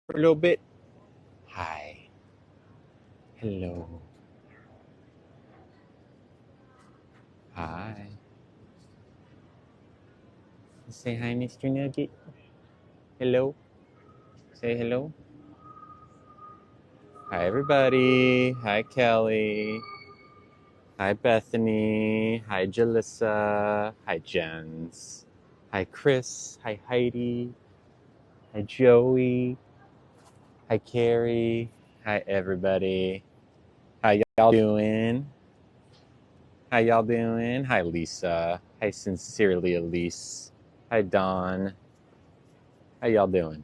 for a little bit. Hi. Hello. Hi. Say hi, Mr. Nugget. Hello. Say hello. Hi, everybody. Hi, Kelly. Hi, Bethany. Hi, Jalissa. Hi, Jens. Hi, Chris. Hi, Heidi. Hi, Joey. Hi, Carrie. Hi, everybody. How y'all doing? How y'all doing? Hi, Lisa. Hi, Sincerely Elise. Hi, Dawn. How y'all doing?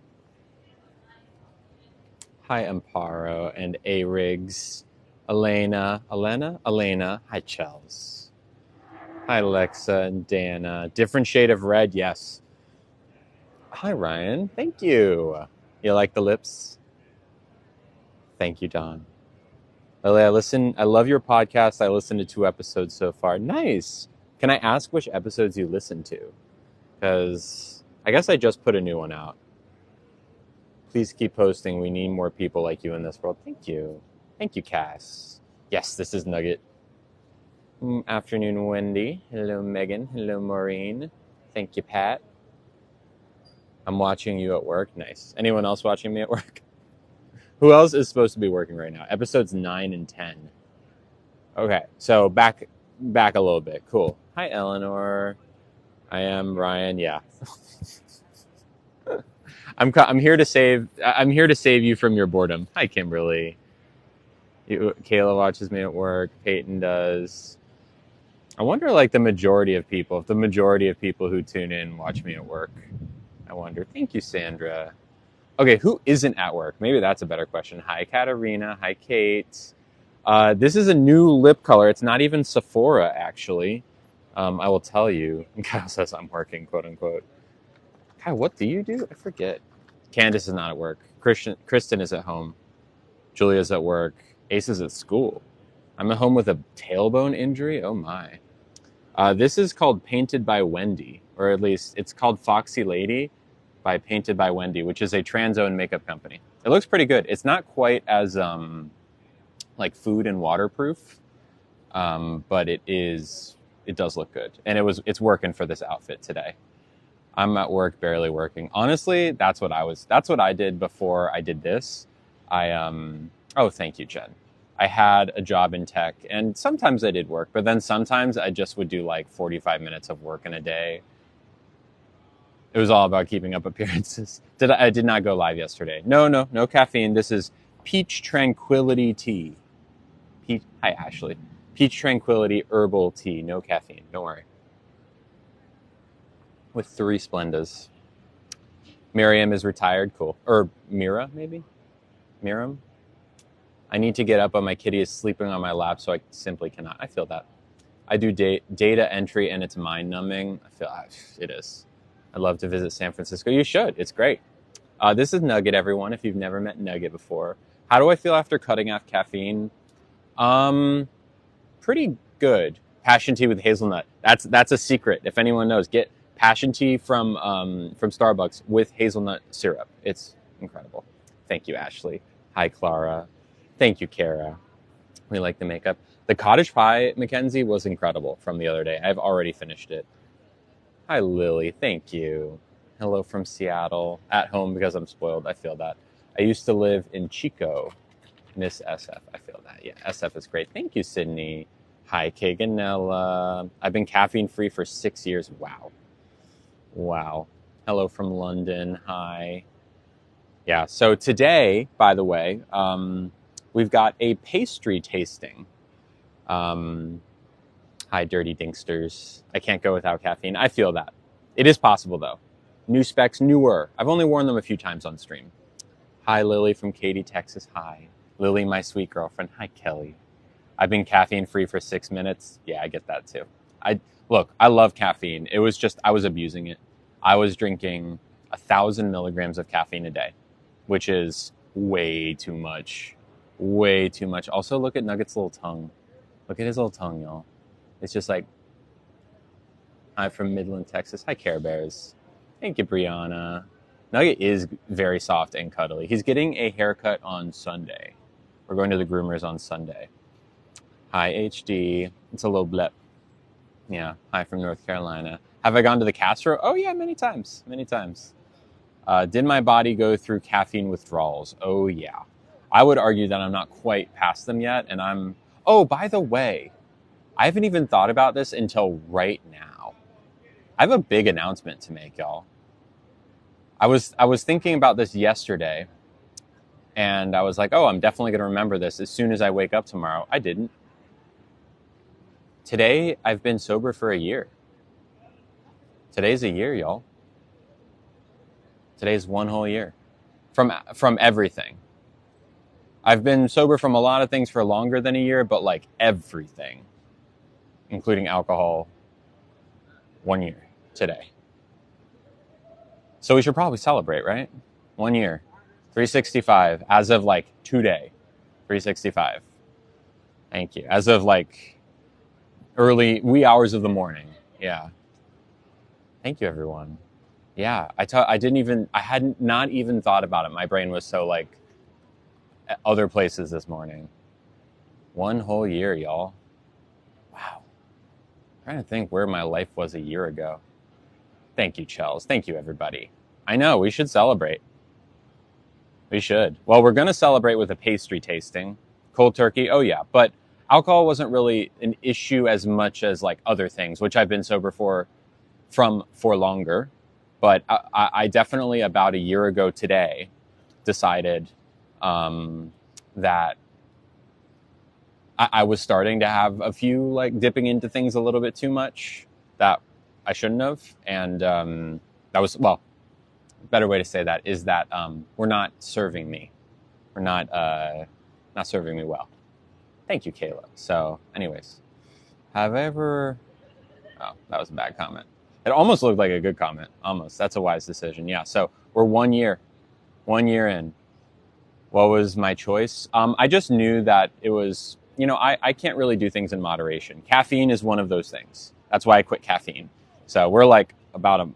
Hi, Amparo and A-Rigs. Elena. Hi, Chels. Hi, Alexa and Dana. Different shade of red, yes. Hi, Ryan. Thank you. You like the lips? Thank you, Don. Lily, I love your podcast. I listened to 2 episodes so far. Nice. Can I ask which episodes you listened to? Because I guess I just put a new one out. Please keep posting. We need more people like you in this world. Thank you. Thank you, Cass. Yes, this is Nugget. Afternoon, Wendy. Hello, Megan. Hello, Maureen. Thank you, Pat. I'm watching you at work. Nice. Anyone else watching me at work? Who else is supposed to be working right now? Episodes 9 and 10. Okay, so back a little bit. Cool. Hi, Eleanor. I am Ryan. Yeah. I'm here to save you from your boredom. Hi, Kimberly. Kayla watches me at work. Peyton does. I wonder, like, if the majority of people who tune in watch me at work. I wonder. Thank you, Sandra. Okay, who isn't at work? Maybe that's a better question. Hi, Katarina. Hi, Kate. This is a new lip color. It's not even Sephora, actually. I will tell you. Kyle says I'm working, quote unquote. Kyle, what do you do? I forget. Candace is not at work. Kristen is at home. Julia's at work. Ace is at school. I'm at home with a tailbone injury. Oh my. This is called Painted by Wendy, or at least it's called Foxy Lady by Painted by Wendy, which is a trans-owned makeup company. It looks pretty good. It's not quite as like food and waterproof, but it does look good, and it's working for this outfit today. I'm at work, barely working. Honestly, that's what I did before I did this. Oh, thank you, Jen. I had a job in tech, and sometimes I did work, but then sometimes I just would do like 45 minutes of work in a day. It was all about keeping up appearances. I did not go live yesterday. No caffeine. This is Peach Tranquility Tea. Hi, Ashley. Peach Tranquility Herbal Tea. No caffeine. Don't worry. With 3 Splendas. Miriam is retired. Cool. Or Mira, maybe? Miriam? I need to get up, but my kitty is sleeping on my lap, so I simply cannot. I feel that. I do data entry, and it's mind-numbing. It is. I'd love to visit San Francisco. You should. It's great. This is Nugget, everyone, if you've never met Nugget before. How do I feel after cutting off caffeine? Pretty good. Passion tea with hazelnut. That's a secret. If anyone knows, get passion tea from Starbucks with hazelnut syrup. It's incredible. Thank you, Ashley. Hi, Clara. Thank you, Kara. We like the makeup. The cottage pie, Mackenzie, was incredible from the other day. I've already finished it. Hi, Lily. Thank you. Hello from Seattle. At home because I'm spoiled. I feel that. I used to live in Chico. Miss SF. I feel that. Yeah, SF is great. Thank you, Sydney. Hi, Kaganella. I've been caffeine-free for 6 years. Wow. Hello from London. Hi. Yeah, so today, by the way, we've got a pastry tasting. Hi, Dirty Dinksters. I can't go without caffeine. I feel that. It is possible, though. New specs, newer. I've only worn them a few times on stream. Hi, Lily from Katy, Texas. Hi. Lily, my sweet girlfriend. Hi, Kelly. I've been caffeine-free for 6 minutes. Yeah, I get that, too. I love caffeine. It was just, I was abusing it. I was drinking 1,000 milligrams of caffeine a day, which is way too much. Way too much. Also, look at Nugget's little tongue. Look at his little tongue, y'all. It's just like, I'm from Midland, Texas. Hi, Care Bears. Thank you, Brianna. Nugget is very soft and cuddly. He's getting a haircut on Sunday. We're going to the groomers on Sunday. Hi, HD. It's a little blip. Yeah, hi from North Carolina. Have I gone to the Castro? Oh, yeah, many times. Many times. Did my body go through caffeine withdrawals? Oh, yeah. I would argue that I'm not quite past them yet. And I'm... Oh, by the way, I haven't even thought about this until right now. I have a big announcement to make, y'all. I was thinking about this yesterday. And I was like, oh, I'm definitely going to remember this as soon as I wake up tomorrow. I didn't. Today, I've been sober for a year. Today's a year, y'all. Today's one whole year. From everything. I've been sober from a lot of things for longer than a year, but like everything, including alcohol, 1 year today. So we should probably celebrate, right? 1 year. 365 as of like today. 365. Thank you. As of like early wee hours of the morning. Yeah. Thank you, everyone. Yeah. I hadn't not even thought about it. My brain was so like at other places this morning. 1 whole year, y'all. Wow. I'm trying to think where my life was a year ago. Thank you, Chels. Thank you, everybody. I know, we should celebrate. We should. Well, we're going to celebrate with a pastry tasting. Cold turkey, oh yeah. But alcohol wasn't really an issue as much as like other things, which I've been sober for longer. But I definitely about a year ago today decided that I was starting to have a few like dipping into things a little bit too much that I shouldn't have. And that was, well, a better way to say that is that we're not serving me. We're not serving me well. Thank you, Kayla. So anyways, have I ever... Oh, that was a bad comment. It almost looked like a good comment. Almost. That's a wise decision. Yeah. So we're 1 year in. What was my choice? I just knew that it was, I can't really do things in moderation. Caffeine is one of those things. That's why I quit caffeine. So we're like about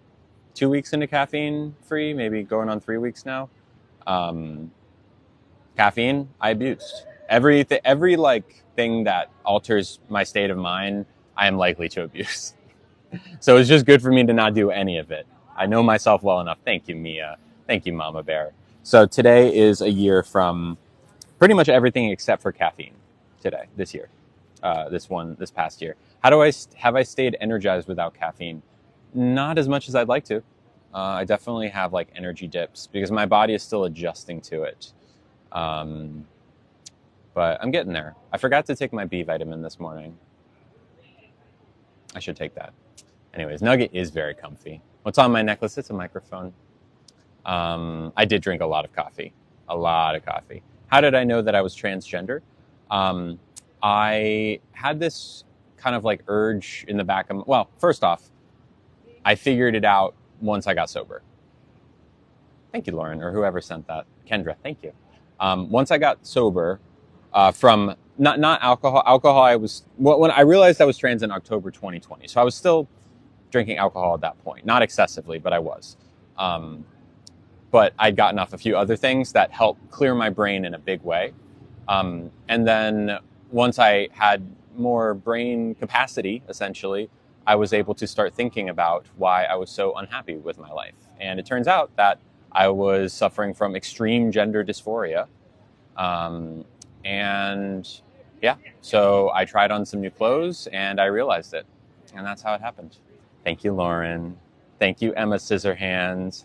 2 weeks into caffeine free, maybe going on 3 weeks now. Caffeine, I abused. Every like thing that alters my state of mind, I am likely to abuse. So it's just good for me to not do any of it. I know myself well enough. Thank you, Mia. Thank you, Mama Bear. So today is a year from pretty much everything except for caffeine. Today, this year, this past year. Have I stayed energized without caffeine? Not as much as I'd like to. I definitely have like energy dips because my body is still adjusting to it. But I'm getting there. I forgot to take my B vitamin this morning. I should take that. Anyways, Nugget is very comfy. What's on my necklace? It's a microphone. I did drink a lot of coffee. A lot of coffee. How did I know that I was transgender? I had this kind of like urge in the back of... Well, first off, I figured it out once I got sober. Thank you, Lauren, or whoever sent that. Kendra, thank you. Once I got sober from... Not alcohol. Alcohol, when I realized I was trans in October 2020. So I was still drinking alcohol at that point. Not excessively, but I was. But I'd gotten off a few other things that helped clear my brain in a big way. And then once I had more brain capacity, essentially, I was able to start thinking about why I was so unhappy with my life. And it turns out that I was suffering from extreme gender dysphoria. And yeah, so I tried on some new clothes and I realized it. And that's how it happened. Thank you, Lauren. Thank you, Emma Scissorhands.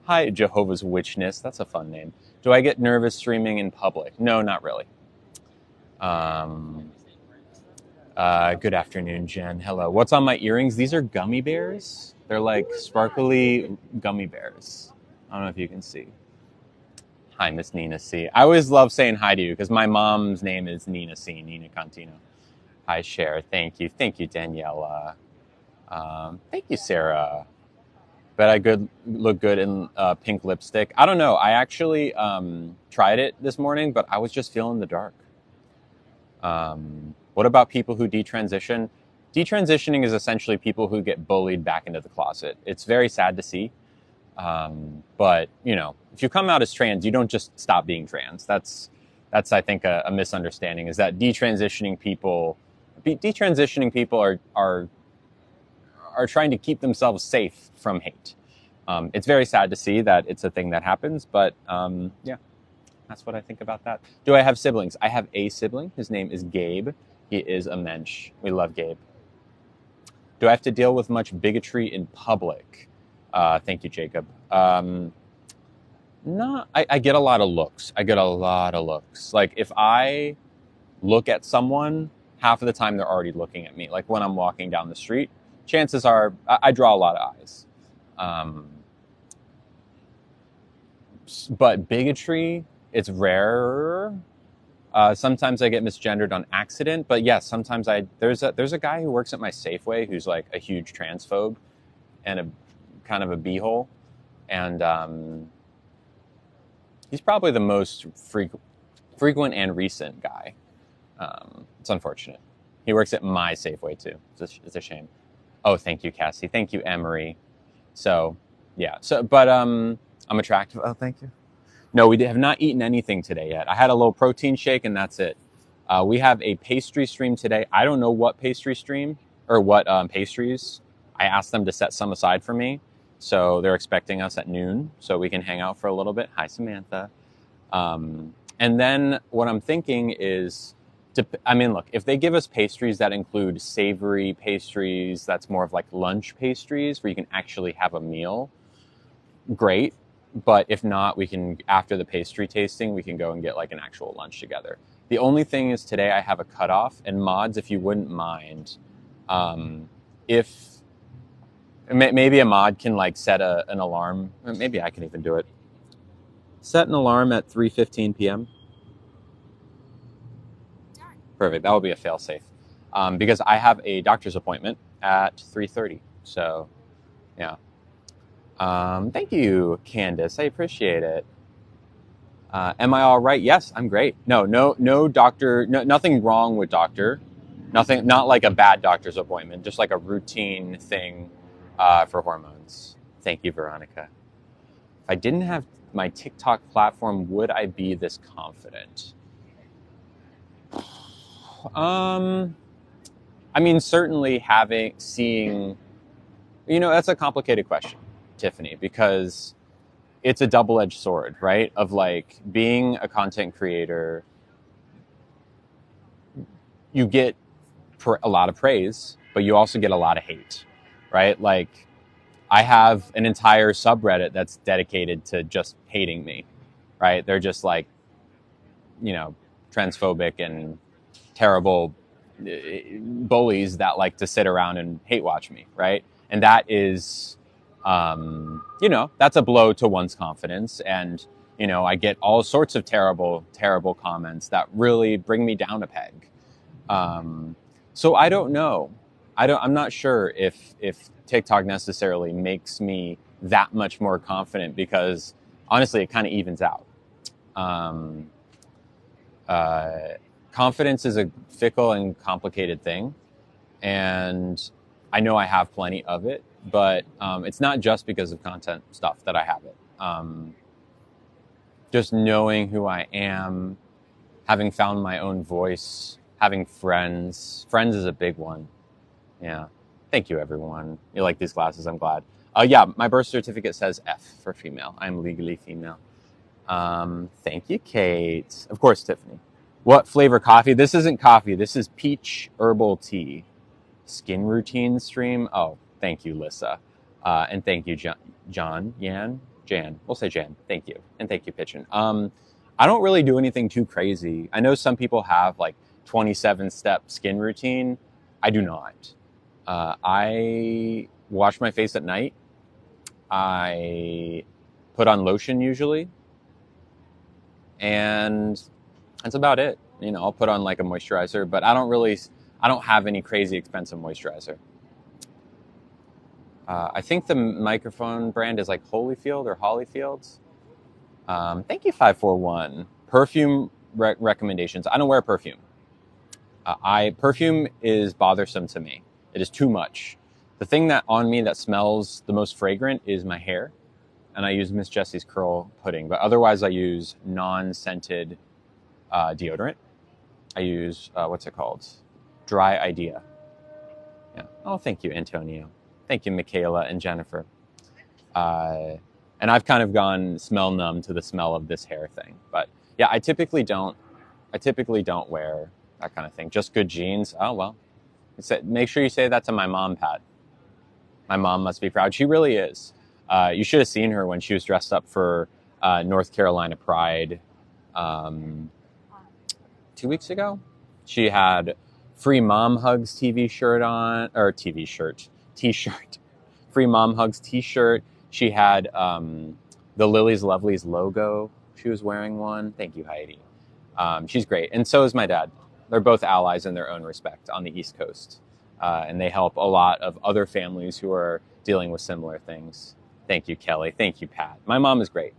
Hi, Jehovah's Witchness. That's a fun name. Do I get nervous streaming in public? No, not really. Good afternoon, Jen. Hello. What's on my earrings? These are gummy bears. They're like sparkly gummy bears. I don't know if you can see. Hi, Miss Nina C. I always love saying hi to you because my mom's name is Nina C, Nina Contino. Hi, Cher. Thank you. Thank you, Daniela. Thank you, Sarah. Bet I look good in pink lipstick. I don't know. I actually tried it this morning, but I was just feeling the dark. What about people who detransition? Detransitioning is essentially people who get bullied back into the closet. It's very sad to see. But you know, if you come out as trans, you don't just stop being trans. That's I think a misunderstanding, is that detransitioning people are trying to keep themselves safe from hate. It's very sad to see that it's a thing that happens, but yeah, that's what I think about that. Do I have siblings? I have a sibling. His name is Gabe. He is a mensch. We love Gabe. Do I have to deal with much bigotry in public? Thank you, Jacob. No, I get a lot of looks. Like if I look at someone, half of the time they're already looking at me. Like when I'm walking down the street, chances are I draw a lot of eyes. But bigotry, it's rarer. Sometimes I get misgendered on accident, but yes, sometimes there's a guy who works at my Safeway who's like a huge transphobe and a kind of a beehole, and he's probably the most frequent and recent guy. It's unfortunate. He works at my Safeway too. It's a shame. Oh, thank you, Cassie. Thank you, Emery. So yeah. But I'm attractive. Oh, thank you. No, we have not eaten anything today yet. I had a little protein shake and that's it. We have a pastry stream today. I don't know what pastry stream or what pastries. I asked them to set some aside for me. So they're expecting us at noon so we can hang out for a little bit. Hi, Samantha. And then what I'm thinking is, look, if they give us pastries that include savory pastries, that's more of like lunch pastries where you can actually have a meal, great. But if not, we can, after the pastry tasting, we can go and get like an actual lunch together. The only thing is today I have a cutoff, and mods, if you wouldn't mind, if maybe a mod can like set an alarm, maybe I can even do it. Set an alarm at 3:15 p.m. Perfect. That will be a fail-safe, because I have a doctor's appointment at 3:30. So, yeah. Thank you, Candace. I appreciate it. Am I all right? Yes, I'm great. No doctor, nothing wrong with doctor. Nothing, not like a bad doctor's appointment, just like a routine thing for hormones. Thank you, Veronica. If I didn't have my TikTok platform, would I be this confident? Certainly seeing, that's a complicated question, Tiffany, because it's a double-edged sword, right? Of like being a content creator, you get a lot of praise, but you also get a lot of hate, right? Like I have an entire subreddit that's dedicated to just hating me, right? They're just like, transphobic and terrible bullies that like to sit around and hate watch me, right? And that is, that's a blow to one's confidence. And, I get all sorts of terrible, terrible comments that really bring me down a peg. So I don't know. I'm not sure if TikTok necessarily makes me that much more confident, because honestly, it kind of evens out. Confidence is a fickle and complicated thing, and I know I have plenty of it, but it's not just because of content stuff that I have it. Just knowing who I am, having found my own voice, having friends. Friends is a big one. Yeah. Thank you, everyone. You like these glasses, I'm glad. Yeah, my birth certificate says F for female. I'm legally female. Thank you, Kate. Of course, Tiffany. What flavor coffee? This isn't coffee. This is peach herbal tea. Skin routine stream. Oh, thank you, Lissa. And thank you, Jan. We'll say Jan. Thank you. And thank you, Pitchin. I don't really do anything too crazy. I know some people have like 27-step skin routine. I do not. I wash my face at night. I put on lotion usually. And that's about it. I'll put on like a moisturizer, but I don't have any crazy expensive moisturizer. I think the microphone brand is like Holyfield or Hollyfields. Thank you, 541. Perfume recommendations. I don't wear perfume. Perfume is bothersome to me. It is too much. The thing that on me that smells the most fragrant is my hair. and I use Miss Jessie's Curl Pudding. But otherwise, I use non-scented deodorant. I use, what's it called? Dry Idea. Yeah. Oh, thank you, Antonio. Thank you, Michaela and Jennifer. And I've kind of gone smell numb to the smell of this hair thing. But yeah, I typically don't wear that kind of thing. Just good jeans. Oh, well. Make sure you say that to my mom, Pat. My mom must be proud. She really is. You should have seen her when she was dressed up for North Carolina Pride 2 weeks ago. She had Free Mom Hugs t-shirt. Free Mom Hugs t-shirt. She had the Lily's Lovelies logo. She was wearing one. Thank you, Heidi. She's great. And so is my dad. They're both allies in their own respect on the East Coast. And they help a lot of other families who are dealing with similar things. Thank you, Kelly. Thank you, Pat. My mom is great.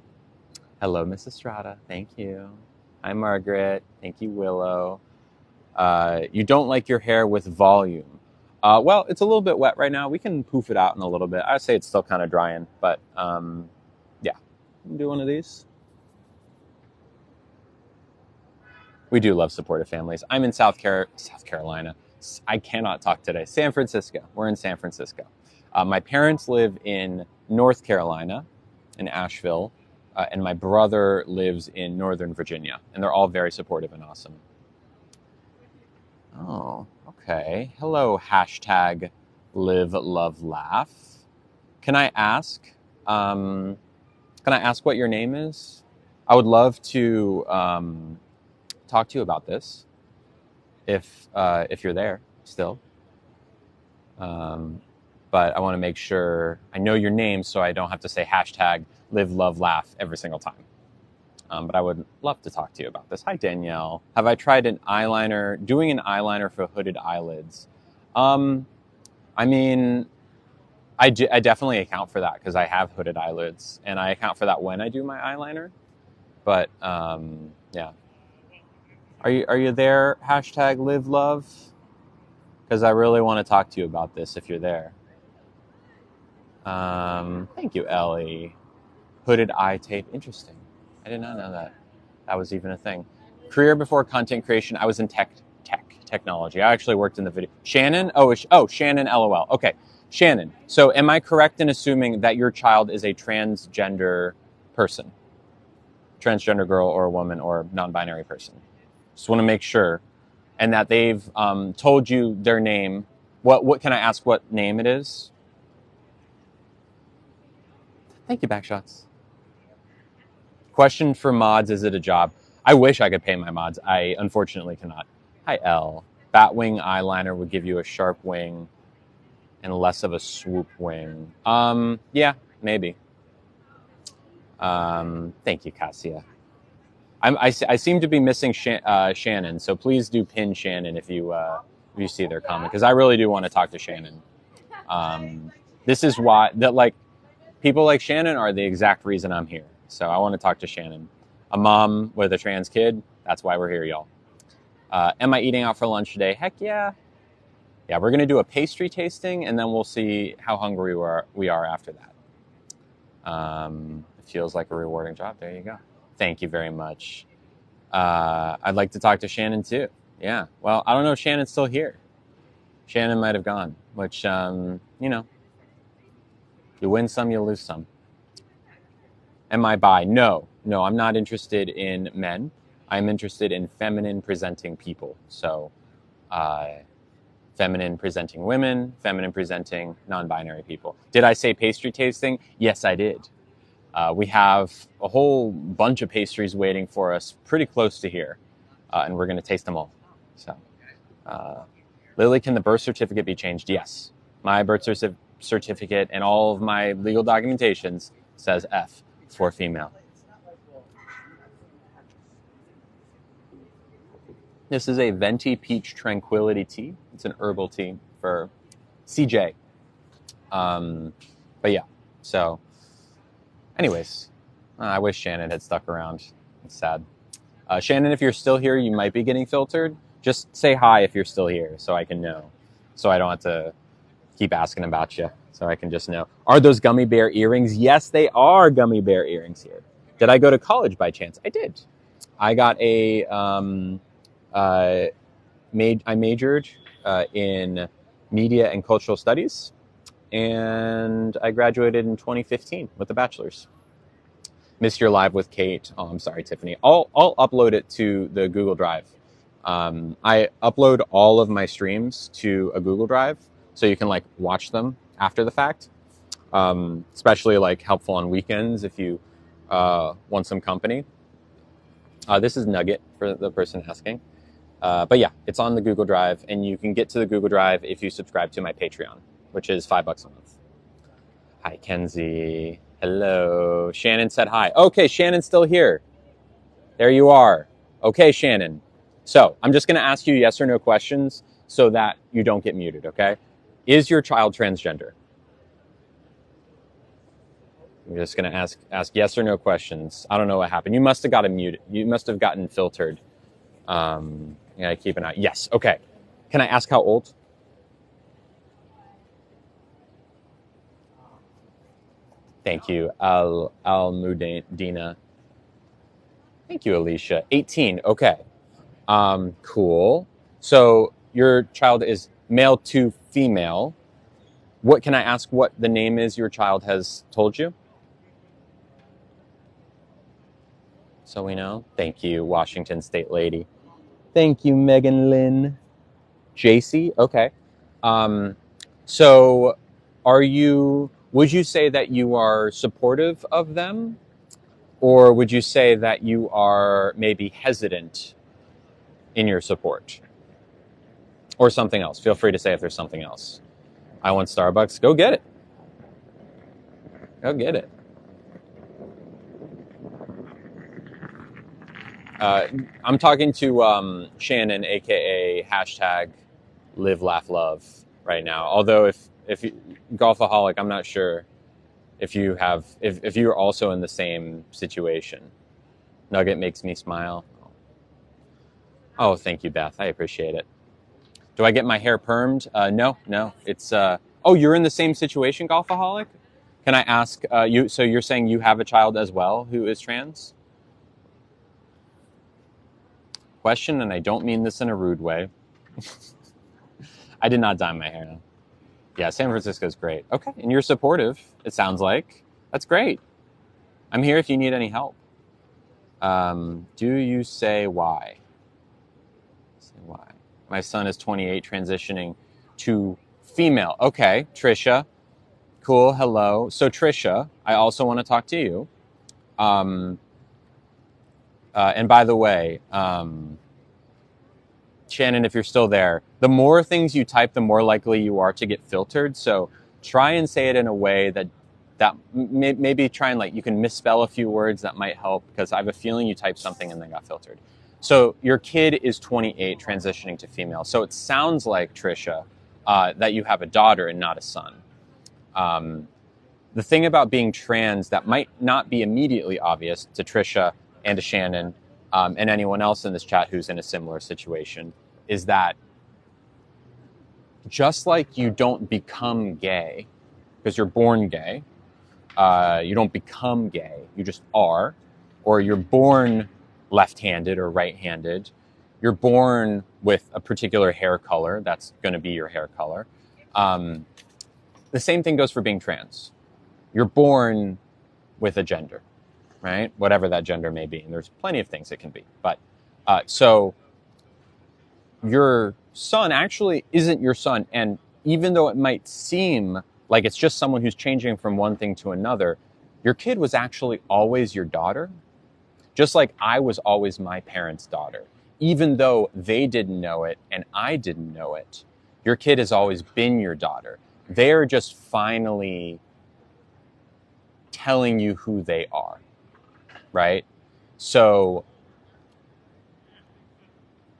Hello, Miss Estrada. Thank you. Hi, Margaret. Thank you, Willow. You don't like your hair with volume. Well, it's a little bit wet right now. We can poof it out in a little bit. I'd say it's still kind of drying, but yeah. Do one of these. We do love supportive families. I'm in South Carolina. I cannot talk today. San Francisco. We're in San Francisco. My parents live in North Carolina, in Asheville, and my brother lives in Northern Virginia, and they're all very supportive and awesome. Oh, okay. Hello, hashtag live, love, laugh. Can I ask what your name is? I would love to talk to you about this if you're there still. But I want to make sure I know your name so I don't have to say hashtag live, love, laugh every single time. But I would love to talk to you about this. Hi, Danielle. Have I tried doing an eyeliner for hooded eyelids? I mean, I definitely account for that because I have hooded eyelids, and I account for that when I do my eyeliner. But yeah. Are you there? Hashtag live love? Because I really want to talk to you about this if you're there. Thank you, Ellie. Hooded eye tape. Interesting. I did not know that was even a thing. Career before content creation, I was in technology. I actually worked in the video. Shannon? Shannon, LOL. Okay, Shannon. So am I correct in assuming that your child is a transgender person? Transgender girl or a woman or non-binary person? Just want to make sure. And that they've told you their name. What can I ask what name it is? Thank you, Backshots. Question for mods, is it a job? I wish I could pay my mods. I unfortunately cannot. Hi, L. Batwing eyeliner would give you a sharp wing and less of a swoop wing. Yeah, maybe. Thank you, Cassia. I seem to be missing Shannon, so please do pin Shannon if you see their comment, because I really do want to talk to Shannon. This is why people like Shannon are the exact reason I'm here. So I want to talk to Shannon, a mom with a trans kid. That's why we're here, y'all. Am I eating out for lunch today? Heck yeah. Yeah, we're going to do a pastry tasting, and then we'll see how hungry we are after that. It feels like a rewarding job. There you go. Thank you very much. I'd like to talk to Shannon, too. Yeah. Well, I don't know if Shannon's still here. Shannon might have gone, which, you win some, you lose some. Am I bi? No, I'm not interested in men. I'm interested in feminine presenting people. So, feminine presenting women, feminine presenting non-binary people. Did I say pastry tasting? Yes, I did. We have a whole bunch of pastries waiting for us pretty close to here, and we're going to taste them all. So, Lily, can the birth certificate be changed? Yes. My birth certificate and all of my legal documentations says F for female. This is a Venti Peach Tranquility tea. It's an herbal tea for CJ. But yeah, so anyways, I wish Shannon had stuck around. It's sad. Shannon, if you're still here, you might be getting filtered. Just say hi if you're still here so I can know. So I don't have to keep asking about you so I can just know. Are those gummy bear earrings? Yes, they are gummy bear earrings here. Did I go to college by chance? I did. I got I majored in media and cultural studies, and I graduated in 2015 with a bachelor's. Missed your live with Kate. Oh, I'm sorry, Tiffany. I'll upload it to the Google Drive. I upload all of my streams to a Google Drive, so you can like watch them after the fact. Especially like helpful on weekends if you want some company. This is Nugget for the person asking. But yeah, it's on the Google Drive, and you can get to the Google Drive if you subscribe to my Patreon, which is $5 a month. Hi, Kenzie. Hello. Shannon said hi. Okay, Shannon's still here. There you are. Okay, Shannon. So I'm just going to ask you yes or no questions so that you don't get muted, okay? Is your child transgender? I'm just going to ask yes or no questions. I don't know what happened. You must have gotten muted. You must have gotten filtered. Yeah, keep an eye. Yes. Okay. Can I ask how old? Thank you, Al-Mudina. Thank you, Alicia. 18. Okay. Cool. So your child is male to female. What can I ask what the name is your child has told you? So we know. Thank you, Washington State lady. Thank you, Megan Lynn. JC? Okay. So would you say that you are supportive of them? Or would you say that you are maybe hesitant in your support? Or something else? Feel free to say if there's something else. I want Starbucks. Go get it. Go get it. I'm talking to Shannon, aka hashtag live, laugh, love right now. Although if you, Golfaholic, I'm not sure if you're also in the same situation. Nugget makes me smile. Oh, thank you, Beth. I appreciate it. Do I get my hair permed? No. It's oh, you're in the same situation, Golfaholic? Can I ask you? So you're saying you have a child as well who is trans? Question, and I don't mean this in a rude way. I did not dye my hair. No. Yeah, San Francisco's great. Okay, and you're supportive, it sounds like. That's great. I'm here if you need any help. Do you say why? Say why. My son is 28, transitioning to female. Okay, Trisha. Cool, hello. So Trisha, I also want to talk to you. And by the way, Shannon, if you're still there, the more things you type, the more likely you are to get filtered. So try and say it in a way that maybe try and like, you can misspell a few words that might help, because I have a feeling you typed something and then got filtered. So your kid is 28, transitioning to female. So it sounds like, Trisha, that you have a daughter and not a son. The thing about being trans that might not be immediately obvious to Trisha and to Shannon and anyone else in this chat who's in a similar situation is that just like you don't become gay because you're born gay, you don't become gay, you just are, or you're born left-handed or right-handed, you're born with a particular hair color, that's going to be your hair color. The same thing goes for being trans. You're born with a gender, right? Whatever that gender may be. And there's plenty of things it can be. But so your son actually isn't your son. And even though it might seem like it's just someone who's changing from one thing to another, your kid was actually always your daughter. Just like I was always my parents' daughter. Even though they didn't know it and I didn't know it, your kid has always been your daughter. They're just finally telling you who they are, right? So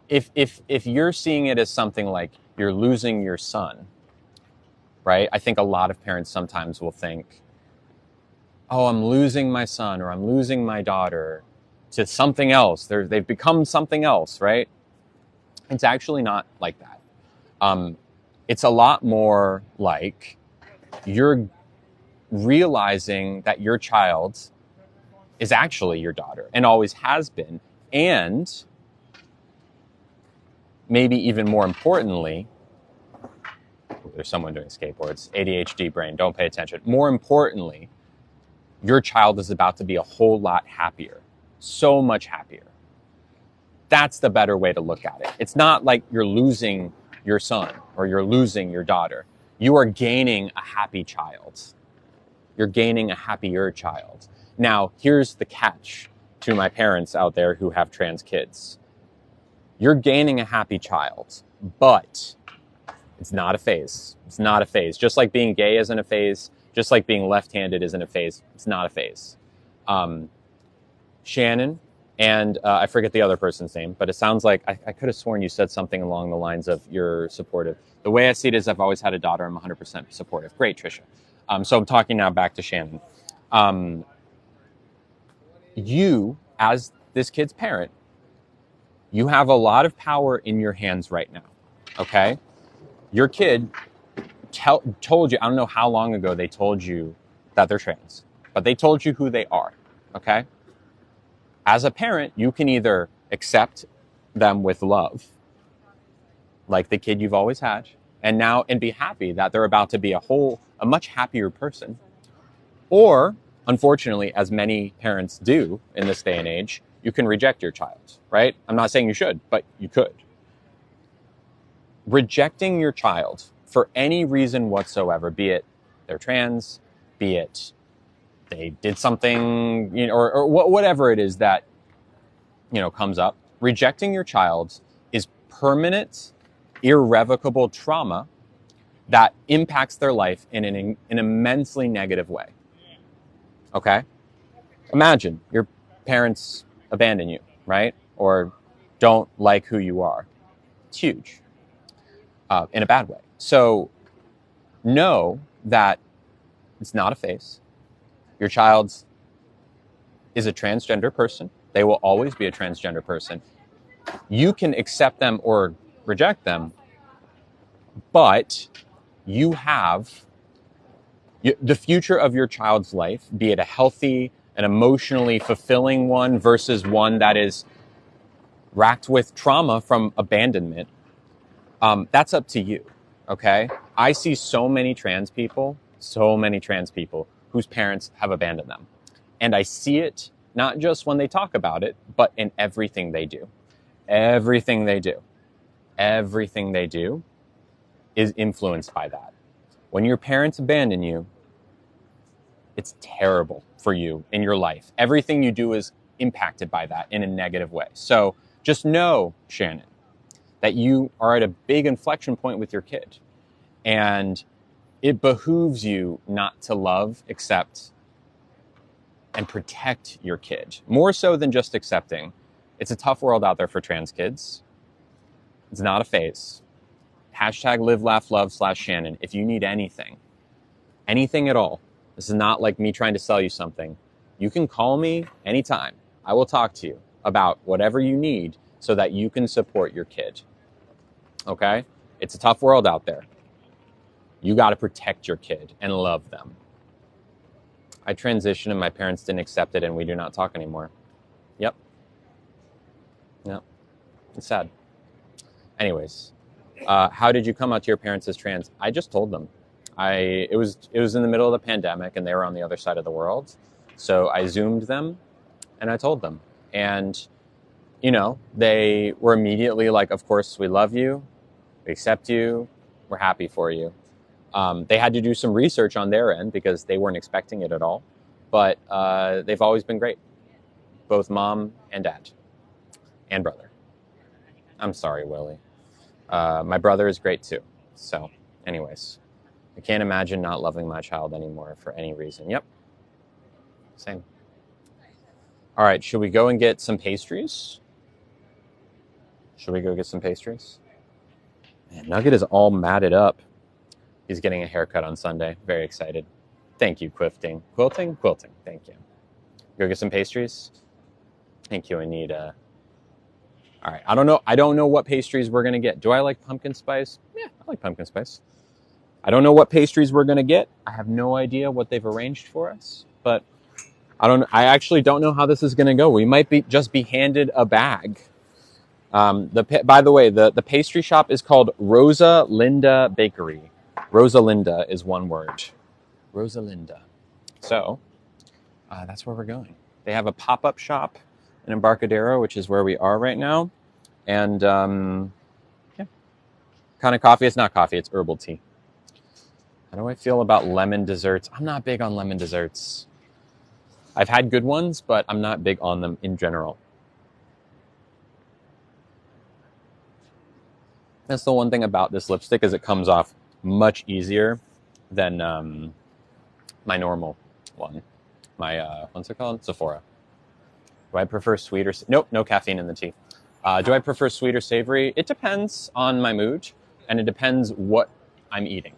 if you're seeing it as something like you're losing your son, right? I think a lot of parents sometimes will think, oh, I'm losing my son or I'm losing my daughter to something else. They've become something else, right? It's actually not like that. It's a lot more like you're realizing that your child is actually your daughter and always has been. And maybe even more importantly, there's someone doing skateboards, ADHD brain, don't pay attention. More importantly, your child is about to be a whole lot happier, so much happier. That's the better way to look at it. It's not like you're losing your son or you're losing your daughter. You are gaining a happy child. You're gaining a happier child. Now, here's the catch to my parents out there who have trans kids. You're gaining a happy child, but it's not a phase. It's not a phase. Just like being gay isn't a phase, just like being left-handed isn't a phase, it's not a phase. Shannon and I forget the other person's name, but it sounds like I could have sworn you said something along the lines of you're supportive. The way I see it is I've always had a daughter. I'm 100% supportive. Great, Trisha. So I'm talking now back to Shannon. You, as this kid's parent, you have a lot of power in your hands right now, okay? Your kid told you, I don't know how long ago they told you that they're trans, but they told you who they are, okay? As a parent, you can either accept them with love, like the kid you've always had, and be happy that they're about to be a much happier person. Or, unfortunately, as many parents do in this day and age, you can reject your child, right? I'm not saying you should, but you could. Rejecting your child for any reason whatsoever, be it they're trans, be it they did something, or whatever it is that, comes up, rejecting your child is permanent, irrevocable trauma that impacts their life in an immensely negative way. Okay? Imagine your parents abandon you, right? Or don't like who you are. It's huge in a bad way. So know that it's not a phase. Your child is a transgender person. They will always be a transgender person. You can accept them or reject them, but you have the future of your child's life, be it a healthy and emotionally fulfilling one versus one that is racked with trauma from abandonment. That's up to you, okay? I see so many trans people whose parents have abandoned them. And I see it not just when they talk about it, but in everything they do. Everything they do. Everything they do is influenced by that. When your parents abandon you, it's terrible for you in your life. Everything you do is impacted by that in a negative way. So just know, Shannon, that you are at a big inflection point with your kid. And it behooves you not to love, accept, and protect your kid. More so than just accepting. It's a tough world out there for trans kids. It's not a phase. Hashtag live, laugh, love /Shannon. If you need anything at all, this is not like me trying to sell you something. You can call me anytime. I will talk to you about whatever you need so that you can support your kid. Okay? It's a tough world out there. You got to protect your kid and love them. I transitioned and my parents didn't accept it and we do not talk anymore. Yep. It's sad. Anyways, how did you come out to your parents as trans? I just told them. It was in the middle of the pandemic and they were on the other side of the world. So I Zoomed them and I told them. And, they were immediately like, of course, we love you. We accept you. We're happy for you. They had to do some research on their end because they weren't expecting it at all. But they've always been great. Both mom and dad. And brother. I'm sorry, Willie. My brother is great too. So, anyways. I can't imagine not loving my child anymore for any reason. Yep. Same. All right, should we go and get some pastries? Should we go get some pastries? Man, Nugget is all matted up. He's getting a haircut on Sunday. Very excited. Thank you, Quilting. Quilting? Thank you. Go get some pastries? Thank you, Anita. All right, I don't know what pastries we're going to get. Do I like pumpkin spice? Yeah, I like pumpkin spice. I don't know what pastries we're gonna get. I have no idea what they've arranged for us, but I actually don't know how this is gonna go. We might just be handed a bag. By the way, the pastry shop is called Rosa Linda Bakery. Rosa Linda is one word. Rosa Linda. So that's where we're going. They have a pop-up shop in Embarcadero, which is where we are right now. And yeah, kind of coffee. It's not coffee. It's herbal tea. How do I feel about lemon desserts? I'm not big on lemon desserts. I've had good ones, but I'm not big on them in general. That's the one thing about this lipstick is it comes off much easier than my normal one. My, what's it called? Sephora. Do I prefer sweet or... Nope, no caffeine in the tea. Do I prefer sweet or savory? It depends on my mood, and it depends what I'm eating.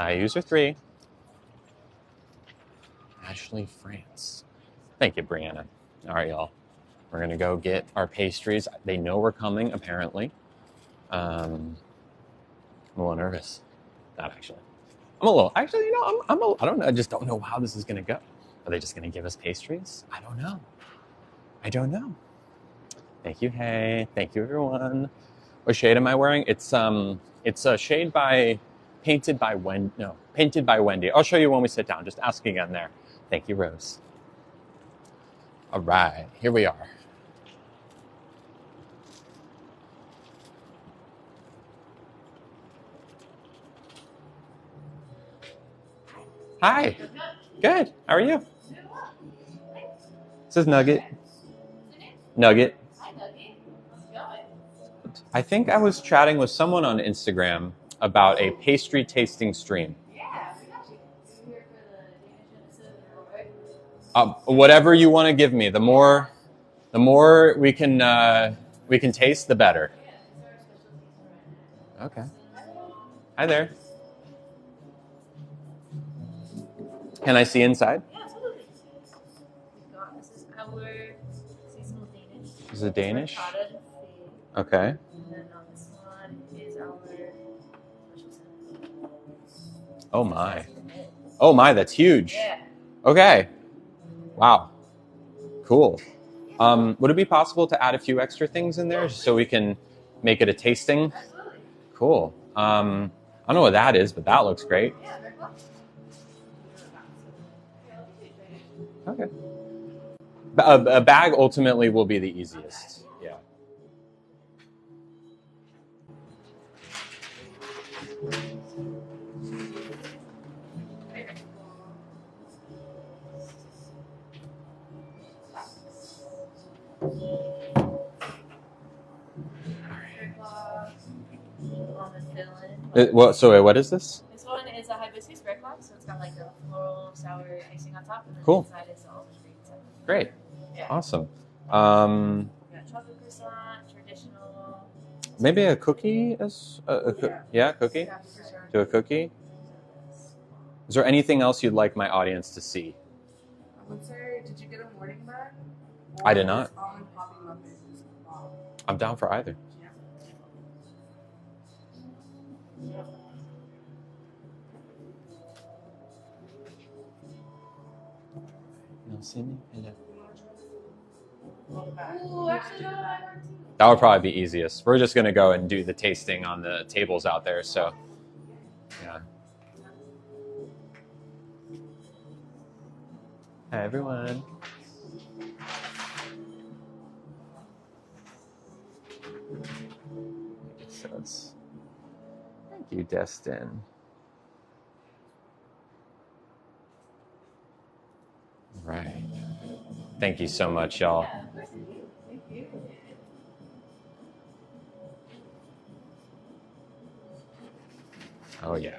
User 3. Ashley France. Thank you, Brianna. All right, y'all. We're going to go get our pastries. They know we're coming, apparently. I'm a little nervous. Not actually. I'm a little... Actually, you know, I don't know. I just don't know how this is going to go. Are they just going to give us pastries? I don't know. Thank you, hey. Thank you, everyone. What shade am I wearing? It's a shade painted by Wendy. I'll show you when we sit down. Just ask again there. Thank you, Rose. All right, here we are. Hi. Good. How are you? This is Nugget. Nugget. Hi, Nugget. How's it going? I think I was chatting with someone on Instagram about a pastry tasting stream. Yeah, we got you. You here for the Danish whatever you want to give me. The more we can taste, the better. Okay. Hi there. Can I see inside? Yeah, absolutely. This is our seasonal Danish. Is it Danish? Okay. And then on this one is our special cinnamon. Oh my. Oh my, that's huge. Yeah. Okay. Wow. Cool. Would it be possible to add a few extra things in there just so we can make it a tasting? Absolutely. Cool. I don't know what that is, but that looks great. Yeah, okay. A bag ultimately will be the easiest. Yeah. What is this? This one is a hibiscus bread clock, so it's got like a floral sour icing on top, and then cool. Inside is all the treats. Great. Yeah. Awesome. Chocolate croissant, traditional. Maybe a cookie as yeah, cookie. Yeah, sure. Do a cookie. Is there anything else you'd like my audience to see? I would say, did you get a morning bag? I did not. I'm down for either. You don't see me? That would probably be easiest. We're just going to go and do the tasting on the tables out there. So, yeah. Hi, everyone. Thank you, Destin. Right. Thank you so much, y'all. Thank you. Oh, yeah.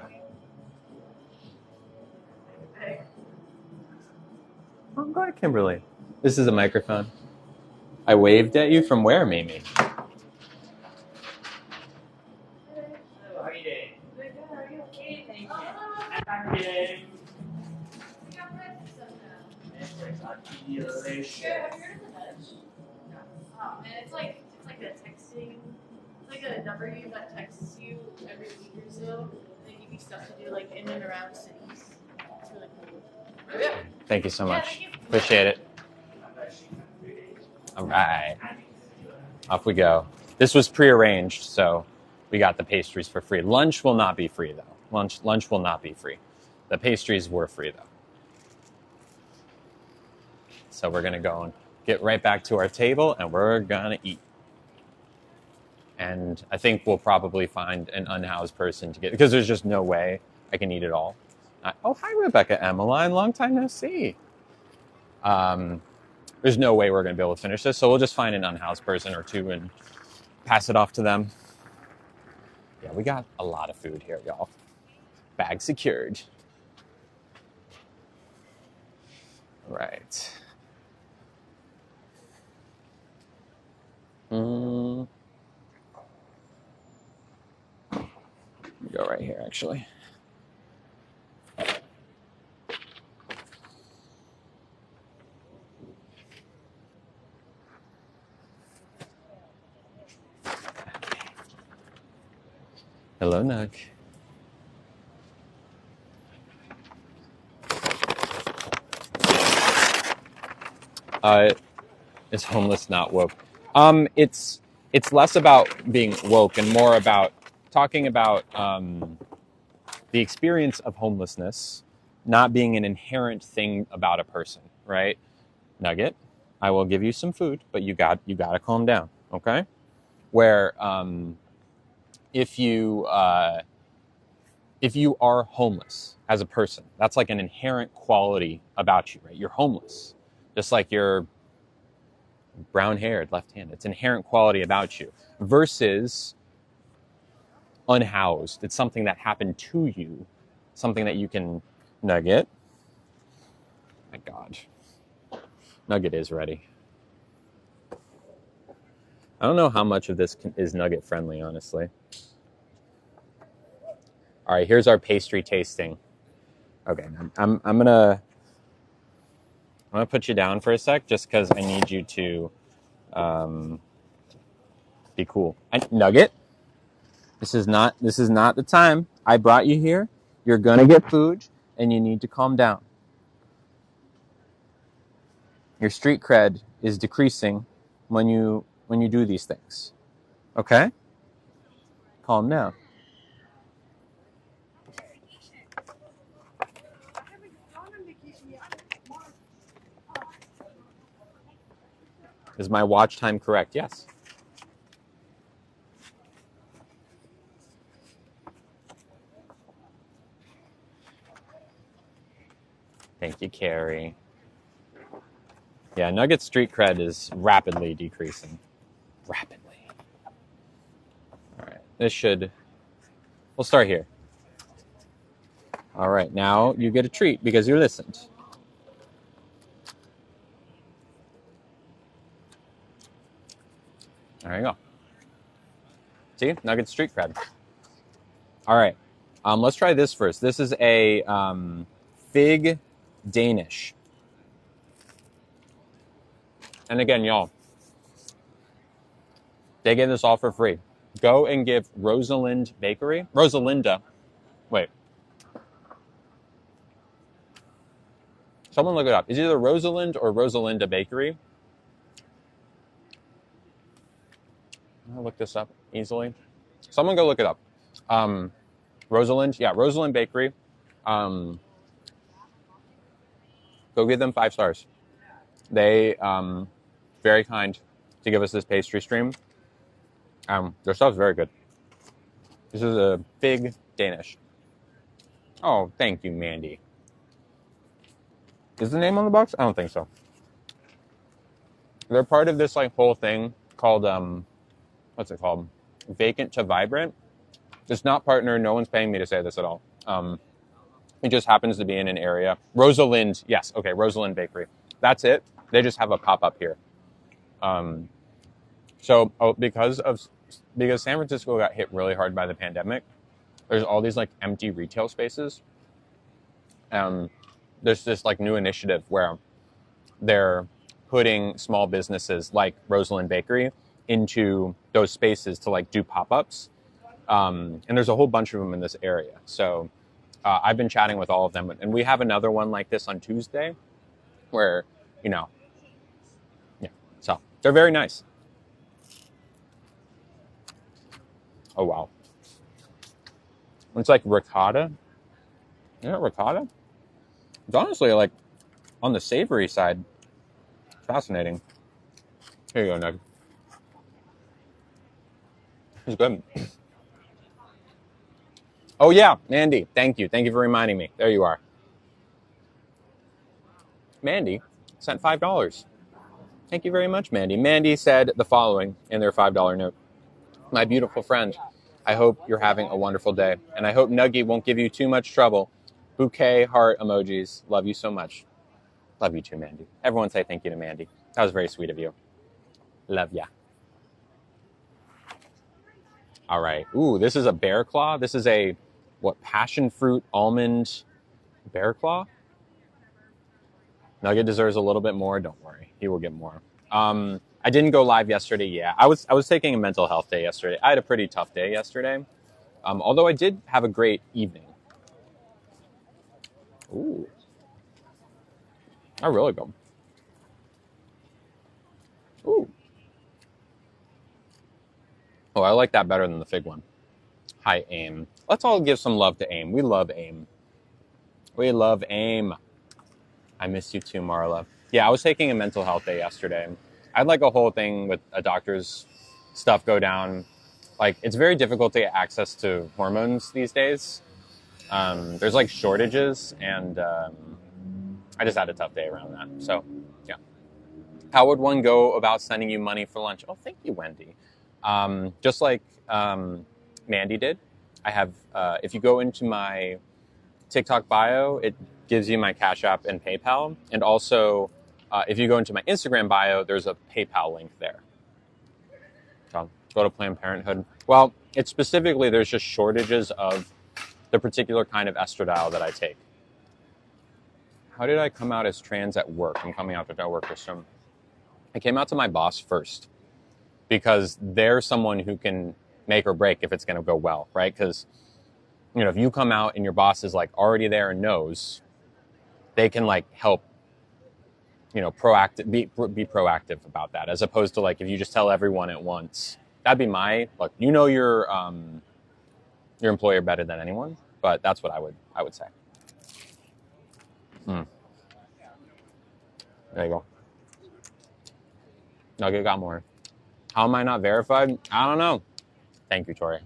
Oh, go ahead, Kimberly. This is a microphone. I waved at you from where, Mimi? How are you doing? Good, how are you? Okay, thank you. Thank you. Delicious. Have you heard of the nudge? No. Oh man, it's like a texting. It's like a number you that texts stuff to do like in and around cities. It's really cool. Yeah. Thank you so much. Thank you. Appreciate it. All right. Off we go. This was prearranged, so we got the pastries for free. Lunch will not be free, though. Lunch will not be free. The pastries were free, though. So we're going to go and get right back to our table, and we're going to eat. And I think we'll probably find an unhoused person to get, because there's just no way I can eat it all. Oh, hi, Rebecca Emmeline. Long time no see. There's no way we're going to be able to finish this, so we'll just find an unhoused person or two and pass it off to them. Yeah, we got a lot of food here, y'all. Bag secured. All right. Go right here, actually. Hello, Nug. Is homeless not woke? It's less about being woke and more about talking about the experience of homelessness not being an inherent thing about a person, right? Nugget, I will give you some food, but you got to calm down, okay? Where if you are homeless as a person, that's like an inherent quality about you, right? You're homeless, just like you're brown-haired, left-handed. It's an inherent quality about you. Versus unhoused, it's something that happened to you, something that you can Nugget. My God, Nugget is ready. I don't know how much of this is Nugget friendly, honestly. All right, here's our pastry tasting. Okay, I'm gonna put you down for a sec, just because I need you to be cool. And Nugget, this is not the time. I brought you here. You're gonna get food, and you need to calm down. Your street cred is decreasing when you do these things. Okay? Calm down. Is my watch time correct? Yes. Thank you, Carrie. Yeah, Nugget street cred is rapidly decreasing. Rapidly. All right, we'll start here. All right, now you get a treat because you listened. There you go. See, Nugget street cred. All right, let's try this first. This is a fig Danish. And again, y'all, they gave this all for free. Go and give Rosalinda. Wait. Someone look it up. It's either Rosalind or Rosalinda Bakery. I'll look this up easily. Someone go look it up. Rosalind Bakery. Go give them 5 stars. They very kind to give us this pastry stream. Their stuff's very good. This is a fig Danish. Oh, thank you, Mandy. Is the name on the box? I don't think so. They're part of this like whole thing called what's it called? Vacant to Vibrant. It's not partner. No one's paying me to say this at all. It just happens to be in an area. Rosalind, yes, okay, Rosalind Bakery. That's it. They just have a pop-up here. Because San Francisco got hit really hard by the pandemic, there's all these like empty retail spaces. There's this like new initiative where they're putting small businesses like Rosalind Bakery into those spaces to like do pop-ups. And there's a whole bunch of them in this area. So I've been chatting with all of them. And we have another one like this on Tuesday where, yeah. So they're very nice. Oh, wow. It's like ricotta. You know ricotta? It's honestly like on the savory side. Fascinating. Here you go, Nug. It's good. Oh, yeah, Mandy. Thank you. Thank you for reminding me. There you are. Mandy sent $5. Thank you very much, Mandy. Mandy said the following in their $5 note. My beautiful friend, I hope you're having a wonderful day, and I hope Nuggy won't give you too much trouble. Bouquet heart emojis. Love you so much. Love you too, Mandy. Everyone say thank you to Mandy. That was very sweet of you. Love ya. All right. Ooh, this is a bear claw. This is a, passion fruit almond bear claw? Nugget deserves a little bit more. Don't worry. He will get more. I didn't go live yesterday. Yeah, I was taking a mental health day yesterday. I had a pretty tough day yesterday. Although I did have a great evening. Ooh. I really go. Ooh. Oh, I like that better than the fig one. Hi, AIM. Let's all give some love to AIM. We love AIM. We love AIM. I miss you too, Marla. Yeah, I was taking a mental health day yesterday. I had like a whole thing with a doctor's stuff go down. Like, it's very difficult to get access to hormones these days. There's like shortages, and I just had a tough day around that. So, yeah. How would one go about sending you money for lunch? Oh, thank you, Wendy. Just like Mandy did. I have, if you go into my TikTok bio, it gives you my Cash App and PayPal. And also, if you go into my Instagram bio, there's a PayPal link there. So go to Planned Parenthood. Well, it's specifically, there's just shortages of the particular kind of estradiol that I take. How did I come out as trans at work? I'm coming out to work for some. I came out to my boss first because they're someone who can make or break if it's going to go well, right? Because, if you come out and your boss is like already there and knows, they can like help, be proactive about that, as opposed to like if you just tell everyone at once. That'd be my, look, your employer better than anyone, but that's what I would say. There you go. Nugget got more. How am I not verified? I don't know. Thank you, Tori.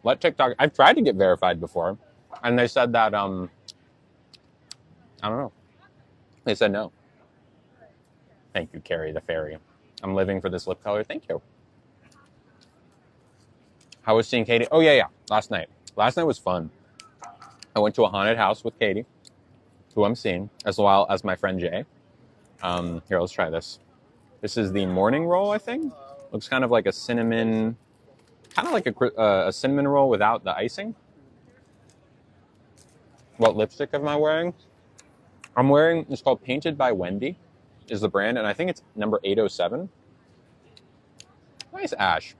Let TikTok. I've tried to get verified before, and they said that I don't know. They said no. Thank you, Carrie the fairy. I'm living for this lip color. Thank you. How was seeing Katie? Oh yeah. Last night was fun. I went to a haunted house with Katie, who I'm seeing, as well as my friend Jay. Here, let's try this. This is the morning roll, I think. Looks kind of like a cinnamon, kind of like a cinnamon roll without the icing. What lipstick am I wearing? I'm wearing, it's called Painted by Wendy, is the brand, and I think it's number 807. Nice ash.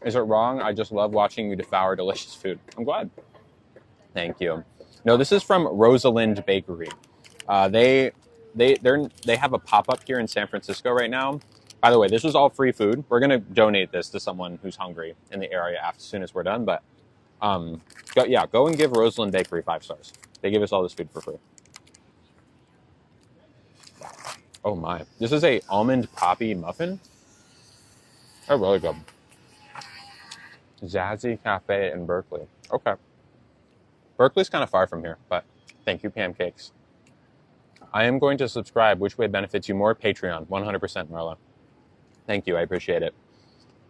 Is it wrong? I just love watching you devour delicious food. I'm glad. Thank you. No, this is from Rosalind Bakery. They have a pop-up here in San Francisco right now. By the way, this was all free food. We're going to donate this to someone who's hungry in the area as soon as we're done. But go and give Rosalind Bakery 5 stars. They give us all this food for free. Oh my. This is a almond poppy muffin. Oh, really good. Zazzy Cafe in Berkeley. Okay. Berkeley's kind of far from here, but thank you, pancakes. I am going to subscribe. Which way benefits you more? Patreon. 100%, Marla. Thank you. I appreciate it.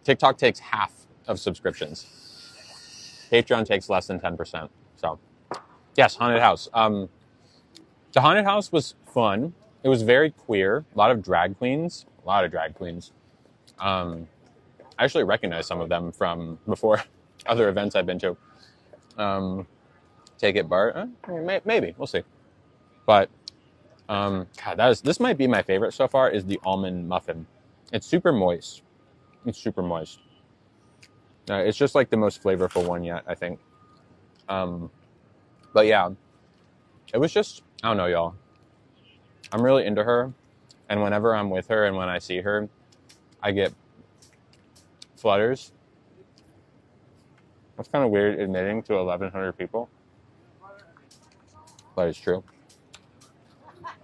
TikTok takes half of subscriptions. Patreon takes less than 10%. So, yes, haunted house. The haunted house was fun. It was very queer. A lot of drag queens. I actually recognize some of them from before other events I've been to. Take it, Bart. Maybe. We'll see. But, this might be my favorite so far, is the almond muffin. It's super moist. It's just like the most flavorful one yet, I think. But yeah, it was just, I don't know, y'all. I'm really into her. And whenever I'm with her and when I see her, I get flutters. That's kind of weird admitting to 1,100 people, but it's true.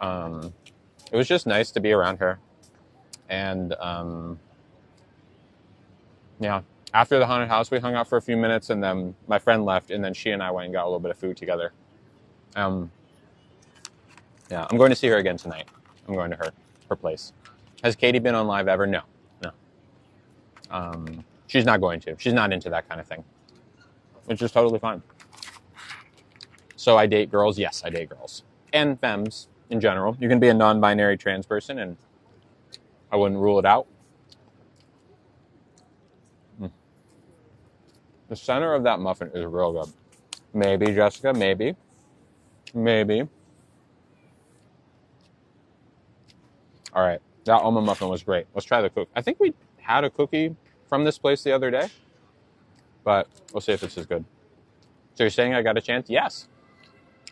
It was just nice to be around her. And yeah, after the haunted house, we hung out for a few minutes, and then my friend left, and then she and I went and got a little bit of food together. Yeah, I'm going to see her again tonight. I'm going to her place. Has Katie been on live ever? No. She's not going to. She's not into that kind of thing. It's just totally fine. So I date girls? Yes, I date girls. And femmes in general. You can be a non-binary trans person, and I wouldn't rule it out. The center of that muffin is real good. Maybe, Jessica, maybe. All right, that almond muffin was great. Let's try the cookie. I think we had a cookie from this place the other day, but we'll see if it's as good. So you're saying I got a chance? Yes.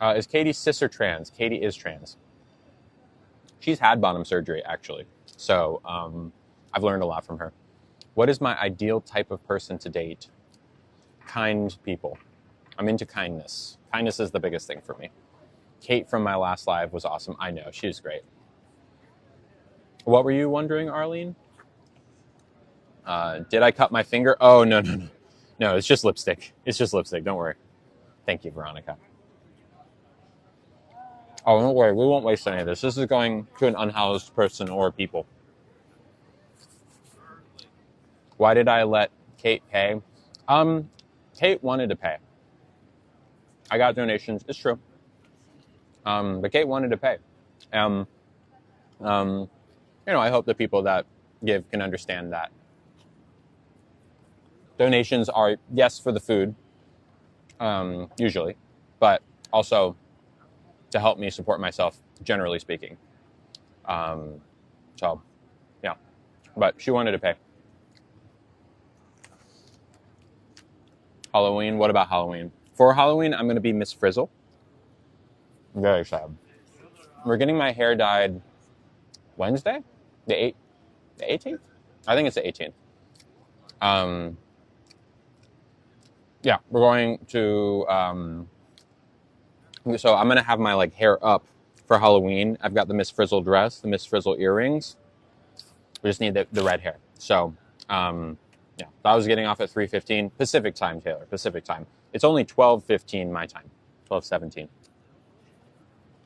Is Katie cis or trans? Katie is trans. She's had bottom surgery, actually. So I've learned a lot from her. What is my ideal type of person to date? Kind people. I'm into kindness. Kindness is the biggest thing for me. Kate from my last live was awesome. I know, she's great. What were you wondering, Arlene? Did I cut my finger? Oh, no. No, it's just lipstick. It's just lipstick. Don't worry. Thank you, Veronica. Oh, don't worry. We won't waste any of this. This is going to an unhoused person or people. Why did I let Kate pay? Kate wanted to pay. I got donations. It's true. But Kate wanted to pay. I hope the people that give can understand that. Donations are, yes, for the food, usually, but also to help me support myself, generally speaking. So, yeah. But she wanted to pay. Halloween, what about Halloween? For Halloween, I'm going to be Miss Frizzle. Very sad. We're getting my hair dyed Wednesday? The 18th? I think it's the 18th. Yeah, we're going to... so I'm going to have my hair up for Halloween. I've got the Miss Frizzle dress, the Miss Frizzle earrings. We just need the red hair. So, yeah, I was getting off at 3:15 Pacific time, Taylor. Pacific time. It's only 12:15 my time. 12:17.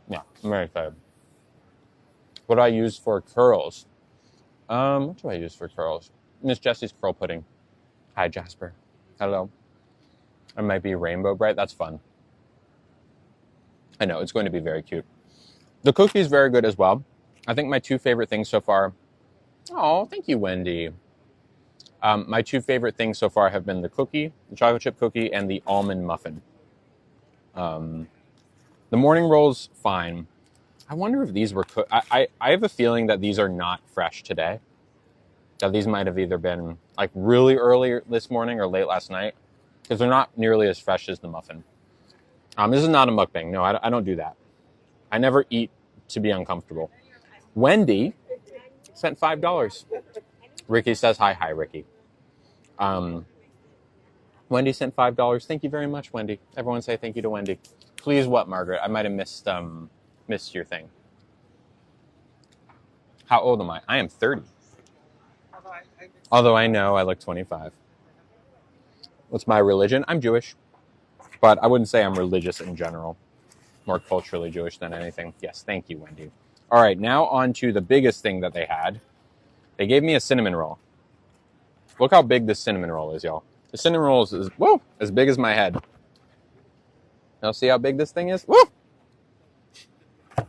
Yeah, I'm very excited. What do I use for curls? What do I use for curls? Miss Jessie's curl pudding. Hi, Jasper. Hello. It might be Rainbow Bright. That's fun. I know, it's going to be very cute. The cookie is very good as well. I think my two favorite things so far... Oh, thank you, Wendy. My two favorite things so far have been the cookie, the chocolate chip cookie, and the almond muffin. The morning rolls, fine. I wonder if these were cooked. I have a feeling that these are not fresh today. That these might have either been really early this morning or late last night, because they're not nearly as fresh as the muffin. This is not a mukbang. No, I don't do that. I never eat to be uncomfortable. Wendy sent $5. Ricky says hi. Hi, Ricky. Wendy sent $5. Thank you very much, Wendy. Everyone say thank you to Wendy. Please what, Margaret? I might have missed your thing. How old am I? I am 30. Although I know I look 25. What's my religion? I'm Jewish. But I wouldn't say I'm religious in general. More culturally Jewish than anything. Yes, thank you, Wendy. All right, now on to the biggest thing that they had. They gave me a cinnamon roll. Look how big this cinnamon roll is, y'all. The cinnamon roll is, whoa, as big as my head. Now see how big this thing is? Woo! Look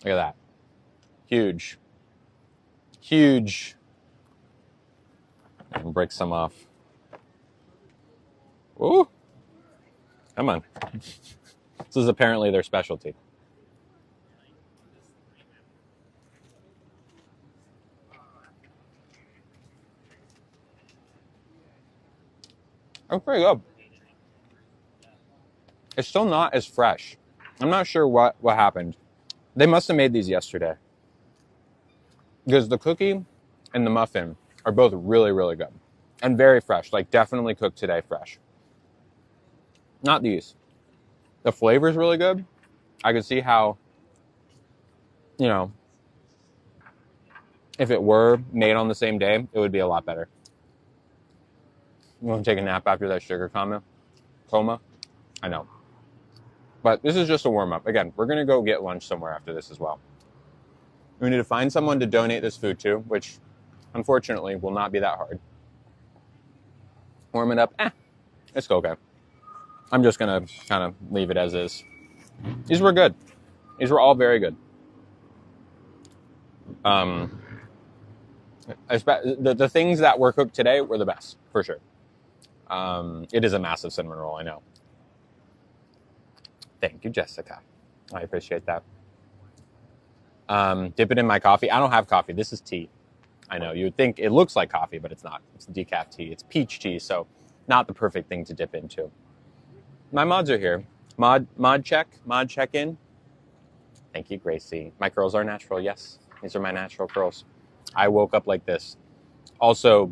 at that. Huge. Huge. I can break some off. Woo! Come on. This is apparently their specialty. It's pretty good. It's still not as fresh. I'm not sure what happened. They must have made these yesterday. Because the cookie and the muffin are both really, really good. And very fresh. Like, definitely cooked today fresh. Not these. The flavor is really good. I could see how, you know, if it were made on the same day, it would be a lot better. You want to take a nap after that sugar coma? I know. But this is just a warm-up. Again, we're going to go get lunch somewhere after this as well. We need to find someone to donate this food to, which, unfortunately, will not be that hard. Warm it up. It's okay. I'm just going to kind of leave it as is. These were good. These were all very good. The things that were cooked today were the best, for sure. It is a massive cinnamon roll, I know. Thank you, Jessica. I appreciate that. Dip it in my coffee. I don't have coffee. This is tea. I know. You would think it looks like coffee, but it's not. It's decaf tea. It's peach tea, so not the perfect thing to dip into. My mods are here. Mod check in. Thank you, Gracie. My curls are natural, yes. These are my natural curls. I woke up like this. Also,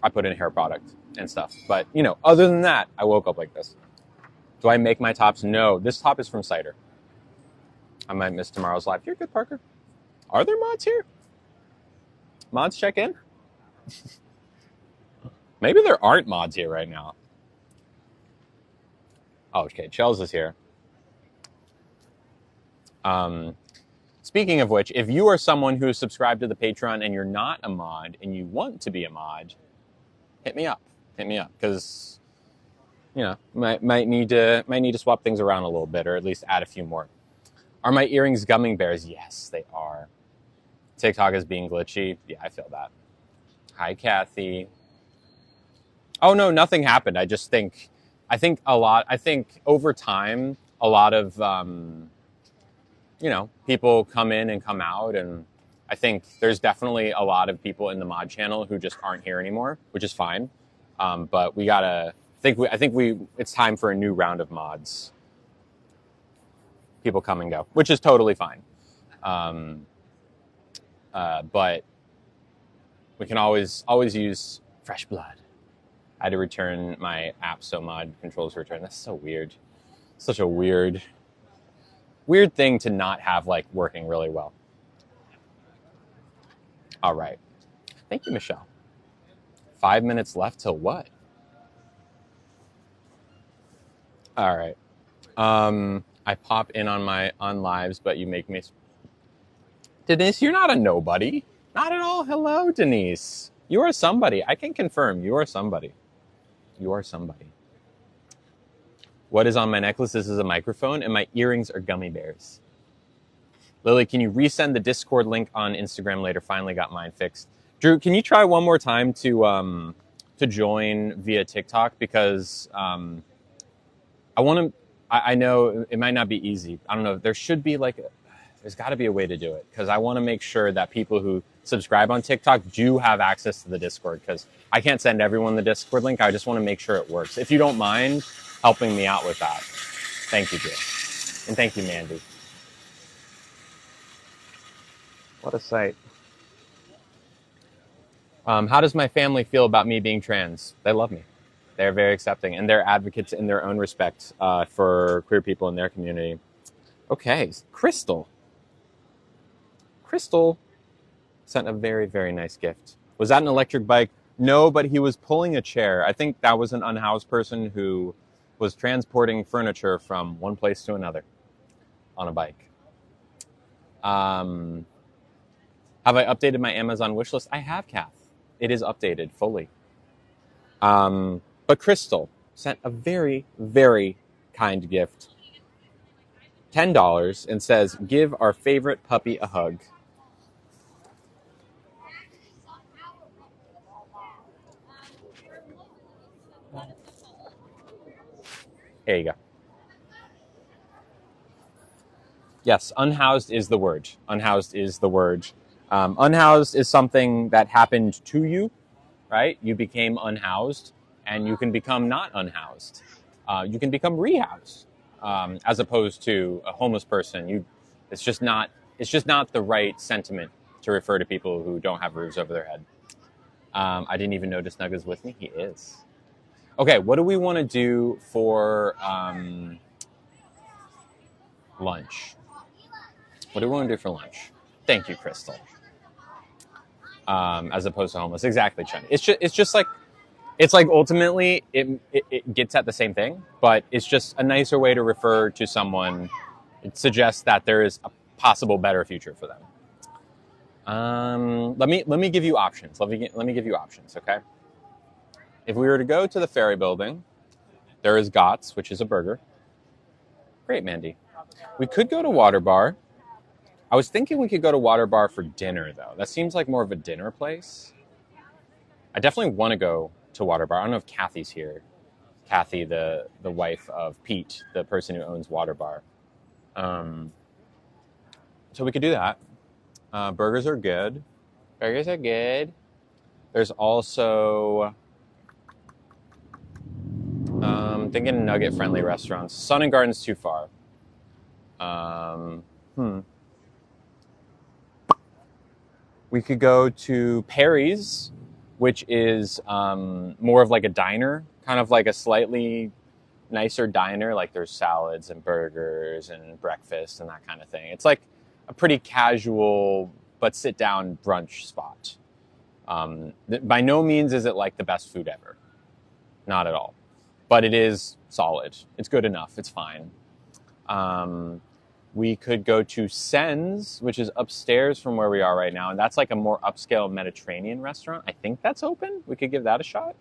I put in hair product and stuff. But, other than that, I woke up like this. Do I make my tops? No. This top is from Cider. I might miss tomorrow's live. You're good, Parker. Are there mods here? Mods check in? Maybe there aren't mods here right now. Oh, okay. Chels is here. Speaking of which, if you are someone who is subscribed to the Patreon and you're not a mod and you want to be a mod, hit me up. Hit me up because might need to swap things around a little bit, or at least add a few more. Are my earrings gummy bears? Yes, they are. TikTok is being glitchy. Yeah, I feel that. Hi, Kathy. Oh no, nothing happened. I think over time, a lot of people come in and come out, and I think there's definitely a lot of people in the mod channel who just aren't here anymore, which is fine. But we gotta it's time for a new round of mods. People come and go, which is totally fine. But we can always use fresh blood. I had to return my app, so mod controls return. That's so weird. Such a weird thing to not have working really well. All right. Thank you, Michelle. 5 minutes left till what? All right. I pop in on lives, but you make me... Denise, you're not a nobody. Not at all. Hello, Denise. You are somebody. I can confirm you are somebody. You are somebody. What is on my necklace? This is a microphone, and my earrings are gummy bears. Lily, can you resend the Discord link on Instagram later? Finally got mine fixed. Drew, can you try one more time to join via TikTok? Because I know it might not be easy. I don't know. There should be there's got to be a way to do it, because I want to make sure that people who subscribe on TikTok do have access to the Discord, because I can't send everyone the Discord link. I just want to make sure it works. If you don't mind helping me out with that. Thank you, Drew. And thank you, Mandy. What a sight. How does my family feel about me being trans? They love me. They're very accepting, and they're advocates in their own respect for queer people in their community. Okay, Crystal sent a very, very nice gift. Was that an electric bike? No, but he was pulling a chair. I think that was an unhoused person who was transporting furniture from one place to another on a bike. Have I updated my Amazon wishlist? I have, Kath. It is updated fully. But Crystal sent a very, very kind gift. $10 and says, give our favorite puppy a hug. There you go. Yes, unhoused is the word. Unhoused is the word. Unhoused is something that happened to you, right? You became unhoused. and you can become not unhoused. You can become rehoused, as opposed to a homeless person. It's just not the right sentiment to refer to people who don't have roofs over their head. I didn't even notice Nug is with me. He is. Okay, what do we want to do for lunch? What do we want to do for lunch? Thank you, Crystal. As opposed to homeless. Exactly, Chen. It's just like, it's like ultimately it gets at the same thing, but it's just a nicer way to refer to someone. It suggests that there is a possible better future for them. Let me give you options. Let me give you options, okay? If we were to go to the ferry building, there is Gott's, which is a burger. Great, Mandy. We could go to Water Bar. I was thinking we could go to Water Bar for dinner, though. That seems like more of a dinner place. I definitely want to go to Water Bar. I don't know if Kathy's here. Kathy, the wife of Pete, the person who owns Water Bar. So we could do that. Burgers are good. Burgers are good. There's also thinking nugget-friendly restaurants. Sun and Garden's too far. We could go to Perry's, which is more of like a diner, kind of like a slightly nicer diner. Like there's salads and burgers and breakfast and that kind of thing. It's like a pretty casual but sit-down brunch spot. By no means is it like the best food ever. Not at all. But it is solid. It's good enough. It's fine. We could go to Sen's, which is upstairs from where we are right now. And that's like a more upscale Mediterranean restaurant. I think that's open. We could give that a shot.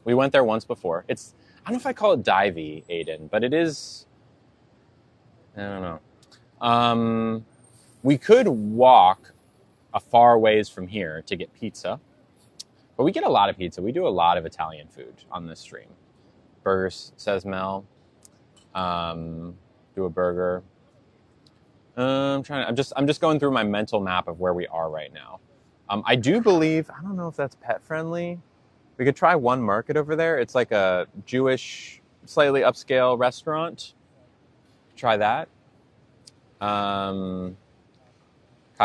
We went there once before. I don't know if I call it divey, Aiden, but it is, I don't know. We could walk a far ways from here to get pizza. But we get a lot of pizza. We do a lot of Italian food on this stream. Burgers, says Mel. Do a burger. I'm just going through my mental map of where we are right now. I do believe, I don't know if that's pet friendly. We could try One Market over there. It's like a Jewish, slightly upscale restaurant. Try that. Kyle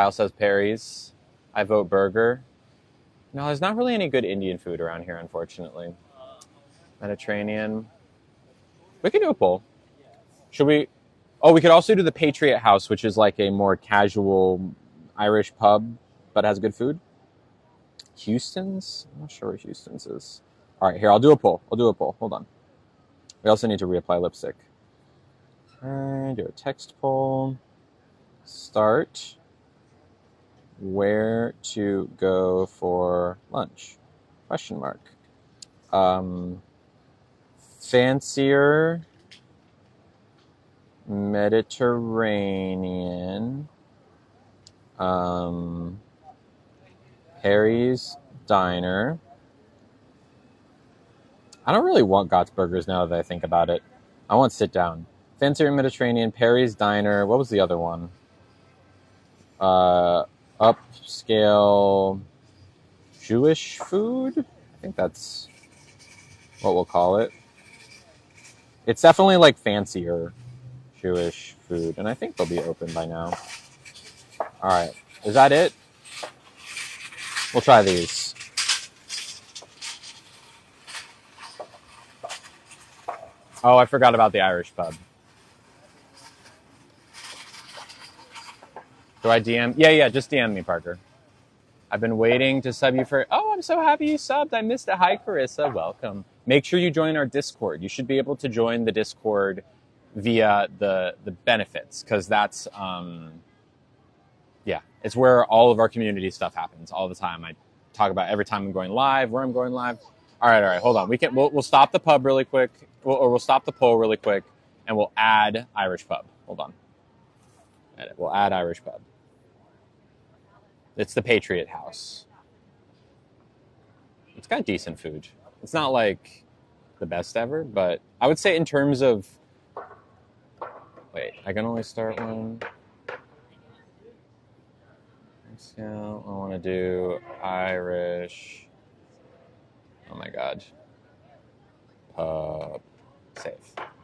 says Perry's. I vote burger. No, there's not really any good Indian food around here, unfortunately. Mediterranean. We could do a poll. Should we? Oh, we could also do the Patriot House, which is like a more casual Irish pub, but has good food. Houston's? I'm not sure where Houston's is. All right, here, I'll do a poll. Hold on. We also need to reapply lipstick. All right, do a text poll. Start. Where to go for lunch? Question mark. Fancier Mediterranean. Harry's Diner. I don't really want Gott's Burgers now that I think about it. I want sit down. Fancier Mediterranean, Perry's Diner. What was the other one? Upscale Jewish food? I think that's what we'll call it. It's definitely like fancier Jewish food, and I think they'll be open by now. All right. Is that it? We'll try these. Oh, I forgot about the Irish pub. Do I DM? Yeah, just DM me, Parker. I've been waiting to sub you for... Oh, I'm so happy you subbed. I missed it. Hi, Carissa. Welcome. Make sure you join our Discord. You should be able to join the Discord via the benefits, because that's... it's where all of our community stuff happens all the time. I talk about every time I'm going live, where I'm going live. All right. Hold on. We'll stop the pub really quick, we'll stop the poll really quick, and we'll add Irish pub. Hold on. Edit. We'll add Irish pub. It's the Patriot House. It's got decent food. It's not like the best ever, but I would say in terms of... Wait, I can only start one. So I want to do Irish. Oh my god. Pub. Save.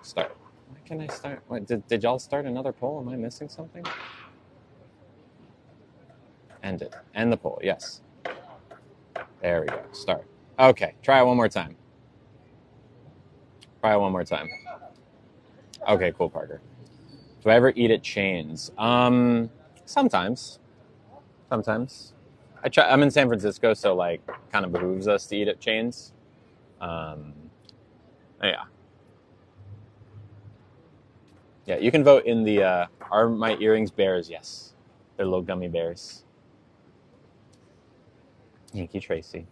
Start. Why can I start? Wait, did y'all start another poll? Am I missing something? End it. End the poll. Yes. There we go. Start. Okay. Try it one more time. Try it one more time. Okay, cool, Parker. Do I ever eat at chains? Sometimes. Sometimes. I'm in San Francisco, so like kind of behooves us to eat at chains. Yeah. Yeah, you can vote in the are my earrings bears? Yes. They're little gummy bears. Thank you, Tracy.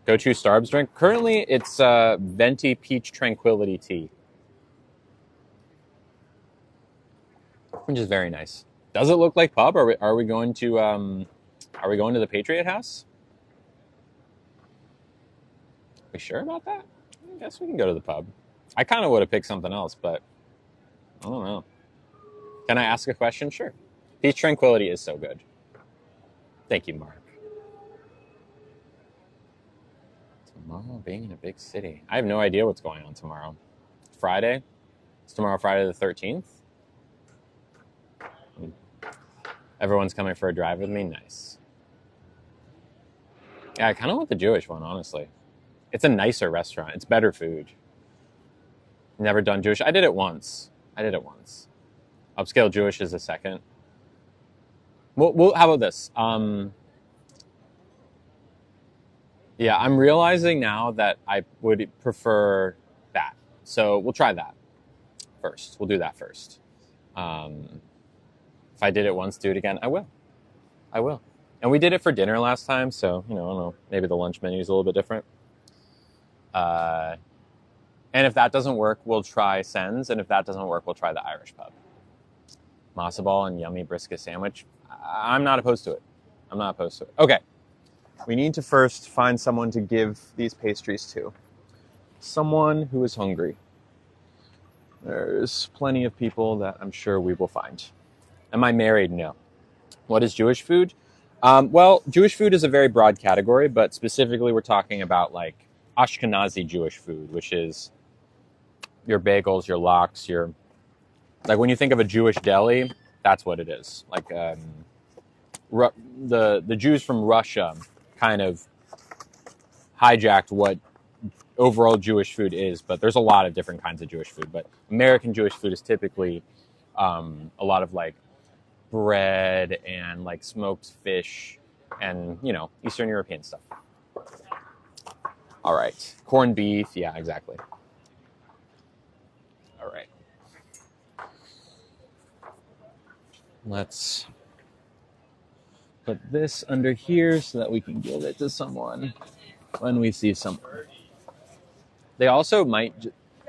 Go-to Starbucks drink? Currently, it's Venti Peach Tranquility Tea, which is very nice. Does it look like pub? Are we going to the Patriot House? We sure about that? I guess we can go to the pub. I kind of would have picked something else, but I don't know. Can I ask a question? Sure. Peach Tranquility is so good. Thank you, Mark. Tomorrow being in a big city. I have no idea what's going on tomorrow. Friday? It's tomorrow Friday the 13th? Everyone's coming for a drive with me? Nice. Yeah, I kind of want the Jewish one, honestly. It's a nicer restaurant. It's better food. Never done Jewish. I did it once. Upscale Jewish is a second. Well, how about this? Yeah, I'm realizing now that I would prefer that. So we'll try that first. We'll do that first. If I did it once, do it again, I will. And we did it for dinner last time, so, I don't know, maybe the lunch menu is a little bit different. And if that doesn't work, we'll try Sen's, and if that doesn't work, we'll try the Irish pub. Masa ball and yummy brisket sandwich. I'm not opposed to it. Okay. We need to first find someone to give these pastries to. Someone who is hungry. There's plenty of people that I'm sure we will find. Am I married? No. What is Jewish food? Well, Jewish food is a very broad category, but specifically we're talking about like Ashkenazi Jewish food, which is your bagels, your lox, like when you think of a Jewish deli, that's what it is. Like the Jews from Russia kind of hijacked what overall Jewish food is, but there's a lot of different kinds of Jewish food. But American Jewish food is typically a lot of like bread and like smoked fish and, Eastern European stuff. All right. Corned beef. Yeah, exactly. All right. Let's put this under here so that we can give it to someone when we see someone. They also might...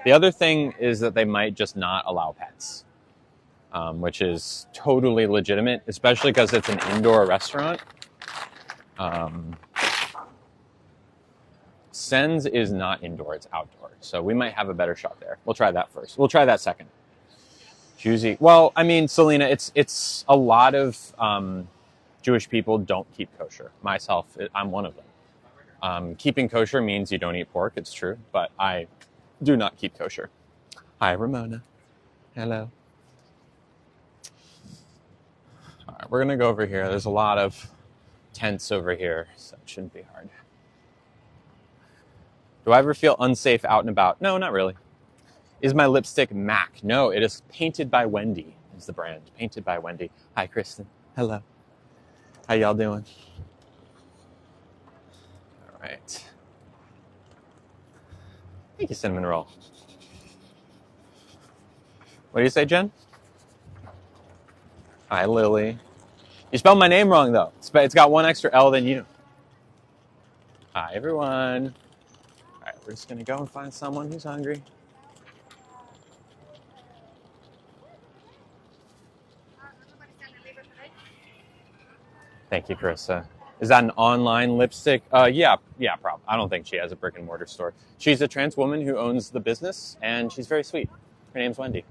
The other thing is that they might just not allow pets, which is totally legitimate, especially because it's an indoor restaurant. Sen's is not indoor, it's outdoor. So we might have a better shot there. We'll try that first. We'll try that second. Juicy. Well, I mean, Selena, it's a lot of Jewish people don't keep kosher. Myself, I'm one of them. Keeping kosher means you don't eat pork, it's true, but I do not keep kosher. Hi, Ramona. Hello. All right, we're going to go over here. There's a lot of tents over here, so it shouldn't be hard. Do I ever feel unsafe out and about? No, not really. Is my lipstick MAC? No, it is Painted by Wendy is the brand. Painted by Wendy. Hi, Kristen. Hello. How y'all doing? All right. Thank you, Cinnamon Roll. What do you say, Jen? Hi, Lily. You spelled my name wrong, though. It's got one extra L than you. Hi, everyone. All right, we're just going to go and find someone who's hungry. Thank you, Carissa. Is that an online lipstick? Yeah, probably. I don't think she has a brick and mortar store. She's a trans woman who owns the business, and she's very sweet. Her name's Wendy.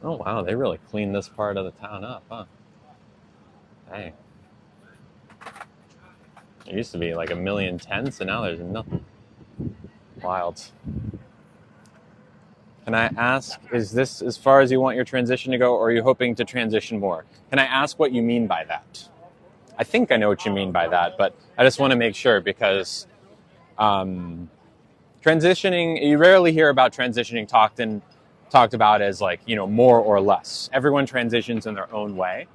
Oh, wow, they really cleaned this part of the town up, huh? Hey. There used to be like a million tents, and now there's nothing. Wild. Can I ask, is this as far as you want your transition to go, or are you hoping to transition more? Can I ask what you mean by that? I think I know what you mean by that, but I just want to make sure because transitioning, you rarely hear about transitioning talked about as like, more or less. Everyone transitions in their own way.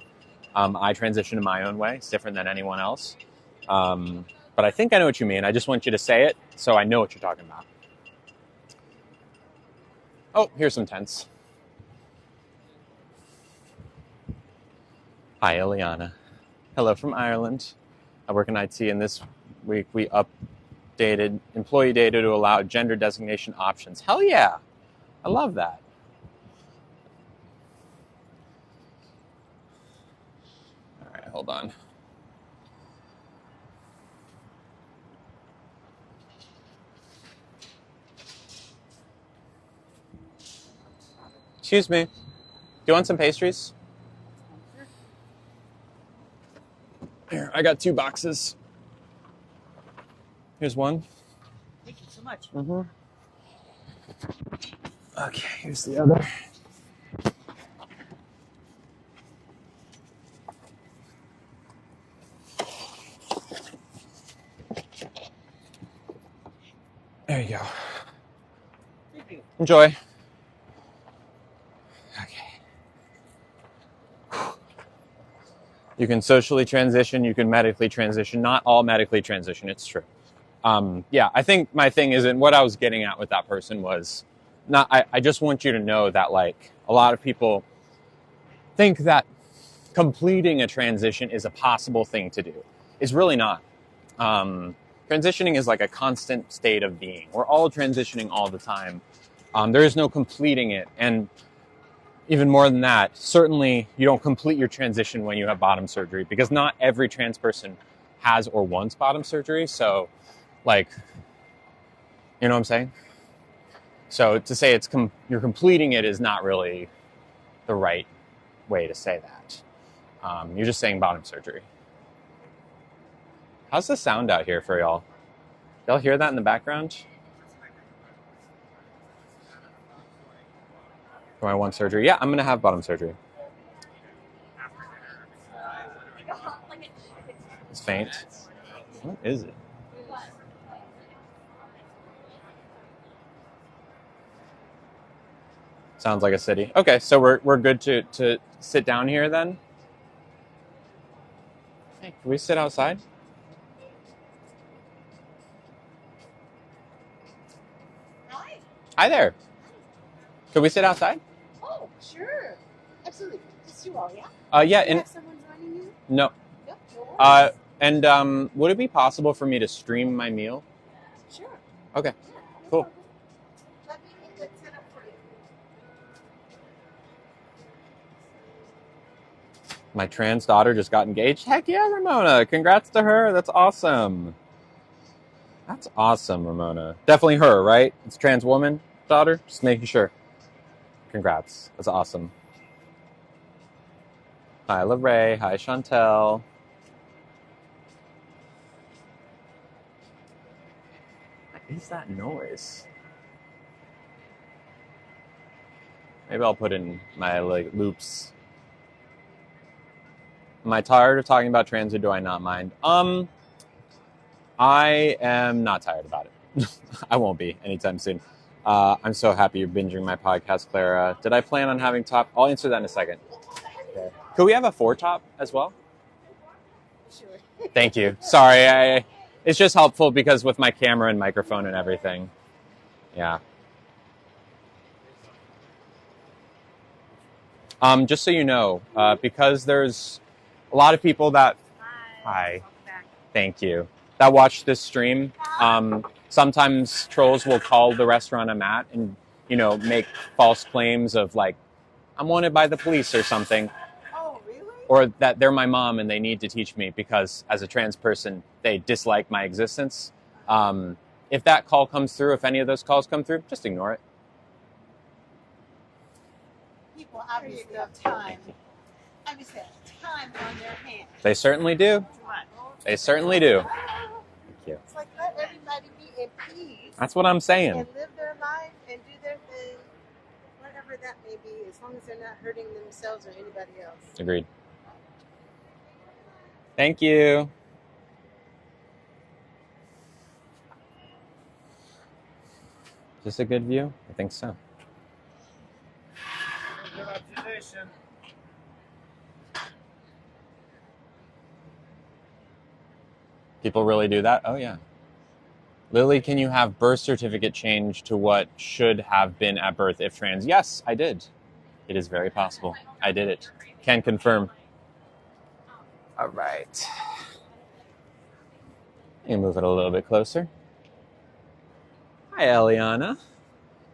I transition in my own way. It's different than anyone else. But I think I know what you mean. I just want you to say it so I know what you're talking about. Oh, here's some tents. Hi, Eliana. Hello from Ireland. I work in IT, and this week we updated employee data to allow gender designation options. Hell yeah. I love that. All right, hold on. Excuse me. Do you want some pastries? Here, I got 2 boxes. Here's one. Thank you so much. Mm-hmm. Okay, here's the other. There you go. Thank you. Enjoy. Okay. You can socially transition, you can medically transition. Not all medically transition, it's true. Yeah, I think my thing is, and what I was getting at with that person was, I just want you to know that like a lot of people think that completing a transition is a possible thing to do. It's really not. Transitioning is like a constant state of being. We're all transitioning all the time. There is no completing it. And even more than that, certainly you don't complete your transition when you have bottom surgery, because not every trans person has or wants bottom surgery. So, like, you know what I'm saying? So to say you're completing it is not really the right way to say that. You're just saying bottom surgery. How's the sound out here for y'all? Y'all hear that in the background? Do I want surgery? Yeah, I'm going to have bottom surgery. It's faint. What is it? Sounds like a city. Okay, so we're good to sit down here then? Hey, can we sit outside? Hi. Hi there. Could we sit outside? Oh, sure. Absolutely. Just you all, yeah? Yeah, Do you and have someone joining you? no. Yep. No worries. And would it be possible for me to stream my meal? Sure. Okay, Yeah, no cool. problem. Let me get that set up for you. My trans daughter just got engaged. Heck yeah, Ramona. Congrats to her. That's awesome. That's awesome, Ramona. Definitely her, right? It's a trans woman daughter? Just making sure. Congrats. That's awesome. Hi, LaRae. Hi, Chantel. What is that noise? Maybe I'll put in my loops. Am I tired of talking about trans, or do I not mind? I am not tired about it. I won't be anytime soon. I'm so happy you're binging my podcast, Clara. Did I plan on having top? I'll answer that in a second. Okay. Could we have a 4-top as well? Sure. Thank you. Sorry, it's just helpful because with my camera and microphone and everything. Yeah. Just so you know, because there's a lot of people that, hi, thank you, that watch this stream. Sometimes trolls will call the restaurant I'm at and, make false claims of like, I'm wanted by the police or something. Oh, really? Or that they're my mom and they need to teach me because as a trans person, they dislike my existence. If that call comes through, if any of those calls come through, just ignore it. people obviously have time. Obviously have time on their hands. They certainly do. Too much. They certainly do. Thank you. It's like let everybody be in peace That's what I'm saying. and live their life and do their thing, whatever that may be, as long as they're not hurting themselves or anybody else. Agreed. Thank you. Is this a good view? I think so. Good observation. People really do that? Oh, yeah. Lily, can you have birth certificate change to what should have been at birth if trans? Yes, I did. It is very possible. I did it. Can confirm. All right. You move it a little bit closer. Hi, Eliana.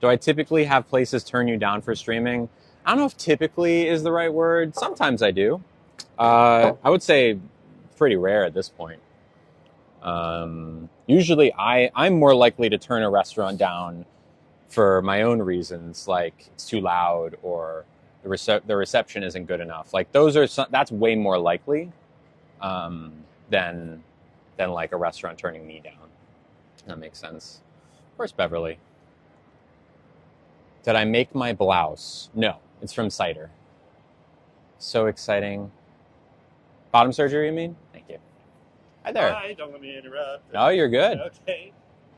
Do I typically have places turn you down for streaming? I don't know if typically is the right word. Sometimes I do. I would say pretty rare at this point. Usually I'm more likely to turn a restaurant down for my own reasons, like it's too loud or the reception isn't good enough. Like that's way more likely than like a restaurant turning me down. That makes sense. Of course, Beverly. Did I make my blouse? No, it's from Cider. So exciting. Bottom surgery, you mean? Thank you. Hi there. Hi, don't let me interrupt. No, you're good. Okay.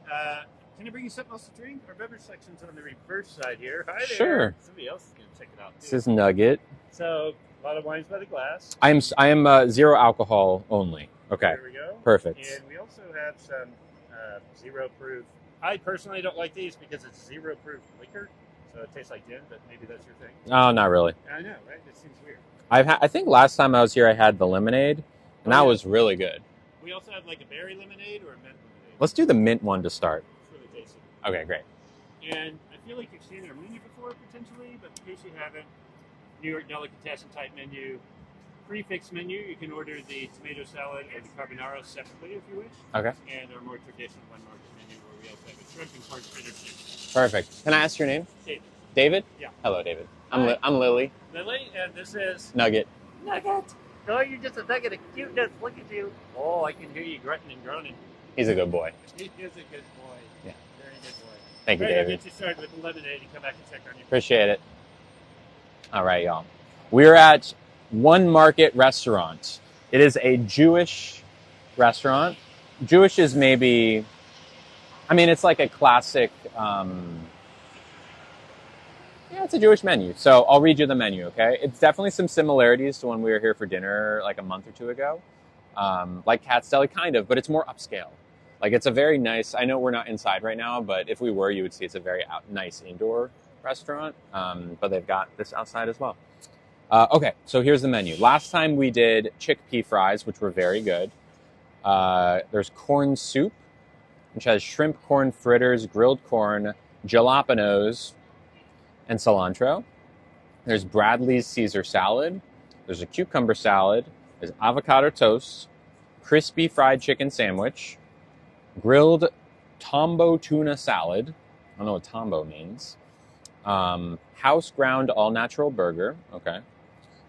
Can I bring you something else to drink? Our beverage section's on the reverse side here. Hi there. Sure. Somebody else is going to check it out, too. This is Nugget. So, a lot of wines by the glass. I am zero alcohol only. Okay. There we go. Perfect. And we also have some zero proof. I personally don't like these because it's zero proof liquor. So it tastes like gin, but maybe that's your thing. Oh, not really. I know, right? It seems weird. I think last time I was here, I had the lemonade, and that was really good. We also have like a berry lemonade or a mint lemonade. Let's do the mint one to start. It's really tasty. Okay, great. And I feel like you've seen our menu before, potentially, but in case you haven't, New York delicatessen type menu, prefix menu. You can order the tomato salad or the carbonara separately if you wish. Okay. And our more traditional one market menu where we also have a shrimp and corn fritter soup. Perfect. Can I ask your name? David. David? Yeah. Hello, David. Hi. I'm Lily. Lily, and this is Nugget. Nugget. Oh, you're just a nugget of cuteness. Look at you. Oh, I can hear you grunting and groaning. He's a good boy. He is a good boy. Yeah. Very good boy. Thank you, Great, I'll David. get you started with the lemonade and come back and check on you. Appreciate it. All right, y'all. We're at One Market Restaurant. It is a Jewish restaurant. Jewish is maybe, I mean, it's like a classic, it's a Jewish menu. So I'll read you the menu, okay? It's definitely some similarities to when we were here for dinner like a month or two ago. Like Cat's Deli, kind of, but it's more upscale. Like it's a very nice, I know we're not inside right now, but if we were, you would see it's a very nice indoor restaurant. But they've got this outside as well. Okay, so here's the menu. Last time we did chickpea fries, which were very good. There's corn soup, which has shrimp, corn fritters, grilled corn, jalapenos, and cilantro. There's Bradley's Caesar salad. There's a cucumber salad. There's avocado toast, crispy fried chicken sandwich, grilled tombo tuna salad. I don't know what tombo means. House ground all-natural burger. Okay.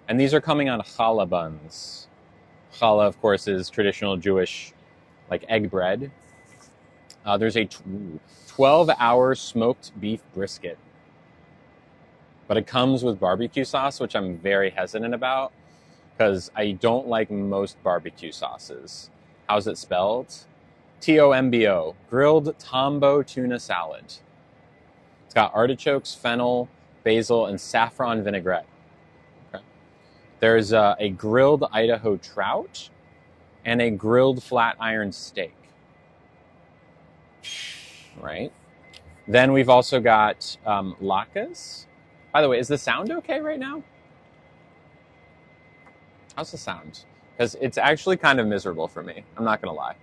And these are coming on challah buns. Challah, of course, is traditional Jewish, like egg bread. There's a 12-hour smoked beef brisket. But it comes with barbecue sauce, which I'm very hesitant about because I don't like most barbecue sauces. How's it spelled? Tombo, grilled tombo tuna salad. It's got artichokes, fennel, basil, and saffron vinaigrette. Okay. There's a grilled Idaho trout and a grilled flat iron steak. Right. Then we've also got latkes. By the way, is the sound okay right now? How's the sound? Because it's actually kind of miserable for me. I'm not going to lie.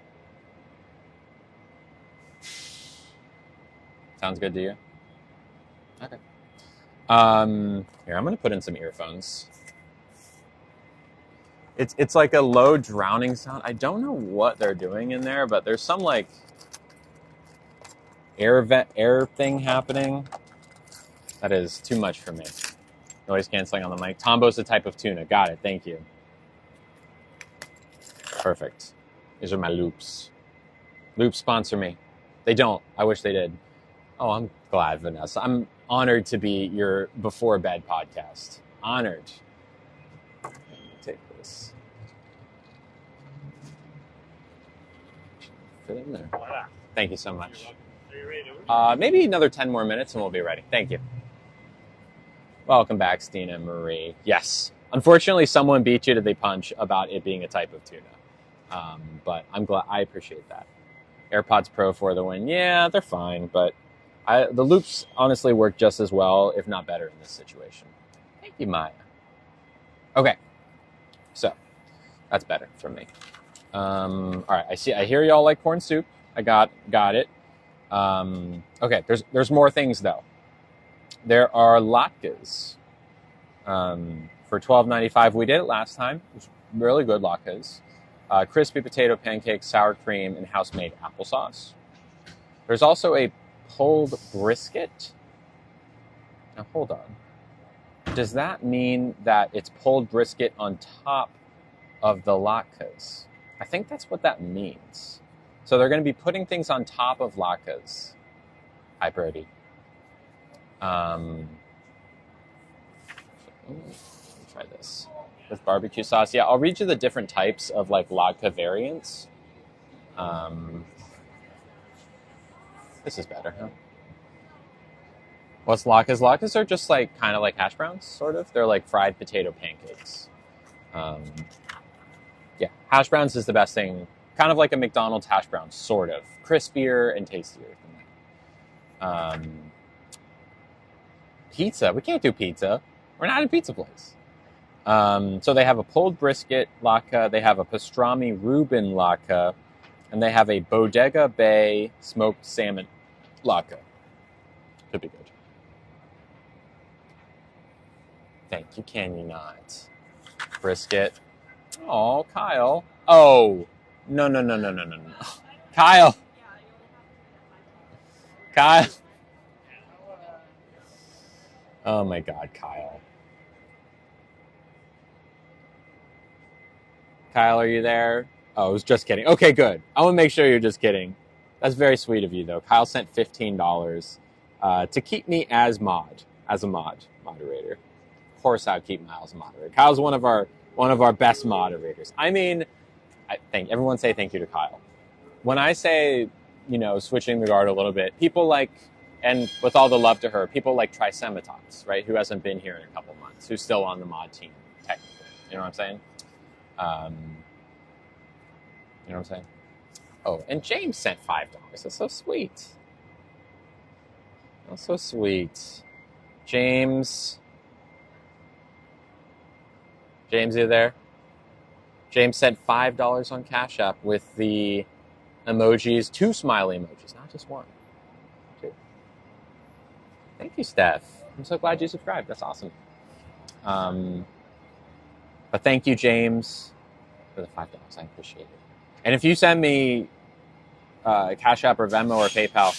Sounds good to you? Okay. Here, I'm going to put in some earphones. It's like a low drowning sound. I don't know what they're doing in there, but there's some like air thing happening. That is too much for me. Noise canceling on the mic. Tombo's a type of tuna. Got it. Thank you. Perfect. These are my loops. Loops sponsor me. They don't. I wish they did. Oh, I'm glad, Vanessa. I'm honored to be your before bed podcast. Honored. Take this. Fit in there. Voila. Thank you so much. You're welcome. Are you ready to order? Maybe another 10 more minutes and we'll be ready. Thank you. Welcome back, Stina and Marie. Yes. Unfortunately, someone beat you to the punch about it being a type of tuna. But I'm glad. I appreciate that. AirPods Pro for the win. Yeah, they're fine, but the loops honestly work just as well, if not better, in this situation. Thank you, Maya. Okay, so that's better for me. All right, I hear y'all like corn soup. I got it. Okay, there's more things though. There are latkes for $12.95. We did it last time. It was really good latkes. Crispy potato pancakes, sour cream, and house-made applesauce. There's also a pulled brisket. Now, hold on. Does that mean that it's pulled brisket on top of the latkes? I think that's what that means. So they're going to be putting things on top of latkes. Hi, Brody. Let me try this. With barbecue sauce. Yeah, I'll read you the different types of like latke variants. This is better, huh? What's latkes? Latkes are just like kind of like hash browns, sort of. They're like fried potato pancakes. Yeah, hash browns is the best thing. Kind of like a McDonald's hash brown, sort of. Crispier and tastier than that. Pizza. We can't do pizza. We're not a pizza place. So they have a pulled brisket latke, they have a pastrami Reuben latke, and they have a Bodega Bay smoked salmon latke. Could be good. Thank you, can you not? Brisket. Oh, Kyle. Oh, no. Kyle. Kyle. Oh my God, Kyle. Kyle, are you there? Oh, I was just kidding. Okay, good. I want to make sure you're just kidding. That's very sweet of you, though. Kyle sent $15 to keep me as a moderator. Of course, I'd keep Kyle as a moderator. Kyle's one of our best moderators. I mean, everyone say thank you to Kyle. When I say, switching the guard a little bit, people like, and with all the love to her, people like Trisematox, right? Who hasn't been here in a couple months, who's still on the mod team, technically. You know what I'm saying? You know what I'm saying? Oh, and James sent $5. That's so sweet. That's so sweet. James, you there? James sent $5 on Cash App with the emojis, 2 smiley emojis, not just 1. 2. Thank you, Steph. I'm so glad you subscribed. That's awesome. But thank you, James, for the $5. I appreciate it. And if you send me Cash App or Venmo or PayPal,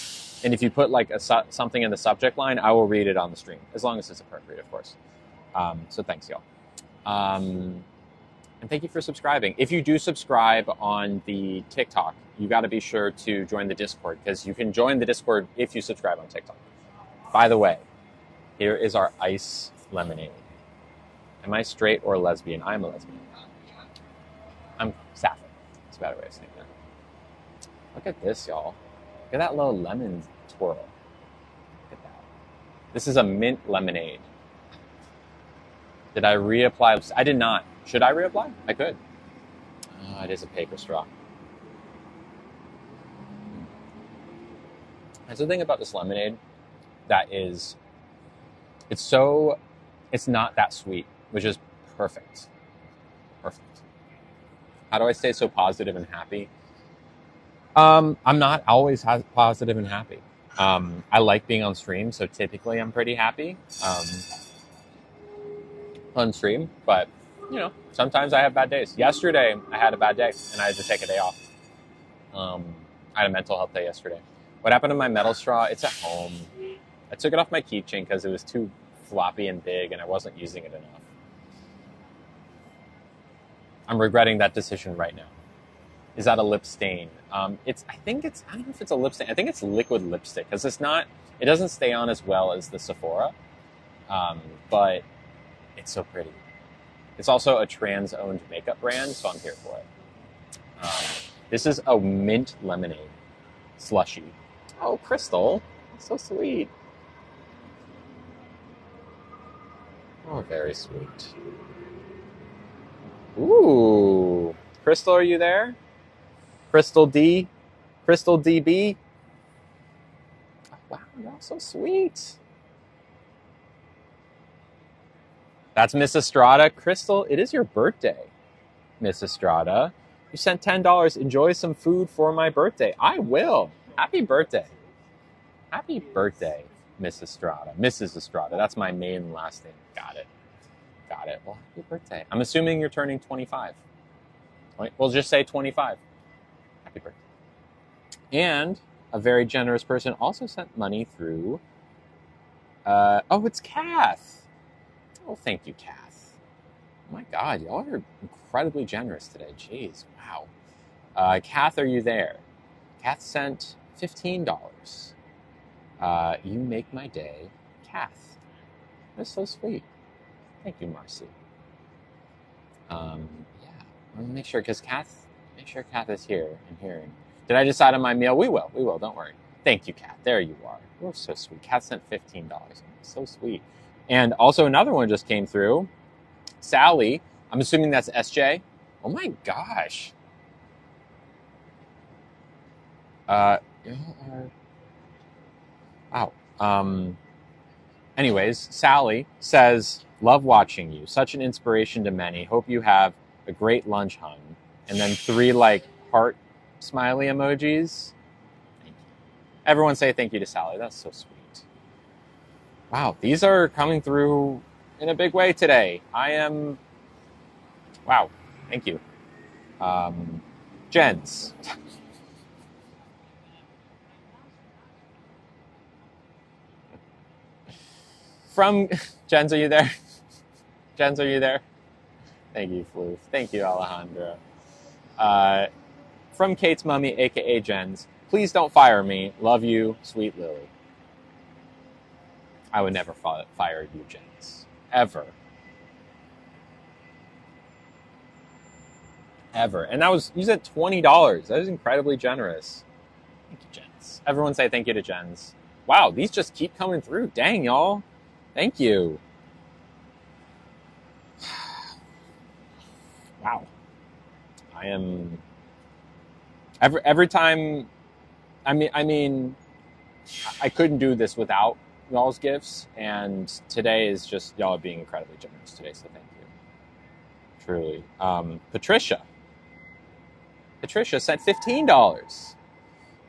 and if you put like something in the subject line, I will read it on the stream, as long as it's appropriate, of course. So thanks, y'all. And thank you for subscribing. If you do subscribe on the TikTok, you got to be sure to join the Discord, because you can join the Discord if you subscribe on TikTok. By the way, here is our ice lemonade. Am I straight or lesbian? I'm a lesbian. I'm sapphic. That's a better way of saying that. Look at this, y'all. Look at that little lemon twirl. Look at that. This is a mint lemonade. Did I reapply? I did not. Should I reapply? I could. It is a paper straw. That's the thing about this lemonade that is, it's not that sweet, which is perfect. Perfect. How do I stay so positive and happy? I'm not always positive and happy. I like being on stream, so typically I'm pretty happy on stream, but sometimes I have bad days. Yesterday I had a bad day and I had to take a day off. I had a mental health day yesterday. What happened to my metal straw? It's at home. I took it off my keychain because it was too floppy and big, and I wasn't using it enough. I'm regretting that decision right now. Is that a lip stain? I don't know if it's a lip stain. I think it's liquid lipstick because it doesn't stay on as well as the Sephora, but it's so pretty. It's also a trans-owned makeup brand, so I'm here for it. This is a mint lemonade slushie. Oh, Crystal. That's so sweet. Oh, very sweet. Ooh. Crystal, are you there? Crystal D? Crystal DB? Oh, wow, you're so sweet. That's Miss Estrada. Crystal, it is your birthday, Miss Estrada. You sent $10. Enjoy some food for my birthday. I will. Happy birthday. Happy birthday, Miss Estrada. Mrs. Estrada. That's my maiden and last name. Got it. Well, happy birthday. I'm assuming you're turning 25. We'll just say 25. Happy birthday. And a very generous person also sent money through... it's Kath. Oh, thank you, Kath. Oh my God, y'all are incredibly generous today. Jeez, wow. Kath, are you there? Kath sent $15. You make my day, Kath. That's so sweet. Thank you, Marcy. Yeah, I'm gonna make sure Kath is here and hearing. Did I decide on my meal? We will. Don't worry. Thank you, Kath. There you are. You're so sweet. Kath sent $15. So sweet. And also another one just came through. Sally. I'm assuming that's SJ. Oh my gosh. Wow. Anyways, Sally says, love watching you. Such an inspiration to many. Hope you have a great lunch, hun. And then 3 heart smiley emojis. Thank you. Everyone say thank you to Sally. That's so sweet. Wow, these are coming through in a big way today. Wow, thank you. Jens. From Jens, are you there? Jens, are you there? Thank you, Floof. Thank you, Alejandra. From Kate's mummy, aka Jens. Please don't fire me. Love you, sweet Lily. I would never fire you, Jens. Ever. And you said $20. That is incredibly generous. Thank you, Jens. Everyone say thank you to Jens. Wow, these just keep coming through. Dang, y'all. Thank you. Wow. I am... Every time... I couldn't do this without y'all's gifts, and today is just y'all being incredibly generous today, so thank you. Truly. Patricia sent $15.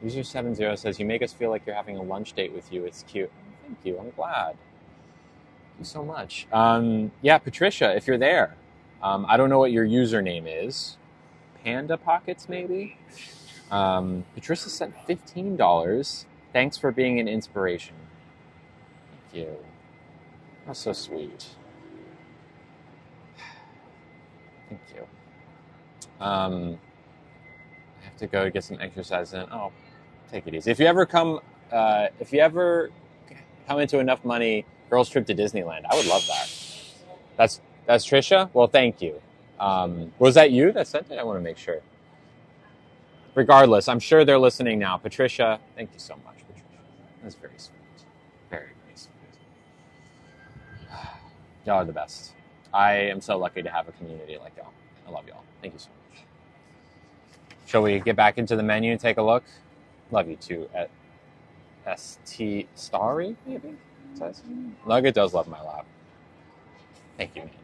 User 70 says, you make us feel like you're having a lunch date with you. It's cute. Oh, thank you. I'm glad. Thank you so much. Yeah, Patricia, if you're there, I don't know what your username is. Panda Pockets, maybe? Patricia sent $15. Thanks for being an inspiration. Thank you. That's so sweet. Thank you. I have to go get some exercise in. Oh, take it easy. If you ever come into enough money, girls trip to Disneyland, I would love that. That's Trisha? Well, thank you. Was that you that sent it? I want to make sure. Regardless, I'm sure they're listening now. Patricia, thank you so much, Patricia. That's very sweet. Very, very sweet. Y'all are the best. I am so lucky to have a community like y'all. I love y'all. Thank you so much. Shall we get back into the menu and take a look? Love you too. At ST Starry, maybe? Nugget does love my lap. Thank you, Mandy.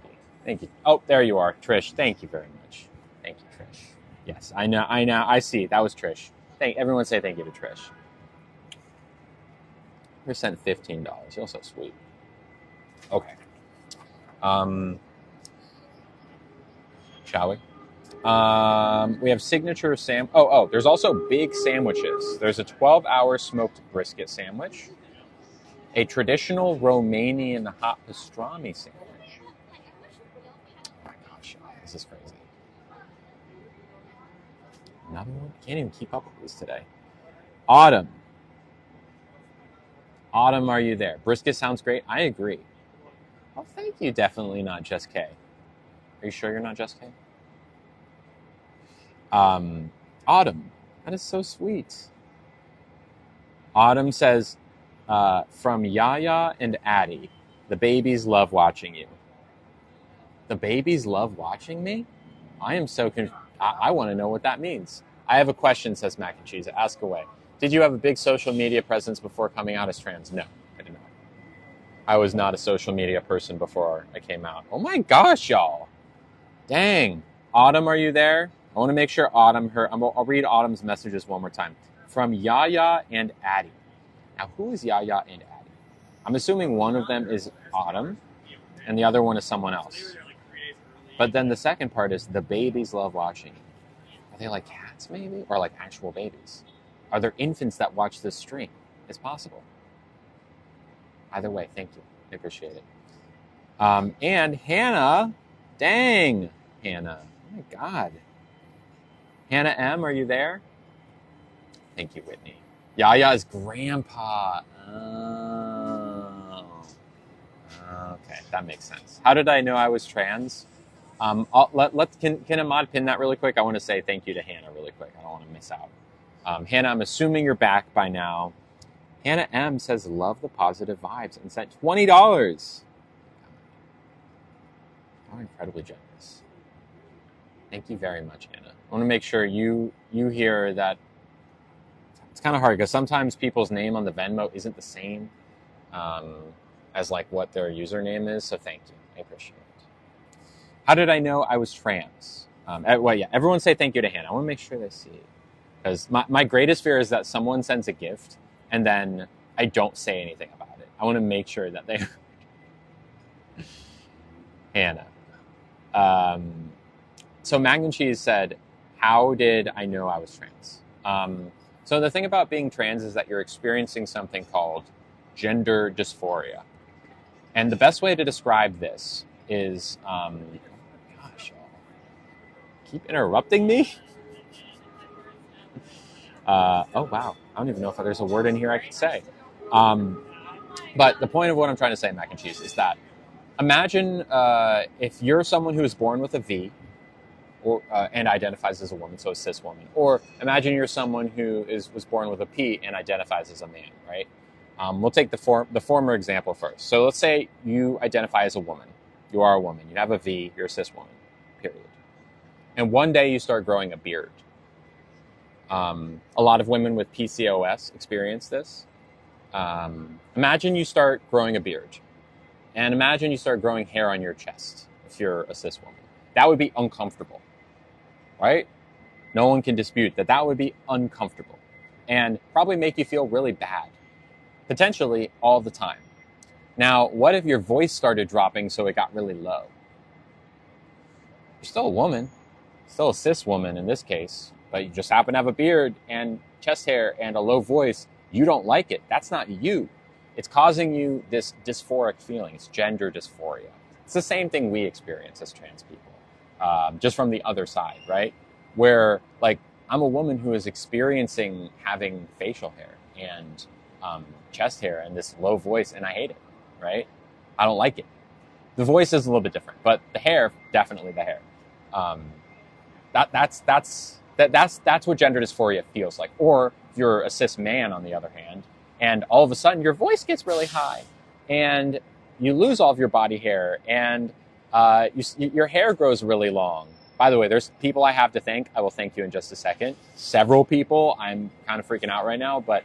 Thank you. Oh, there you are. Trish, thank you very much. Thank you, Trish. Yes, I know. I see. That was Trish. Everyone say thank you to Trish. You're sent $15. You're so sweet. Okay. Shall we? We have signature there's also big sandwiches. There's a 12-hour smoked brisket sandwich. A traditional Romanian hot pastrami sandwich. Oh my gosh, this is crazy. Another one? Can't even keep up with these today. Autumn. Autumn, are you there? Brisket sounds great. I agree. Oh, thank you. Definitely not just K. Are you sure you're not just K? Autumn. That is so sweet. Autumn says, from Yaya and Addie, the babies love watching you. The babies love watching me? I am so confused. I want to know what that means. I have a question, says Mac and Cheese. Ask away. Did you have a big social media presence before coming out as trans? No, I did not. I was not a social media person before I came out. Oh my gosh, y'all. Dang. Autumn, are you there? I want to make sure Autumn heard. I'll read Autumn's messages one more time. From Yaya and Addie. Now, who is Yaya and Addie? I'm assuming one of them is Autumn, and the other one is someone else. But then the second part is the babies love watching. Are they like cats, maybe? Or like actual babies? Are there infants that watch this stream? It's possible. Either way, thank you. I appreciate it. And Hannah, dang, Hannah. Oh my God. Hannah M., are you there? Thank you, Whitney. Yaya's grandpa. Oh. Okay, that makes sense. How did I know I was trans? Can Ahmad pin that really quick? I want to say thank you to Hannah really quick. I don't want to miss out. Hannah, I'm assuming you're back by now. Hannah M. says, love the positive vibes and sent $20. How incredibly generous. Thank you very much, Hannah. I want to make sure you hear that. It's kind of hard because sometimes people's name on the Venmo isn't the same as like what their username is. So thank you. I appreciate it. How did I know I was trans? Everyone say thank you to Hannah. I want to make sure they see it. Because my greatest fear is that someone sends a gift and then I don't say anything about it. I want to make sure that they... Hannah. So Mac and Cheese said, how did I know I was trans? So the thing about being trans is that you're experiencing something called gender dysphoria. And the best way to describe this is... gosh, y'all. Keep interrupting me? Oh, wow. I don't even know if there's a word in here I could say. But the point of what I'm trying to say, Mac and Cheese, is that imagine if you're someone who is born with a V or and identifies as a woman, so a cis woman. Or imagine you're someone who was born with a P and identifies as a man, right? We'll take the former example first. So let's say you identify as a woman. You are a woman. You have a V. You're a cis woman, period. And one day you start growing a beard. A lot of women with PCOS experience this. Imagine you start growing a beard. And imagine you start growing hair on your chest if you're a cis woman. That would be uncomfortable, right? No one can dispute that that would be uncomfortable and probably make you feel really bad, potentially all the time. Now, what if your voice started dropping so it got really low? You're still a woman, still a cis woman in this case, but you just happen to have a beard and chest hair and a low voice. You don't like it. That's not you. It's causing you this dysphoric feeling. It's gender dysphoria. It's the same thing we experience as trans people, just from the other side, right? Where, like, I'm a woman who is experiencing having facial hair and chest hair and this low voice, and I hate it, right? I don't like it. The voice is a little bit different, but the hair, definitely the hair. That's what gender dysphoria feels like. Or if you're a cis man, on the other hand, and all of a sudden your voice gets really high, and you lose all of your body hair, and your hair grows really long. By the way, there's people I have to thank. I will thank you in just a second. Several people. I'm kind of freaking out right now, but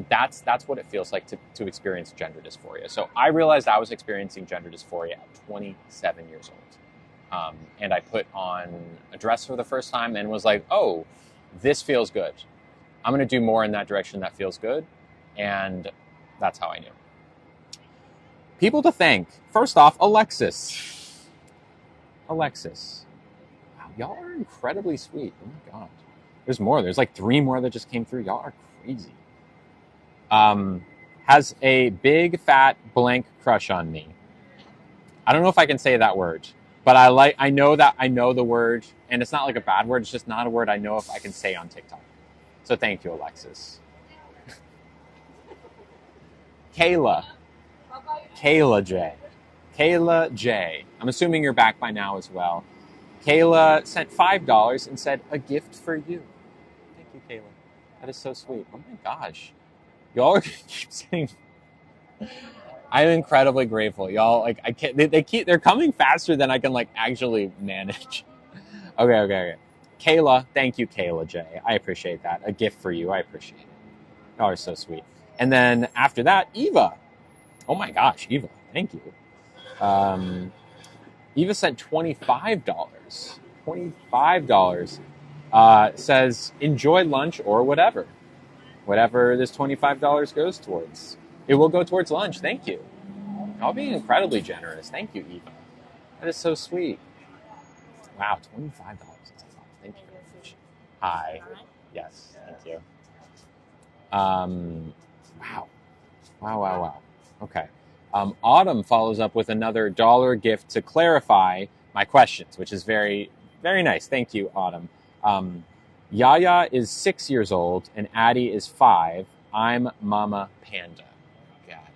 that's what it feels like to experience gender dysphoria. So I realized I was experiencing gender dysphoria at 27 years old. And I put on a dress for the first time and was like, oh, this feels good. I'm going to do more in that direction that feels good. And that's how I knew. People to thank. First off, Alexis. Alexis. Wow, y'all are incredibly sweet. Oh my God. There's more. There's like 3 more that just came through. Y'all are crazy. has a big fat blank crush on me. I don't know if I can say that word, but I know the word, and it's not like a bad word. It's just not a word I know if I can say on TikTok. So thank you, Alexis. Kayla J. Kayla J. I'm assuming you're back by now as well. Kayla sent $5 and said, a gift for you. Thank you, Kayla. That is so sweet. Oh my gosh. Y'all are keep saying. I'm incredibly grateful. Y'all, like, I can't, they're coming faster than I can, like, actually manage. Okay. Kayla, thank you, Kayla J. I appreciate that. A gift for you. I appreciate it. Y'all are so sweet. And then after that, Eva. Oh my gosh, Eva, thank you. Eva sent $25. $25. Says, enjoy lunch or whatever. Whatever this $25 goes towards. It will go towards lunch. Thank you. Y'all being incredibly generous. Thank you, Eva. That is so sweet. Wow, $25. That's a lot. Thank you very much. Hi. Yes, thank you. Wow. Okay. Autumn follows up with another $1 gift to clarify my questions, which is very, very nice. Thank you, Autumn. Yaya is 6 years old and Addie is 5. I'm Mama Panda. Got it.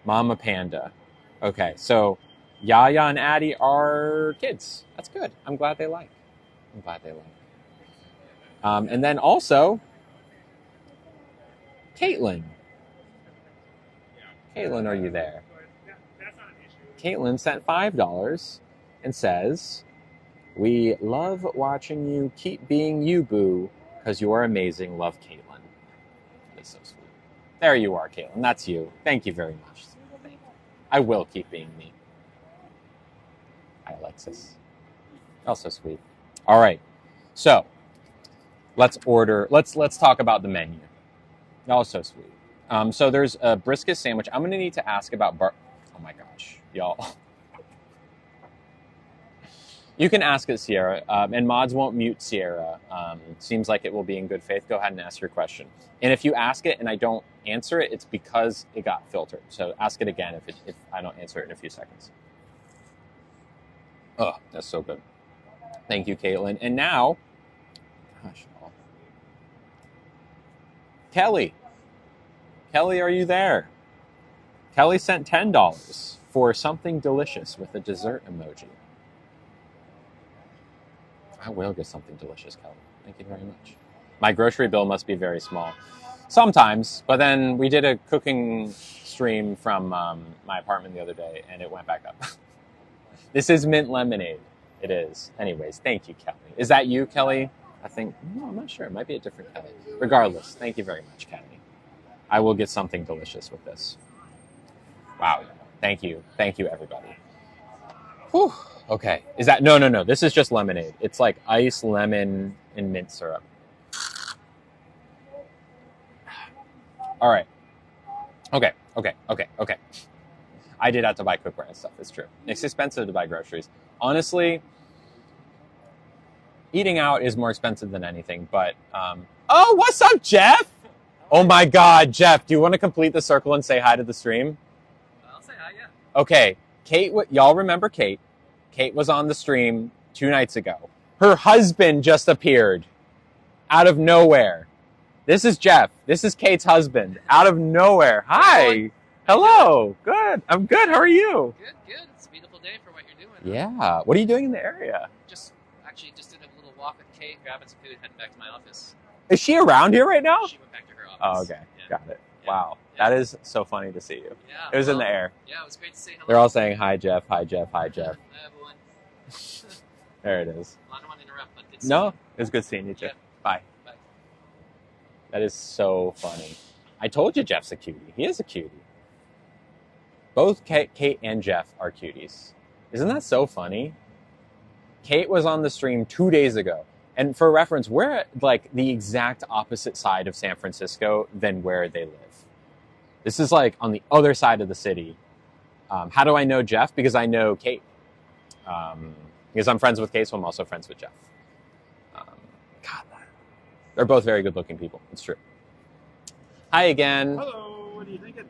Mama Panda. Okay, so Yaya and Addie are kids. That's good. I'm glad they like. And then also, Caitlin. Caitlin, are you there? Caitlin sent $5 and says, we love watching you. Keep being you, boo, because you are amazing. Love, Caitlin. That's so sweet. There you are, Caitlin. That's you. Thank you very much. Thank you. I will keep being me. Hi, Alexis. Also sweet. All right. So let's talk about the menu. Also sweet. So there's a brisket sandwich. I'm going to need to ask about oh my gosh, y'all. You can ask it, Sierra, and mods won't mute Sierra. Seems like it will be in good faith. Go ahead and ask your question. And if you ask it and I don't answer it, it's because it got filtered. So ask it again if I don't answer it in a few seconds. Oh, that's so good. Thank you, Caitlin. And now, gosh, Kelly. Kelly, are you there? Kelly sent $10 for something delicious with a dessert emoji. I will get something delicious, Kelly. Thank you very much. My grocery bill must be very small. Sometimes, but then we did a cooking stream from my apartment the other day, and it went back up. This is mint lemonade. It is. Anyways, thank you, Kelly. Is that you, Kelly? I think, no, I'm not sure. It might be a different Kelly. Regardless, thank you very much, Kelly. I will get something delicious with this. Wow. Thank you. Thank you, everybody. Whew. Okay. Is that... No. This is just lemonade. It's like ice, lemon, and mint syrup. All right. Okay. I did have to buy cookware and stuff. It's true. It's expensive to buy groceries. Honestly, eating out is more expensive than anything, but... Oh, what's up, Jeff? Oh my God, Jeff, do you want to complete the circle and say hi to the stream? I'll say hi, yeah. Okay. Kate, y'all remember Kate? Kate was on the stream 2 nights ago. Her husband just appeared out of nowhere. This is Jeff. This is Kate's husband out of nowhere. Hi. Hello. Good. I'm good. How are you? Good. It's a beautiful day for what you're doing. Yeah. What are you doing in the area? Just did a little walk with Kate, grabbing some food, heading back to my office. Is she around here right now? She went back to her office. Oh, okay. Yeah. Got it. Yeah. Wow. Yeah. That is so funny to see you. Yeah. It was in the air. Yeah, it was great to say hello. They're all saying, hi, Jeff. Hi, Jeff. Hi, Jeff. Hi, everyone. There it is. Well, I don't want to interrupt, but good No, it was good seeing you, too. Yeah. Bye. That is so funny. I told you Jeff's a cutie. He is a cutie. Both Kate and Jeff are cuties. Isn't that so funny? Kate was on the stream 2 days ago. And for reference, we're at like the exact opposite side of San Francisco than where they live. This is like on the other side of the city. How do I know Jeff? Because I know Kate. Because I'm friends with Kate, so I'm also friends with Jeff. God, they're both very good-looking people. It's true. Hi again. Hello. What are you thinking?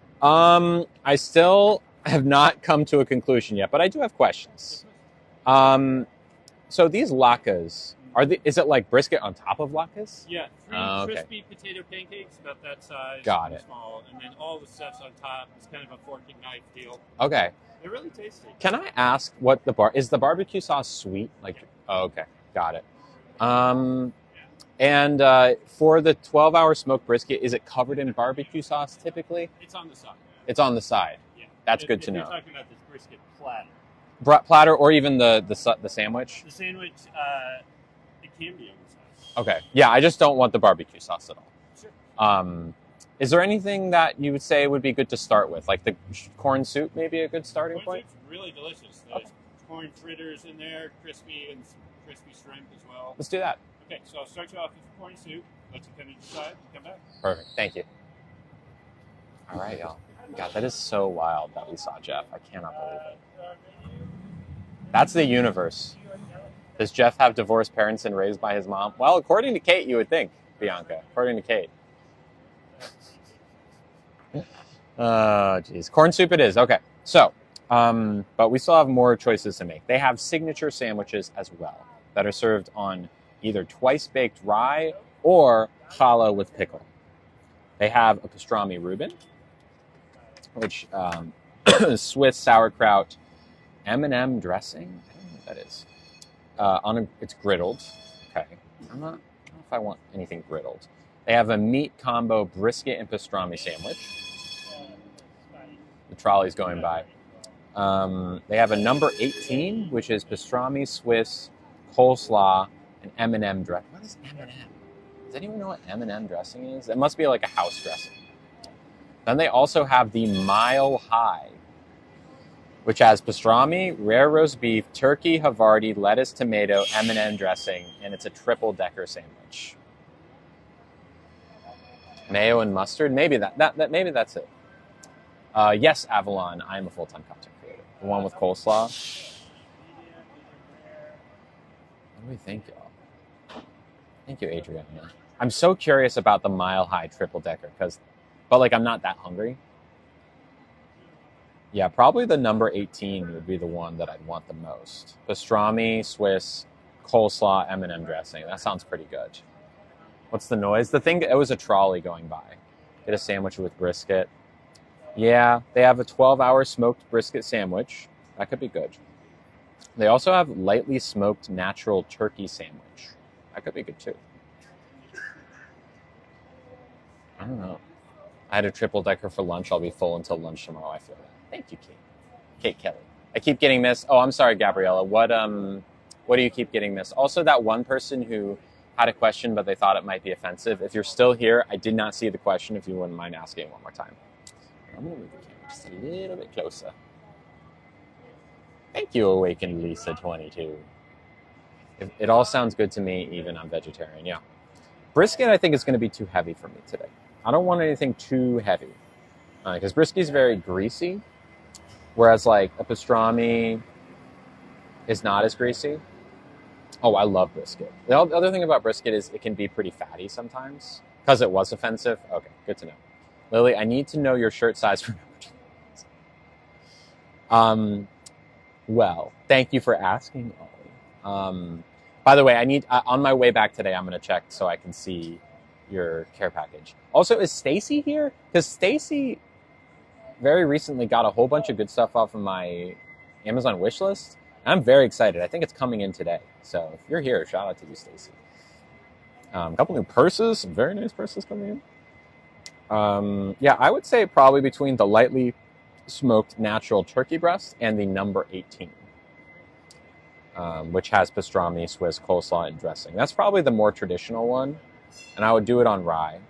I still have not come to a conclusion yet, but I do have questions. So these latkes, is it like brisket on top of latkes? Yeah, three Okay. crispy potato pancakes about that size. Got it. Small, and then all the stuff's on top. It's kind of a fork and knife deal. Okay. They're really tasty. Can I ask what is the barbecue sauce sweet? Oh, okay. Got it. And for the 12-hour smoked brisket, is it covered in barbecue sauce typically? It's on the side. It's on the side. Yeah. That's good to If know. You're talking about this brisket platter. Platter or even the sandwich? The sandwich, it can be on the side. Okay. Yeah, I just don't want the barbecue sauce at all. Sure. Is there anything that you would say would be good to start with? Like the corn soup, maybe a good starting point? Soup's really delicious. There's corn fritters in there, crispy and some crispy shrimp as well. Let's do that. Okay, so I'll start you off with corn soup. Let you kind of decide and come back. Perfect. Thank you. All right, y'all. God, that is so wild that we saw Jeff. I cannot believe it. That's the universe. Does Jeff have divorced parents and raised by his mom? Well, according to Kate, you would think, Bianca. According to Kate. Oh, geez. Corn soup it is. Okay. So, but we still have more choices to make. They have signature sandwiches as well that are served on either twice-baked rye or challah with pickle. They have a pastrami Reuben, which Swiss sauerkraut M&M dressing. I don't know what that is. It's griddled. Okay. I don't know if I want anything griddled. They have a meat combo brisket and pastrami sandwich. The trolley's going by. They have a number 18, which is pastrami, Swiss, coleslaw, and M&M dressing. What is M&M? Does anyone know what M&M dressing is? It must be like a house dressing. Then they also have the Mile High, which has pastrami, rare roast beef, turkey, Havarti, lettuce, tomato, M&M dressing, and it's a triple-decker sandwich. Mayo and mustard? Maybe maybe that's it. Yes, Avalon, I am a full-time content creator. The one with coleslaw. What do we think, y'all? Thank you, Adriana. I'm so curious about the Mile High triple-decker, but I'm not that hungry. Yeah, probably the number 18 would be the one that I'd want the most. Pastrami, Swiss, coleslaw, M&M dressing. That sounds pretty good. What's the noise? It was a trolley going by. Get a sandwich with brisket. Yeah, they have a 12-hour smoked brisket sandwich. That could be good. They also have lightly smoked natural turkey sandwich. That could be good too. I don't know. I had a triple-decker for lunch. I'll be full until lunch tomorrow. I feel that. Thank you, Kate. Kate Kelly. I keep getting missed. Oh, I'm sorry, Gabriella. What do you keep getting missed? Also, that one person who had a question, but they thought it might be offensive. If you're still here, I did not see the question. If you wouldn't mind asking it one more time. I'm going to move the camera just a little bit closer. Thank you, Awakened Lisa 22. It all sounds good to me, even I'm vegetarian, yeah. Brisket, I think, is going to be too heavy for me today. I don't want anything too heavy. Because brisket is very greasy, whereas like a pastrami is not as greasy. Oh, I love brisket. The other thing about brisket is it can be pretty fatty sometimes. Because it was offensive? Okay, good to know. Lily, I need to know your shirt size for number 2. Well, thank you for asking, Ollie. By the way, on my way back today, I'm going to check so I can see your care package. Also, is Stacy here? Because Stacy very recently got a whole bunch of good stuff off of my Amazon wish list. And I'm very excited. I think it's coming in today. So if you're here, shout out to you, Stacy. A couple new purses, some very nice purses coming in. Yeah, I would say probably between the lightly smoked natural turkey breast and the number 18, which has pastrami, Swiss, coleslaw, and dressing. That's probably the more traditional one, and I would do it on rye.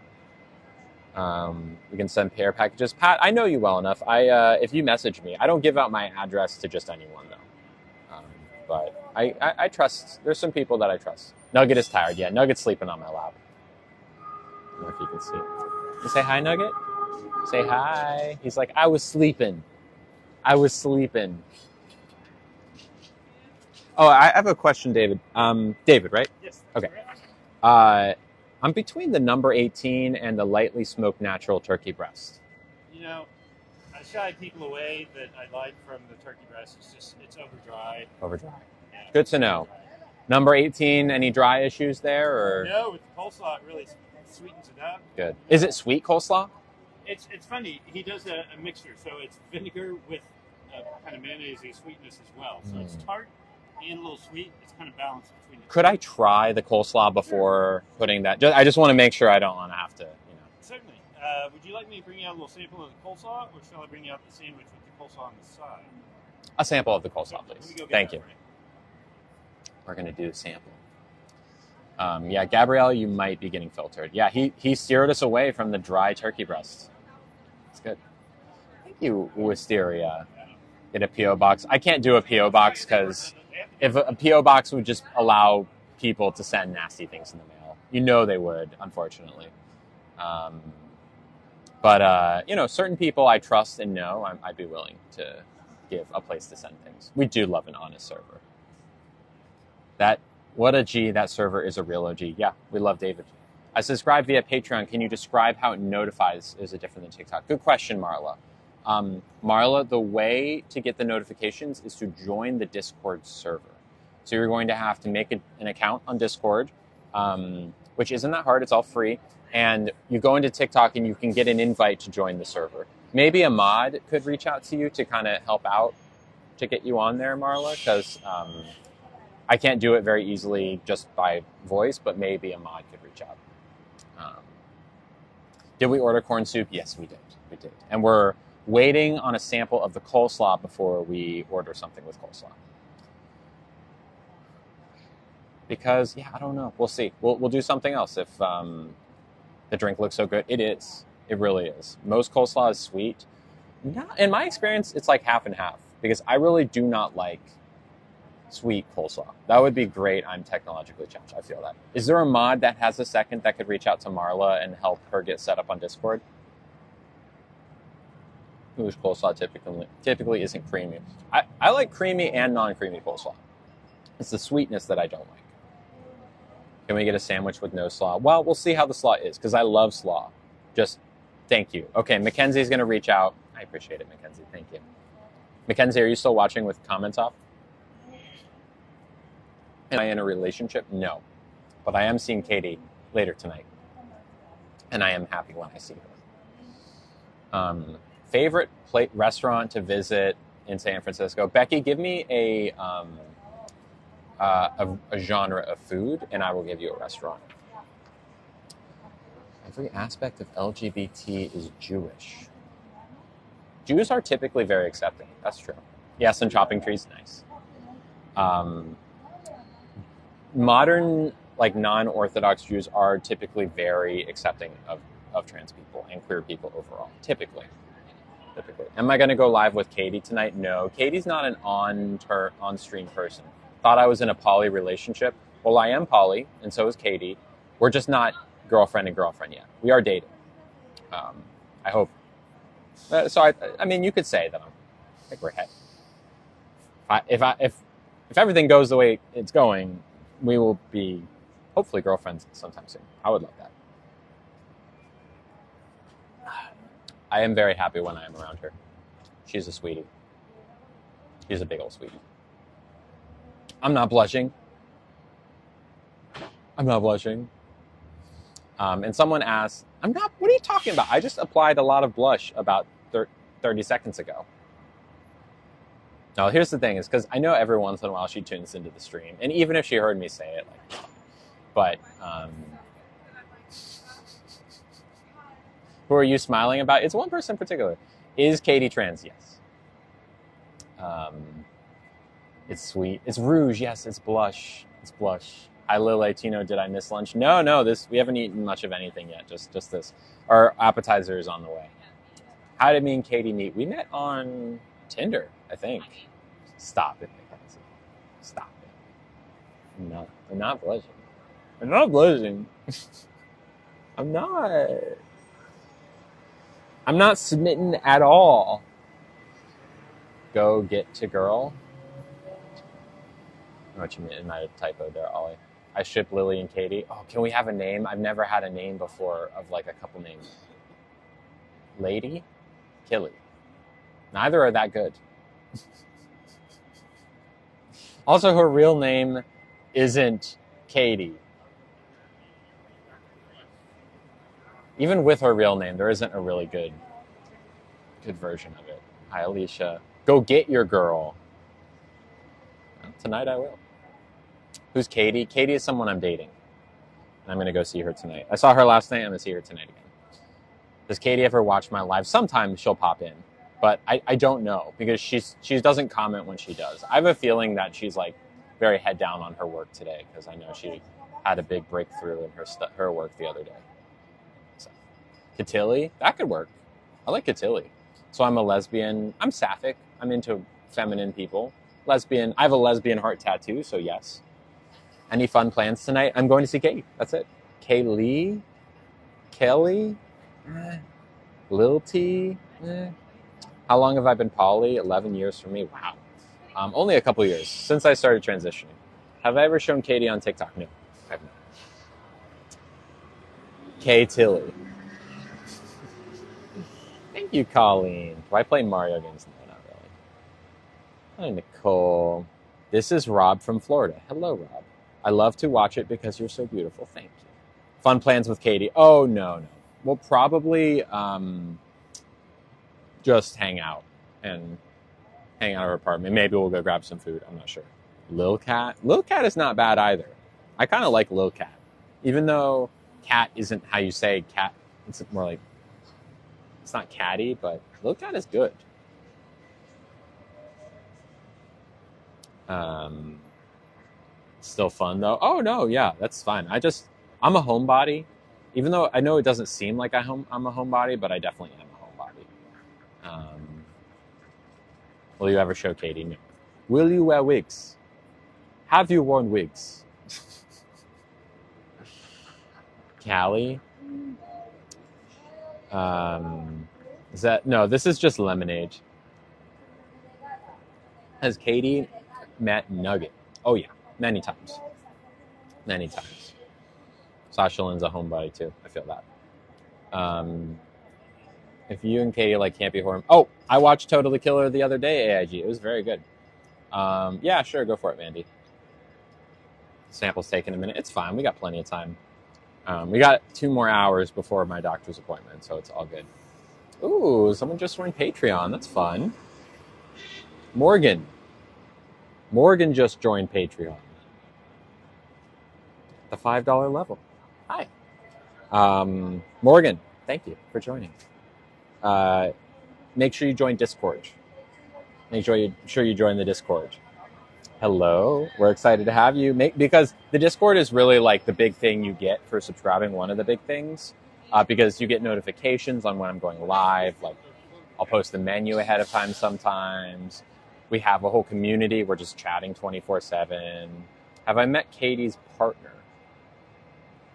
We can send pair packages. Pat, I know you well enough. If you message me, I don't give out my address to just anyone, though. But I trust. There's some people that I trust. Nugget is tired. Yeah, Nugget's sleeping on my lap. I don't know if you can see. You say hi, Nugget? Say hi. He's like, I was sleeping. Oh, I have a question, David. David, right? Yes. Okay. I'm between the number 18 and the lightly smoked natural turkey breast. You know, I shied people away that I like from the turkey breast. It's over dry. Over dry. Yeah, Good to over know. dry. Number 18, any dry issues there? Or No, with the coleslaw, it really sweetens it up. good. Is it sweet coleslaw? It's funny. He does a mixture, so it's vinegar with kind of mayonnaise sweetness as well. So it's tart and a little sweet. It's kind of balanced between the Could two. I try the coleslaw before putting that? I just want to make sure I don't want to have to, Certainly. Would you like me to bring you out a little sample of the coleslaw, or shall I bring you out the sandwich with the coleslaw on the side? a sample of the coleslaw, Let me please. go get Thank that you. for you. We're going to do a sample. Yeah, Gabrielle, you might be getting filtered. Yeah, he steered us away from the dry turkey breast. It's good. Thank you, Wisteria. Get a P.O. box. I can't do a P.O. box because if a P.O. box would just allow people to send nasty things in the mail. You know they would, unfortunately. But certain people I trust and know, I'd be willing to give a place to send things. We do love an honest server. What a G, that server is a real OG. Yeah, we love David. I subscribe via Patreon. Can you describe how it notifies? Is it different than TikTok? Good question, Marla. Marla, the way to get the notifications is to join the Discord server. So you're going to have to make an account on Discord, which isn't that hard. It's all free. And you go into TikTok and you can get an invite to join the server. Maybe a mod could reach out to you to kind of help out to get you on there, Marla, because I can't do it very easily just by voice, but maybe a mod could reach out. Did we order corn soup? Yes, we did. We did. And we're waiting on a sample of the coleslaw before we order something with coleslaw. Because, I don't know. We'll see. We'll do something else if the drink looks so good. It is. It really is. Most coleslaw is sweet. In my experience, it's like half and half. Because I really do not like sweet coleslaw. That would be great. I'm technologically challenged. I feel that. Is there a mod that has a second that could reach out to Marla and help her get set up on Discord? Whose coleslaw typically isn't creamy. I like creamy and non-creamy coleslaw. It's the sweetness that I don't like. Can we get a sandwich with no slaw? Well, we'll see how the slaw is, because I love slaw. Just thank you. Okay, Mackenzie's going to reach out. I appreciate it, Mackenzie. Thank you. Mackenzie, are you still watching with comments off? Am I in a relationship? No. But I am seeing Katie later tonight. And I am happy when I see her. Favorite restaurant to visit in San Francisco? Becky, give me a genre of food, and I will give you a restaurant. Every aspect of LGBT is Jewish. Jews are typically very accepting. That's true. Yes, and chopping trees, nice. Modern, non-Orthodox Jews are typically very accepting of trans people and queer people overall. Typically. Am I going to go live with Katie tonight? No. Katie's not an on-stream person. Thought I was in a poly relationship. Well, I am poly, and so is Katie. We're just not girlfriend and girlfriend yet. We are dating. I hope. So I mean, you could say that I think we're ahead. If everything goes the way it's going, we will be hopefully girlfriends sometime soon. I would love that. I am very happy when I am around her. She's a sweetie. She's a big old sweetie. I'm not blushing. And someone asked, what are you talking about? I just applied a lot of blush about 30 seconds ago. No, here's the thing, is because I know every once in a while she tunes into the stream. And even if she heard me say it, who are you smiling about? It's one person in particular. Is Katie trans? Yes. It's sweet. It's rouge. Yes, it's blush. Hi, Lil Latino. Did I miss lunch? No. We haven't eaten much of anything yet. Just this. Our appetizer is on the way. How did me and Katie meet? We met on Tinder, I think. Stop it, Mackenzie. Stop it. I'm not blushing. I'm not smitten at all. Go get to girl. I know what you mean. It might have typo there, Ollie. I ship Lily and Katie. Oh, can we have a name? I've never had a name before of a couple names. Lady? Killy. Neither are that good. Also, her real name isn't Katie. Even with her real name, there isn't a really good version of it. Hi, Alicia. Go get your girl. Well, tonight I will. Who's Katie? Katie is someone I'm dating. I'm going to go see her tonight. I saw her last night. I'm going to see her tonight again. Does Katie ever watch my live? Sometimes she'll pop in, but I don't know because she doesn't comment when she does. I have a feeling that she's like very head down on her work today because I know she had a big breakthrough in her work the other day. So, Cotilli, that could work. I like Cotilli. So I'm a lesbian. I'm sapphic. I'm into feminine people. Lesbian. I have a lesbian heart tattoo, so yes. Any fun plans tonight? I'm going to see Katie. That's it. Kaylee? Kelly? Lil T? How long have I been poly? 11 years for me. Wow. Only a couple years since I started transitioning. Have I ever shown Katie on TikTok? No, I have not. Kay Tilly. Thank you, Colleen. Do I play Mario games? No, not really. Hi, Nicole. This is Rob from Florida. Hello, Rob. I love to watch it because you're so beautiful. Thank you. Fun plans with Katie? Oh, no. We'll probably just hang out and hang out at her apartment. Maybe we'll go grab some food. I'm not sure. Lil Cat? Lil Cat is not bad either. I kind of like Lil Cat. Even though cat isn't how you say cat. It's more like, it's not catty, but Lil Cat is good. Still fun though. Oh no, yeah, that's fine. I'm a homebody. Even though I know it doesn't seem like I'm a homebody, but I definitely am a homebody. Will you ever show Katie? No. Will you wear wigs? Have you worn wigs? Callie? No, this is just lemonade. Has Katie met Nugget? Oh yeah, many times. Many times. Sasha Lynn's a homebody too. I feel that. If you and Katie like campy horror... Oh, I watched Totally Killer the other day, AIG. It was very good. Yeah, sure, go for it, Mandy. Sample's taking a minute. It's fine. We got plenty of time. We got 2 more hours before my doctor's appointment, so it's all good. Ooh, someone just joined Patreon. That's fun. Morgan just joined Patreon. The $5 level. Hi. Morgan, thank you for joining. Make sure you join Discord. Make sure you join the Discord. Hello. We're excited to have you. Because the Discord is really like the big thing you get for subscribing, one of the big things. Because you get notifications on when I'm going live. Like, I'll post the menu ahead of time sometimes. We have a whole community. We're just chatting 24/7. Have I met Katie's partner?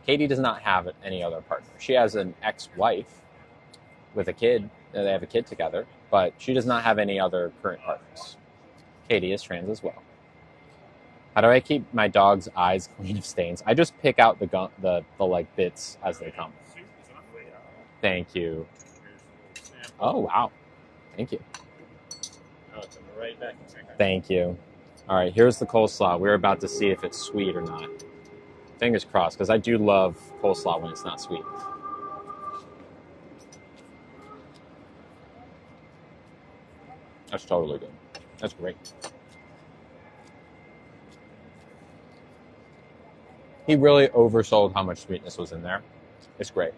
Katie does not have any other partner. She has an ex-wife with a kid. They have a kid together, but she does not have any other current partners. Katie is trans as well. How do I keep my dog's eyes clean of stains? I just pick out the like bits as they come. Thank you. Oh wow, thank you. Thank you. All right, here's the coleslaw. We're about to see if it's sweet or not. Fingers crossed, because I do love coleslaw when it's not sweet. That's totally good. That's great. He really oversold how much sweetness was in there. It's great.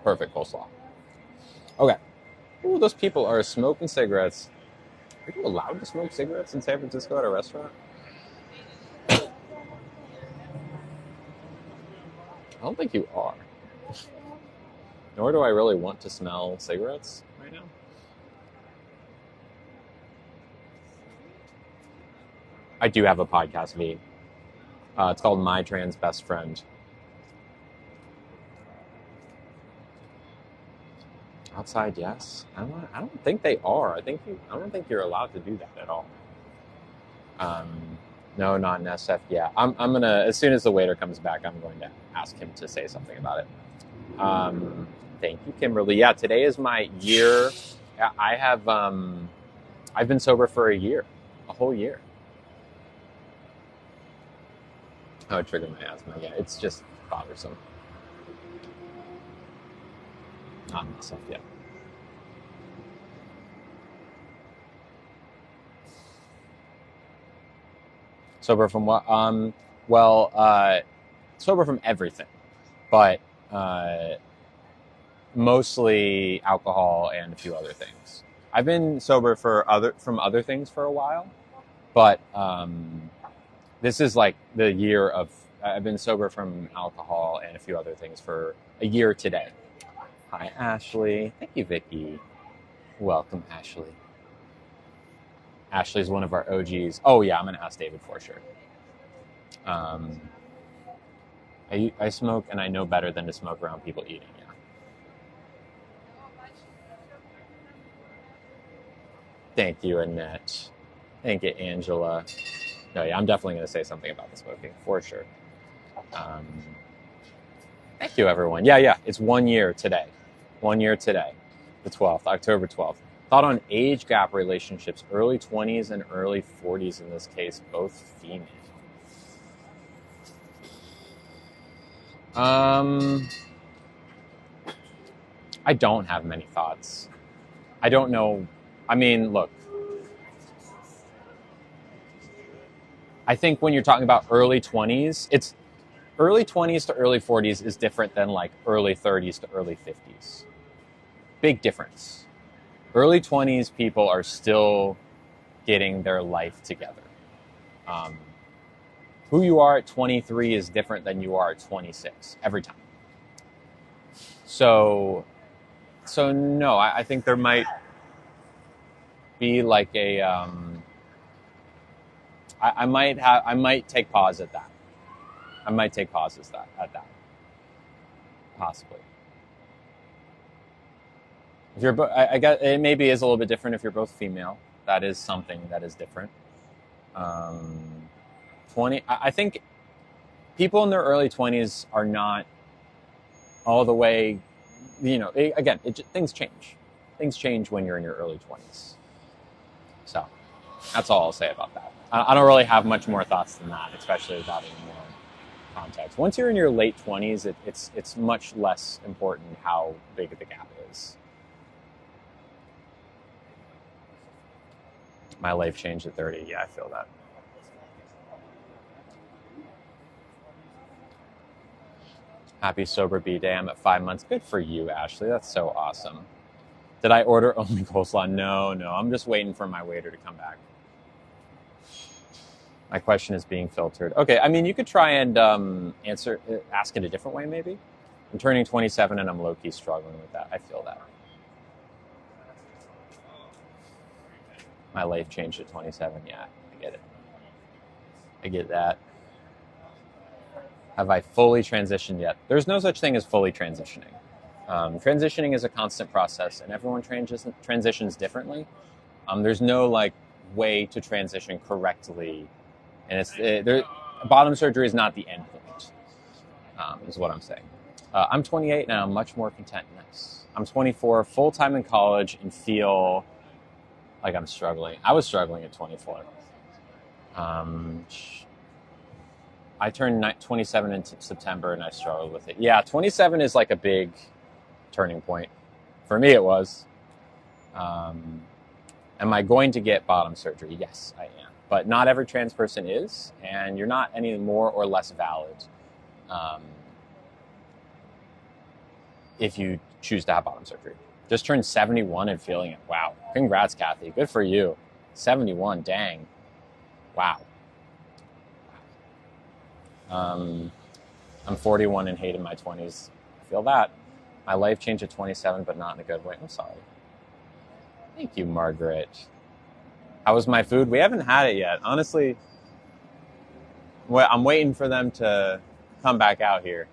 Perfect coleslaw. Okay. Ooh, those people are smoking cigarettes. Are you allowed to smoke cigarettes in San Francisco at a restaurant? I don't think you are. Nor do I really want to smell cigarettes right now. I do have a podcast feed. It's called My Trans Best Friend. Outside, yes. I don't think they are. I don't think you're allowed to do that at all. No, not in SF. Yeah, I'm gonna, as soon as the waiter comes back, I'm going to ask him to say something about it. Thank you, Kimberly. Yeah, today is my year. I have I've been sober for a whole year. Oh, it triggered my asthma. Yeah, it's just bothersome. Not myself yet. Sober from what? Sober from everything, but mostly alcohol and a few other things. I've been sober from other things for a while, but this is like the year of. I've been sober from alcohol and a few other things for a year today. Hi, Ashley. Thank you, Vicky. Welcome, Ashley. Ashley's one of our OGs. Oh yeah, I'm gonna ask David for sure. I smoke and I know better than to smoke around people eating. Yeah. Thank you, Annette. Thank you, Angela. No, yeah, I'm definitely going to say something about the smoking for sure. Thank you, everyone. Yeah, it's 1 year today. 1 year today, the 12th, October 12th. Thought on age gap relationships, early 20s and early 40s in this case, both female. I don't have many thoughts. I don't know. I mean, look, I think when you're talking about early 20s, it's early 20s to early 40s is different than like early 30s to early 50s. Big difference. Early 20s people are still getting their life together. Who you are at 23 is different than you are at 26 every time. So no, I think there might be like a I might take pause at that. I might take pauses at that. Possibly. If you're, I guess it maybe is a little bit different if you're both female. That is something that is different. 20. I think people in their early 20s are not all the way. Again, things change. Things change when you're in your early 20s. So that's all I'll say about that. I don't really have much more thoughts than that, especially without any more context. Once you're in your late 20s, it's much less important how big the gap is. My life changed at 30. Yeah, I feel that. Happy sober B day. I'm at 5 months. Good for you, Ashley. That's so awesome. Did I order only coleslaw? No. I'm just waiting for my waiter to come back. My question is being filtered. Okay, I mean, you could try and ask it a different way, maybe. I'm turning 27 and I'm low-key struggling with that. I feel that. My life changed at 27. Yeah, I get it. I get that. Have I fully transitioned yet? There's no such thing as fully transitioning. Transitioning is a constant process, and everyone transitions differently. There's no way to transition correctly, and bottom surgery is not the end point. Is what I'm saying. I'm 28 and I'm much more content. Nice. I'm 24, full time in college, and feel like I'm struggling. I was struggling at 24. I turned 27 in September and I struggled with it. Yeah, 27 is like a big turning point. For me, it was. Am I going to get bottom surgery? Yes, I am. But not every trans person is, and you're not any more or less valid if you choose to have bottom surgery. Just turned 71 and feeling it. Wow. Congrats, Kathy. Good for you. 71, dang. Wow. I'm 41 and hated my 20s. I feel that. My life changed at 27, but not in a good way. I'm sorry. Thank you, Margaret. How was my food? We haven't had it yet. Honestly, I'm waiting for them to come back out here.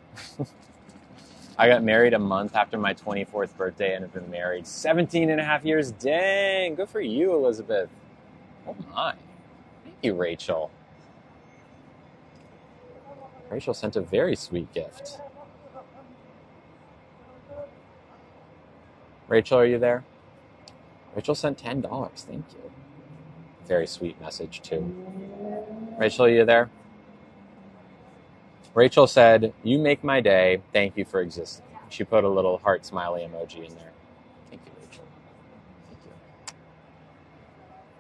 I got married a month after my 24th birthday and have been married 17 and a half years. Dang, good for you, Elizabeth. Oh my. Thank you, Rachel. Rachel sent a very sweet gift. Rachel, are you there? Rachel sent $10. Thank you. Very sweet message, too. Rachel, are you there? Rachel said, "You make my day. Thank you for existing." She put a little heart smiley emoji in there. Thank you, Rachel. Thank you.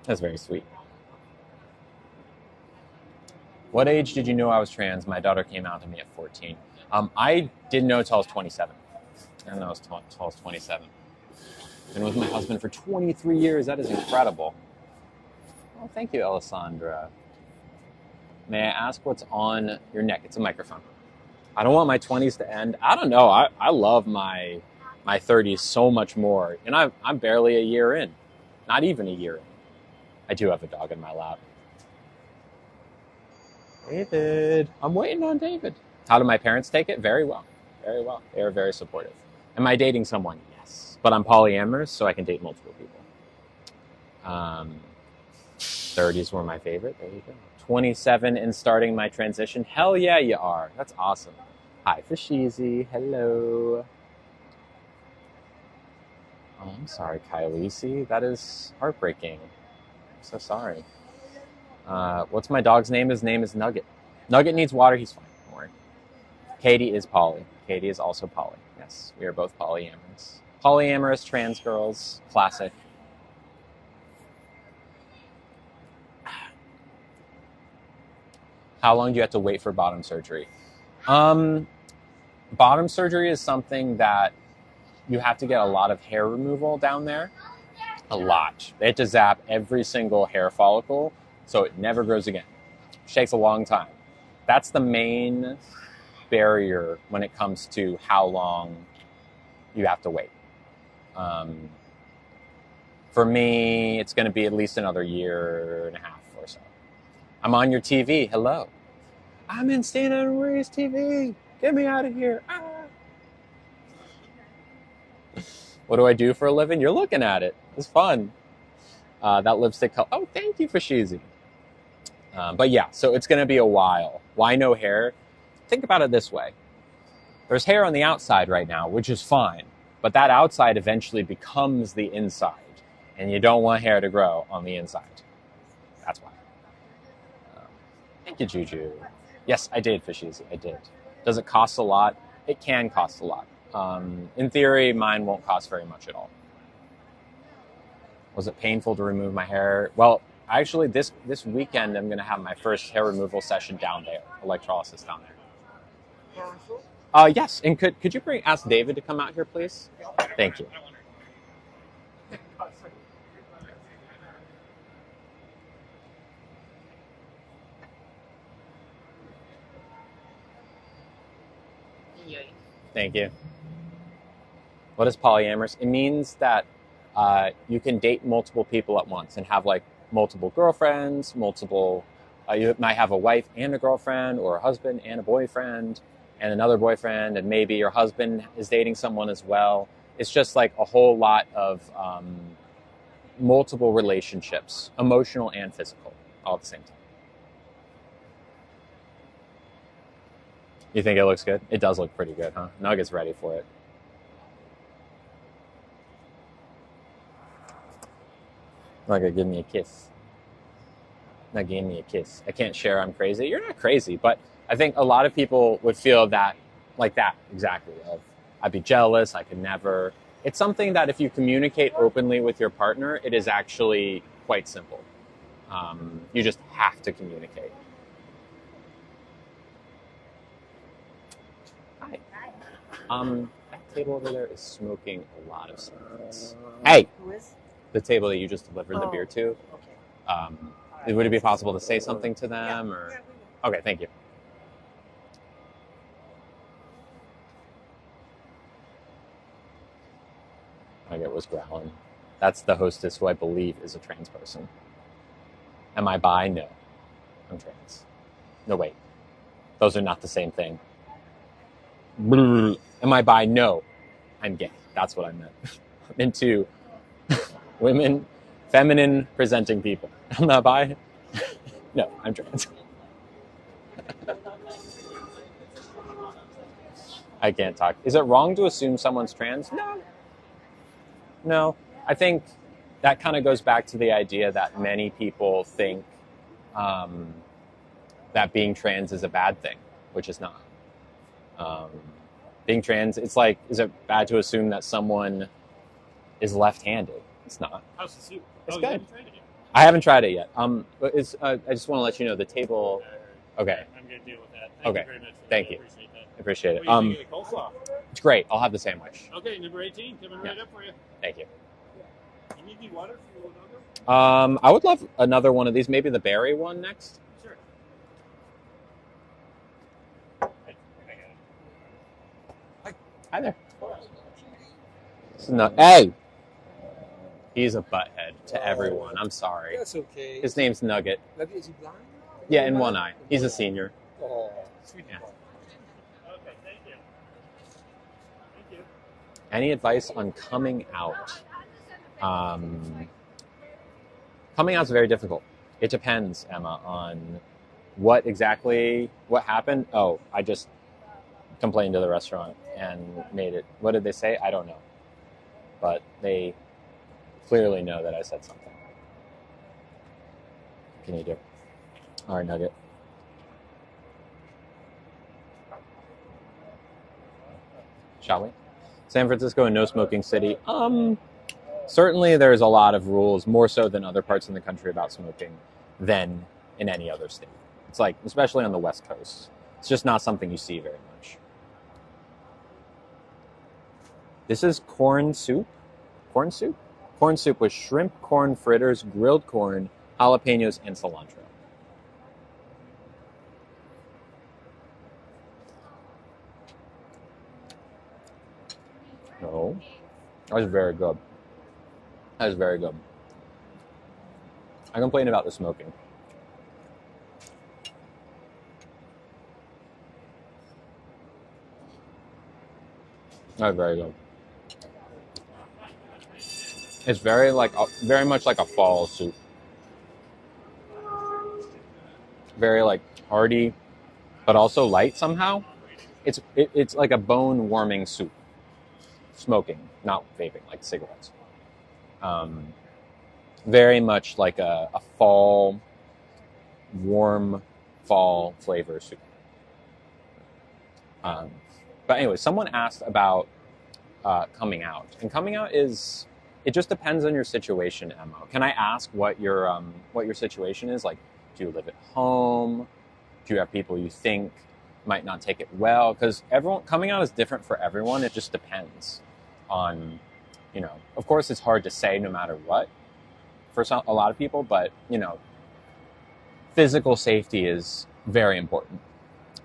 That's very sweet. What age did you know I was trans? My daughter came out to me at 14. I didn't know until I was 27. I didn't know until I was 27. Been with my husband for 23 years. That is incredible. Well, thank you, Alessandra. May I ask what's on your neck? It's a microphone. I don't want my 20s to end. I don't know. I love my 30s so much more. And I'm barely a year in. Not even a year in. I do have a dog in my lap. David. I'm waiting on David. How do my parents take it? Very well. Very well. They are very supportive. Am I dating someone? Yes. But I'm polyamorous, so I can date multiple people. 30s were my favorite. There you go. 27 and starting my transition. Hell yeah, you are. That's awesome. Hi, Fisheezy. Hello. Oh, I'm sorry, Kyliecy. That is heartbreaking. I'm so sorry. What's my dog's name? His name is Nugget. Nugget needs water. He's fine. Don't worry. Katie is poly. Katie is also poly. Yes, we are both polyamorous. Polyamorous trans girls. Classic. How long do you have to wait for bottom surgery? Bottom surgery is something that you have to get a lot of hair removal down there. A lot. They have to zap every single hair follicle so it never grows again. It takes a long time. That's the main barrier when it comes to how long you have to wait. For me, it's going to be at least another year and a half or so. I'm on your TV. Hello. I'm in Santa Ana Marie's TV. Get me out of here. Ah. What do I do for a living? You're looking at it. It's fun. That lipstick color. Oh, thank you for Sheezy. But yeah, so it's going to be a while. Why no hair? Think about it this way. There's hair on the outside right now, which is fine. But that outside eventually becomes the inside. And you don't want hair to grow on the inside. That's why. Thank you, Juju. Yes, I did, Fishies. I did. Does it cost a lot? It can cost a lot. In theory, mine won't cost very much at all. Was it painful to remove my hair? Well, actually, this weekend, I'm going to have my first hair removal session down there, electrolysis down there. Yes, and could you ask David to come out here, please? Thank you. Thank you. What is polyamorous? It means that you can date multiple people at once and have like multiple girlfriends, you might have a wife and a girlfriend, or a husband and a boyfriend and another boyfriend, and maybe your husband is dating someone as well. It's just like a whole lot of multiple relationships, emotional and physical, all at the same time. You think it looks good? It does look pretty good, huh? Nugget's ready for it. Nugget, give me a kiss. Nugget, give me a kiss. I can't share I'm crazy. You're not crazy, but I think a lot of people would feel that, like that, exactly. I'd be jealous, I could never. It's something that if you communicate openly with your partner, it is actually quite simple. You just have to communicate. Hi. That table over there is smoking a lot of cigarettes. Hey! Who is? The table that you just delivered the beer to. Okay. Would it be possible to say something to them? Or okay, thank you. Nugget was growling. That's the hostess, who I believe is a trans person. Am I bi? No. I'm trans. No, wait. Those are not the same thing. Am I bi? No. I'm gay. That's what I meant. I'm into women, feminine presenting people. I'm not bi. No, I'm trans. I can't talk. Is it wrong to assume someone's trans? No. No, I think that kind of goes back to the idea that many people think um, that being trans is a bad thing, which is not. Um, being trans, it's like, is it bad to assume that someone is left-handed? It's not. How's the soup? It's You good. haven't tried it yet? I haven't tried it yet. But I just want to let you know the table. Okay. I'm going to deal with that. Okay. You very much. Thank you. I appreciate that. I appreciate it. What do you think of the coleslaw? It's great. I'll have the sandwich. Okay, number 18, coming right up for you. Thank you. You need any water for your logo? I would love another one of these. Maybe the berry one next. Sure. Hi there. Hey! He's a butthead to everyone. I'm sorry. That's okay. His name's Nugget. Maybe is he blind? Yeah, in one eye. He's a senior. Oh, sweet. Yeah. Okay, thank you. Thank you. Any advice on coming out? Coming out's very difficult. It depends, Emma, on what happened. Oh, I just complained to the restaurant and made it. What did they say? I don't know. But they clearly know that I said something. What can you do? All right, Nugget. Shall we? San Francisco, a no-smoking city. Certainly there's a lot of rules, more so than other parts in the country, about smoking than in any other state. It's like, especially on the West Coast, it's just not something you see very much. This is corn soup. Corn soup? Corn soup with shrimp, corn fritters, grilled corn, jalapenos, and cilantro. No. That was very good. That was very good. I complain about the smoking. That was very good. It's very much like a fall soup. Very like hearty, but also light somehow. It's like a bone warming soup. Smoking, not vaping, like cigarettes. Very much like a fall, warm fall flavor soup. But anyway, someone asked about coming out, and coming out it just depends on your situation, Emma. Can I ask what your situation is? Like, do you live at home? Do you have people you think might not take it well? Because coming out is different for everyone. It just depends on, of course it's hard to say no matter what for a lot of people, but, physical safety is very important.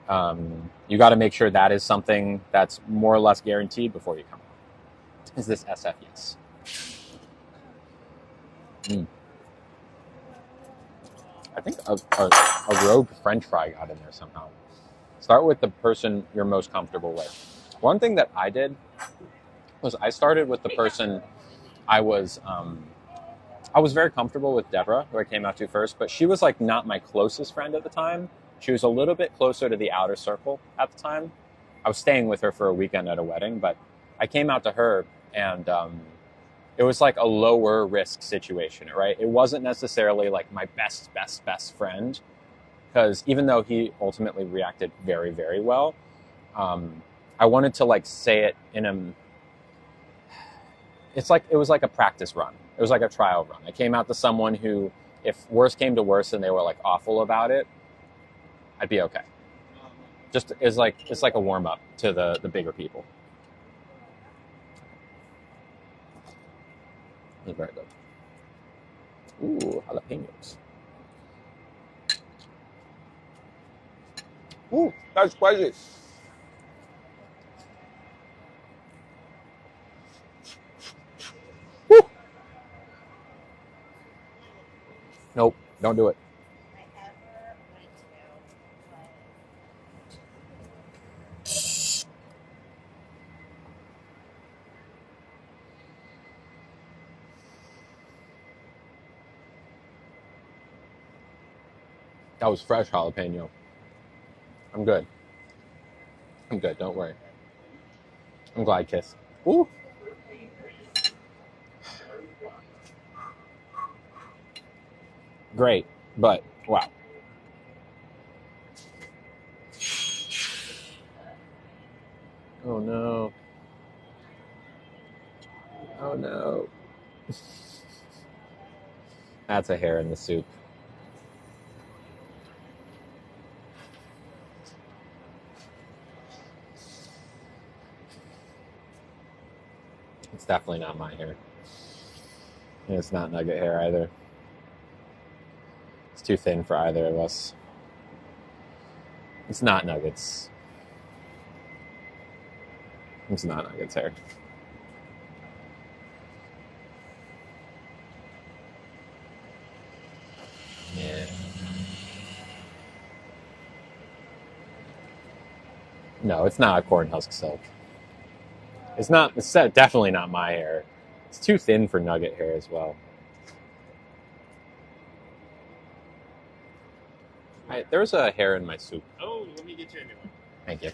You got to make sure that is something that's more or less guaranteed before you come out. Is this SF? Yes. I think a rogue French fry got in there somehow. Start with the person you're most comfortable with. One thing that I did was I started with the person I was very comfortable with, Deborah, who I came out to first, but she was like not my closest friend at the time. She was a little bit closer to the outer circle at the time. I was staying with her for a weekend at a wedding, but I came out to her, and it was like a lower risk situation, right? It wasn't necessarily like my best friend, because even though he ultimately reacted very, very well, I wanted to like say it in it was like a practice run. It was like a trial run. I came out to someone who, if worse came to worse and they were like awful about it, I'd be okay. Just it's like a warm up to the bigger people. It's very good. Ooh, jalapenos. Ooh, that's spicy. Woo. Nope, don't do it. That was fresh jalapeno. I'm good. Don't worry. I'm glad, Kiss. Ooh. great, but wow. Oh no. Oh no. That's a hair in the soup. It's definitely not my hair. And it's not nugget hair either. It's too thin for either of us. It's not Nuggets. It's not Nuggets hair. Yeah. No, it's not a corn husk silk. It's not. It's definitely not my hair. It's too thin for nugget hair as well. There's a hair in my soup. Oh, let me get you a new one. Thank you.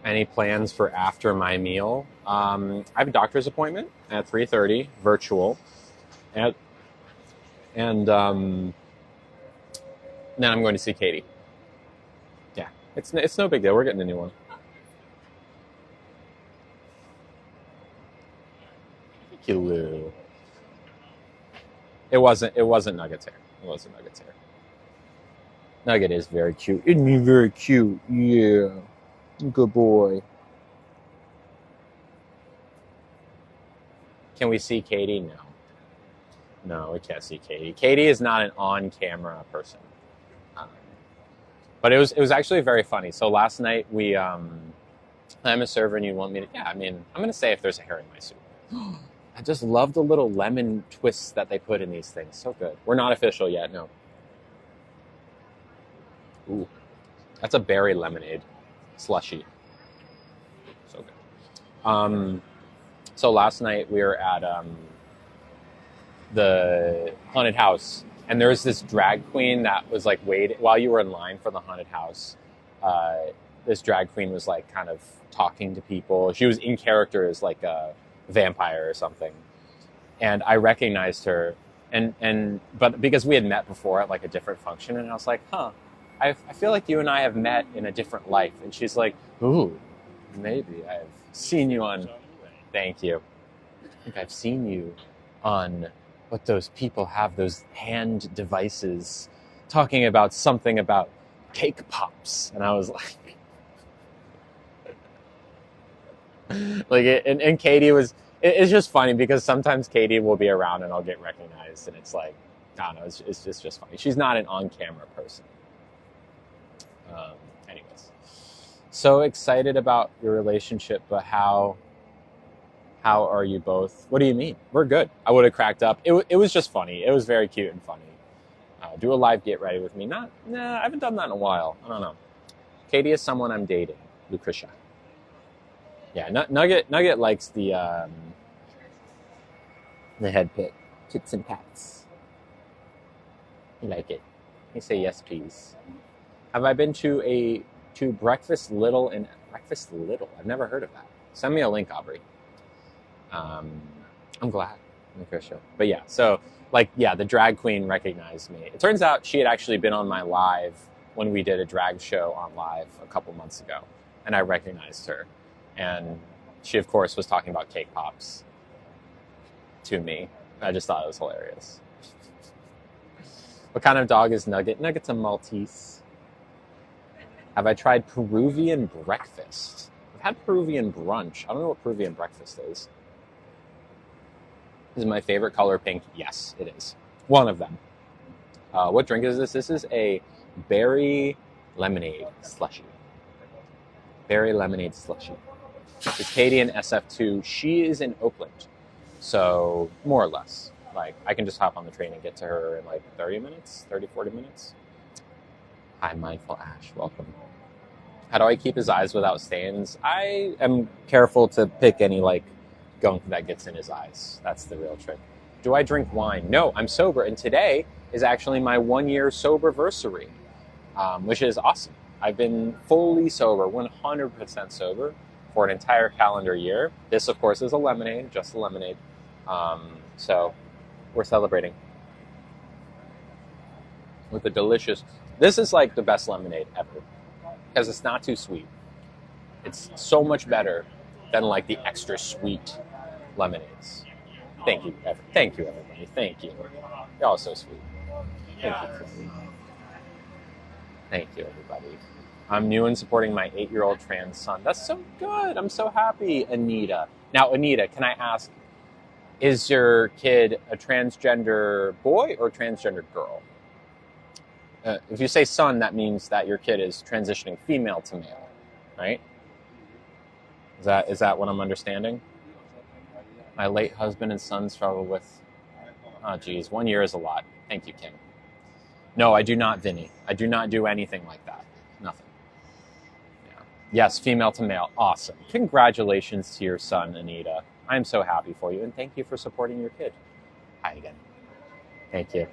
Any plans for after my meal? I have a doctor's appointment at 3:30, virtual, and then I'm going to see Katie. Yeah, it's no big deal. We're getting a new one. Thank you, Lou. It wasn't Nugget's hair. It wasn't Nugget's hair. Nugget is very cute. Isn't he very cute? Yeah. Good boy. Can we see Katie? No. No, we can't see Katie. Katie is not an on-camera person. But it was actually very funny. So last night I'm a server and you want me to, yeah, I mean, I'm going to say if there's a hair in my soup. I just love the little lemon twists that they put in these things. So good. We're not official yet, no. Ooh, that's a berry lemonade slushy. So good. So last night we were at the haunted house, and there was this drag queen that was like waiting while you were in line for the haunted house. This drag queen was like kind of talking to people. She was in character as like a vampire or something, and I recognized her, but because we had met before at like a different function, and I was like, I feel like you and I have met in a different life. And she's like, ooh, maybe I've seen you on, thank you. I think I've seen you on what those people have, those hand devices, talking about something about cake pops. And I was like, and Katie was, it's just funny because sometimes Katie will be around and I'll get recognized. And it's like, I don't know, it's just funny. She's not an on-camera person. Anyways, so excited about your relationship, but how are you both? What do you mean? We're good. I would have cracked up. It was just funny. It was very cute and funny. Do a live get ready with me. Nah, I haven't done that in a while. I don't know. Katie is someone I'm dating, Lucretia. Yeah, Nugget likes the head pit, kits and cats. You like it? You say yes, please. Have I been to Breakfast Little in Breakfast Little? I've never heard of that. Send me a link, Aubrey. I'm glad, Lucretia. But yeah, so the drag queen recognized me. It turns out she had actually been on my live when we did a drag show on live a couple months ago, and I recognized her. And she, of course, was talking about cake pops to me. I just thought it was hilarious. What kind of dog is Nugget? Nugget's a Maltese. Have I tried Peruvian breakfast? I've had Peruvian brunch. I don't know what Peruvian breakfast is. Is my favorite color pink? Yes, it is. One of them. What drink is this? This is a berry lemonade slushy. Berry lemonade slushy. It's Katie in SF2. She is in Oakland. So, more or less. Like, I can just hop on the train and get to her in like 30 minutes, 30, 40 minutes. Hi, Mindful Ash. Welcome. How do I keep his eyes without stains? I am careful to pick any like gunk that gets in his eyes. That's the real trick. Do I drink wine? No, I'm sober. And today is actually my 1-year soberversary, which is awesome. I've been fully sober, 100% sober for an entire calendar year. This, of course, is a lemonade, just a lemonade. So we're celebrating with a delicious... This is like the best lemonade ever because it's not too sweet. It's so much better than like the extra sweet lemonades. Thank you, everybody. Thank you. You're all so sweet. Thank you. Thank you, everybody. I'm new and supporting my 8-year-old trans son. That's so good. I'm so happy, Anita. Now, Anita, can I ask, is your kid a transgender boy or transgender girl? If you say son, that means that your kid is transitioning female to male, right? Is that what I'm understanding? My late husband and son struggle with... Oh, geez, 1 year is a lot. Thank you, Kim. No, I do not, Vinny. I do not do anything like that. Nothing. Yeah. Yes, female to male. Awesome. Congratulations to your son, Anita. I'm so happy for you, and thank you for supporting your kid. Hi again. Thank you.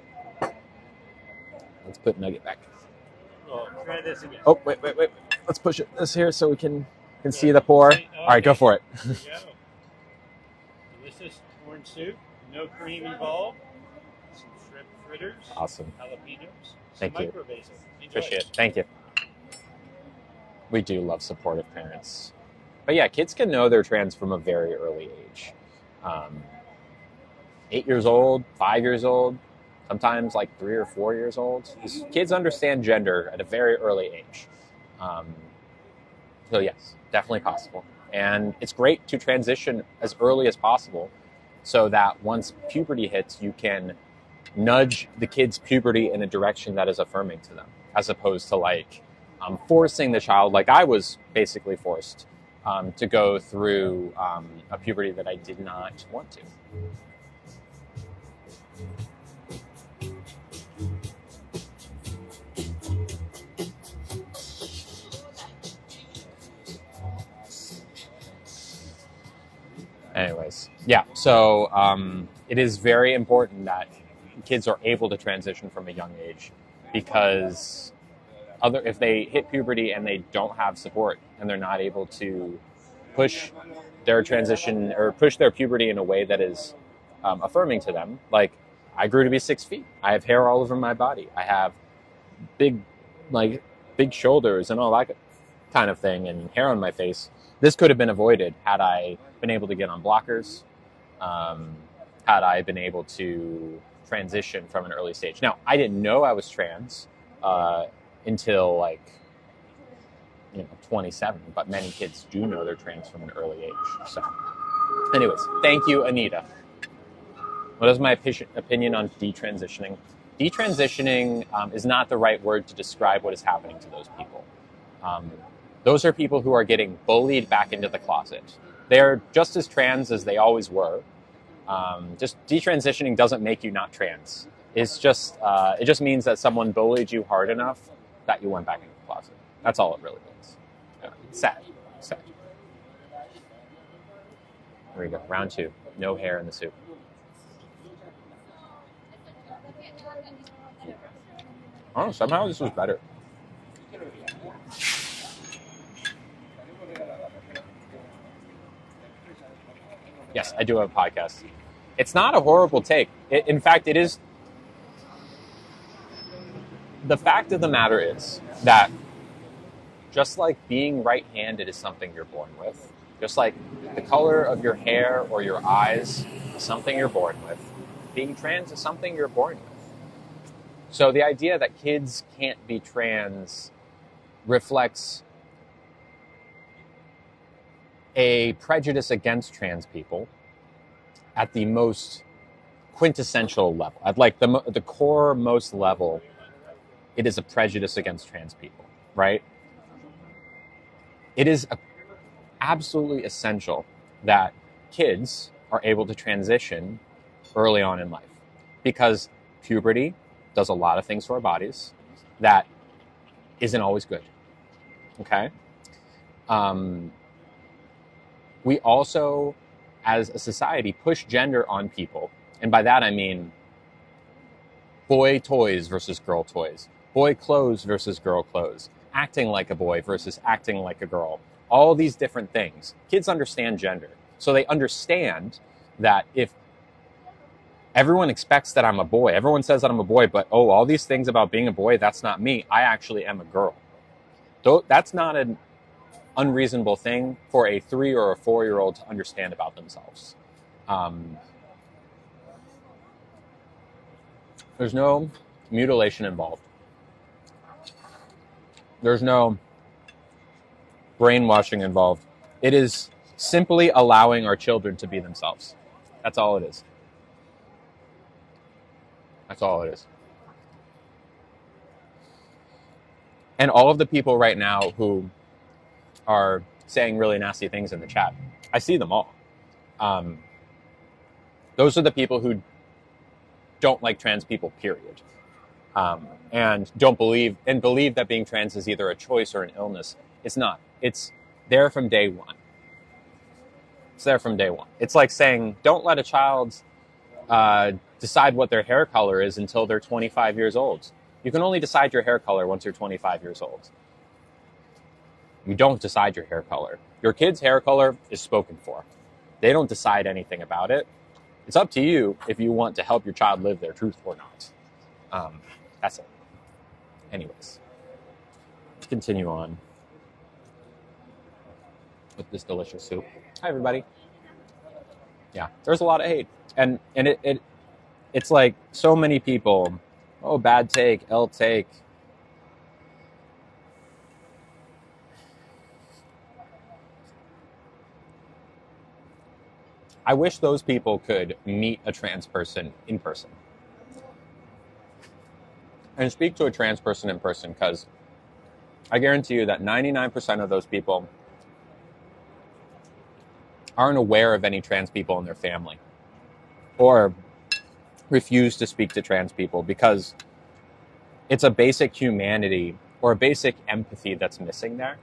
Let's put Nugget back. Well, try this again. Oh, wait. Let's push this here so we can see the pour. Okay. All right, go for it. There you go. Delicious orange soup. No cream involved. Some shrimp fritters. Awesome. Jalapenos. Thank you. Micro basil. Enjoy. Appreciate it. Thank you. We do love supportive parents. But yeah, kids can know they're trans from a very early age. 8 years old, 5 years old, sometimes like 3 or 4 years old. Kids understand gender at a very early age. So yes, definitely possible. And it's great to transition as early as possible so that once puberty hits, you can nudge the kid's puberty in a direction that is affirming to them, as opposed to like forcing the child, like I was basically forced to go through a puberty that I did not want to. Anyways, yeah, so it is very important that kids are able to transition from a young age, because if they hit puberty and they don't have support and they're not able to push their transition or push their puberty in a way that is affirming to them, like I grew to be 6 feet. I have hair all over my body. I have big shoulders and all that kind of thing, and hair on my face. This could have been avoided had I been able to get on blockers, had I been able to transition from an early stage. Now, I didn't know I was trans until 27, but many kids do know they're trans from an early age. So anyways, thank you, Anita. What is my opinion on detransitioning? Detransitioning is not the right word to describe what is happening to those people. Those are people who are getting bullied back into the closet. They're just as trans as they always were. Just detransitioning doesn't make you not trans. It's just it just means that someone bullied you hard enough that you went back into the closet. That's all it really means. Yeah. Sad. There we go. Round 2. No hair in the soup. Oh, somehow this was better. Yes, I do have a podcast. It's not a horrible take. In fact, it is. The fact of the matter is that just like being right-handed is something you're born with, just like the color of your hair or your eyes is something you're born with, being trans is something you're born with. So the idea that kids can't be trans reflects a prejudice against trans people at the most quintessential level. At like the core most level, it is a prejudice against trans people, right? It is absolutely essential that kids are able to transition early on in life, because puberty does a lot of things to our bodies that isn't always good, okay? We also, as a society, push gender on people. And by that I mean boy toys versus girl toys, boy clothes versus girl clothes, acting like a boy versus acting like a girl. All these different things. Kids understand gender. So they understand that if everyone expects that I'm a boy, everyone says that I'm a boy, but oh, all these things about being a boy, that's not me. I actually am a girl. That's not an unreasonable thing for a 3 or a 4-year-old to understand about themselves. There's no mutilation involved. There's no brainwashing involved. It is simply allowing our children to be themselves. That's all it is. That's all it is. And all of the people right now who are saying really nasty things in the chat, I see them all. Those are the people who don't like trans people, period. And believe that being trans is either a choice or an illness. It's not. It's there from day one. It's there from day one. It's like saying, don't let a child decide what their hair color is until they're 25 years old. You can only decide your hair color once you're 25 years old. You don't decide your hair color. Your kid's hair color is spoken for. They don't decide anything about it. It's up to you if you want to help your child live their truth or not. That's it. Anyways, let's continue on with this delicious soup. Hi, everybody. Yeah, there's a lot of hate. And it's like so many people, oh, bad take, L take. I wish those people could meet a trans person in person. And speak to a trans person in person, because I guarantee you that 99% of those people aren't aware of any trans people in their family, or refuse to speak to trans people because it's a basic humanity or a basic empathy that's missing there.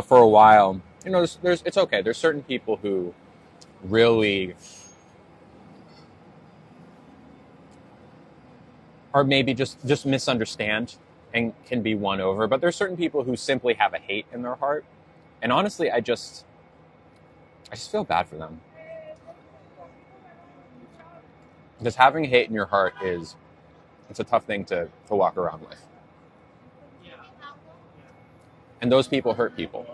For a while, it's okay. There's certain people who really or maybe just misunderstand and can be won over. But there's certain people who simply have a hate in their heart. And honestly, I just feel bad for them. Because having hate in your heart it's a tough thing to walk around with. And those people hurt people.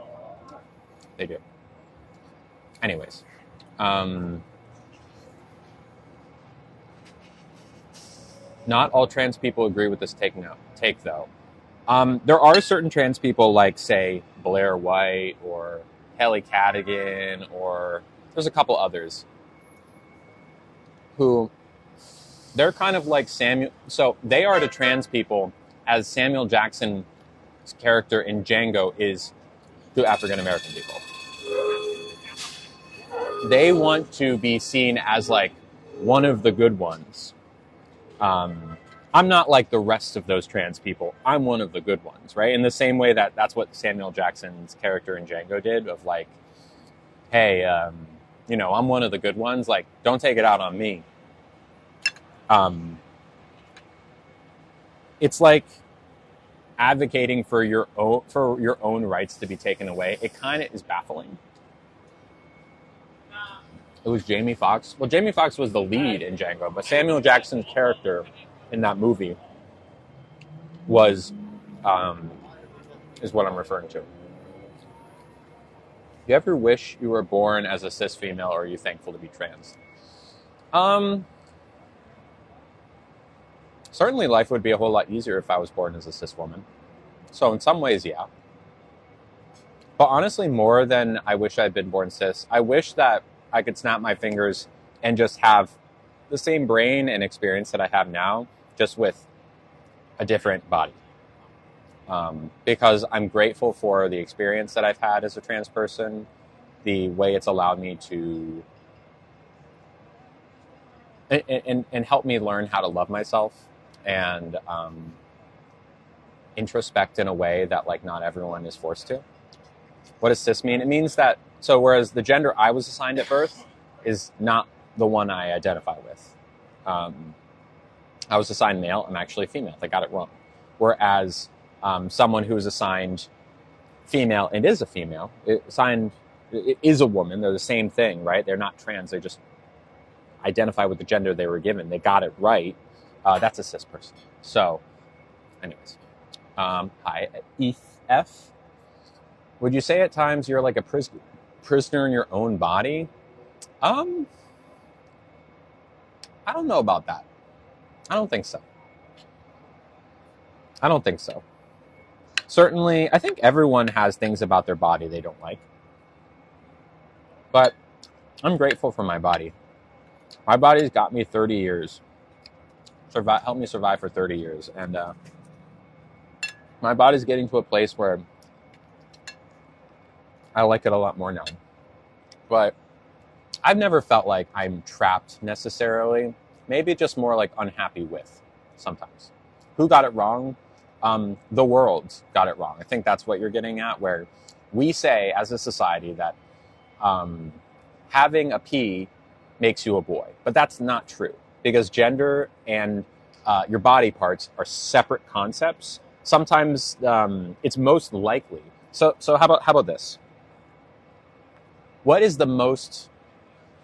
They do. Anyways. Not all trans people agree with this take though. There are certain trans people like, say, Blair White or Haley Cadigan, or there's a couple others who they're kind of like Samuel. So they are to trans people as Samuel Jackson's character in Django is to African American people. They want to be seen as like one of the good ones. I'm not like the rest of those trans people. I'm one of the good ones, right? In the same way that's what Samuel Jackson's character in Django did, of like, hey, I'm one of the good ones. Like, don't take it out on me. It's like advocating for your own rights to be taken away. It kind of is baffling. It was Jamie Foxx. Well, Jamie Foxx was the lead in Django, but Samuel Jackson's character in that movie is what I'm referring to. You ever wish you were born as a cis female, or are you thankful to be trans? Certainly life would be a whole lot easier if I was born as a cis woman. So in some ways, yeah. But honestly, more than I wish I'd been born cis, I wish that I could snap my fingers and just have the same brain and experience that I have now, just with a different body. Because I'm grateful for the experience that I've had as a trans person, the way it's allowed me to and help me learn how to love myself and introspect in a way that like not everyone is forced to. What does cis mean? It means that, so whereas the gender I was assigned at birth is not the one I identify with. I was assigned male, I'm actually female. They got it wrong. Whereas someone who is assigned female and is a female, is a woman, they're the same thing, right? They're not trans, they just identify with the gender they were given. They got it right. That's a cis person. So, anyways. Hi, F. Would you say at times you're like a prisoner in your own body? I don't know about that. I don't think so. I don't think so. Certainly, I think everyone has things about their body they don't like. But I'm grateful for my body. My body's got me 30 years. Helped me survive for 30 years. And my body's getting to a place where I like it a lot more now. But I've never felt like I'm trapped necessarily. Maybe just more like unhappy with sometimes. Who got it wrong? The world got it wrong. I think that's what you're getting at, where we say as a society that having a P makes you a boy. But that's not true, because gender and your body parts are separate concepts. Sometimes it's most likely. So how about this? What is the most...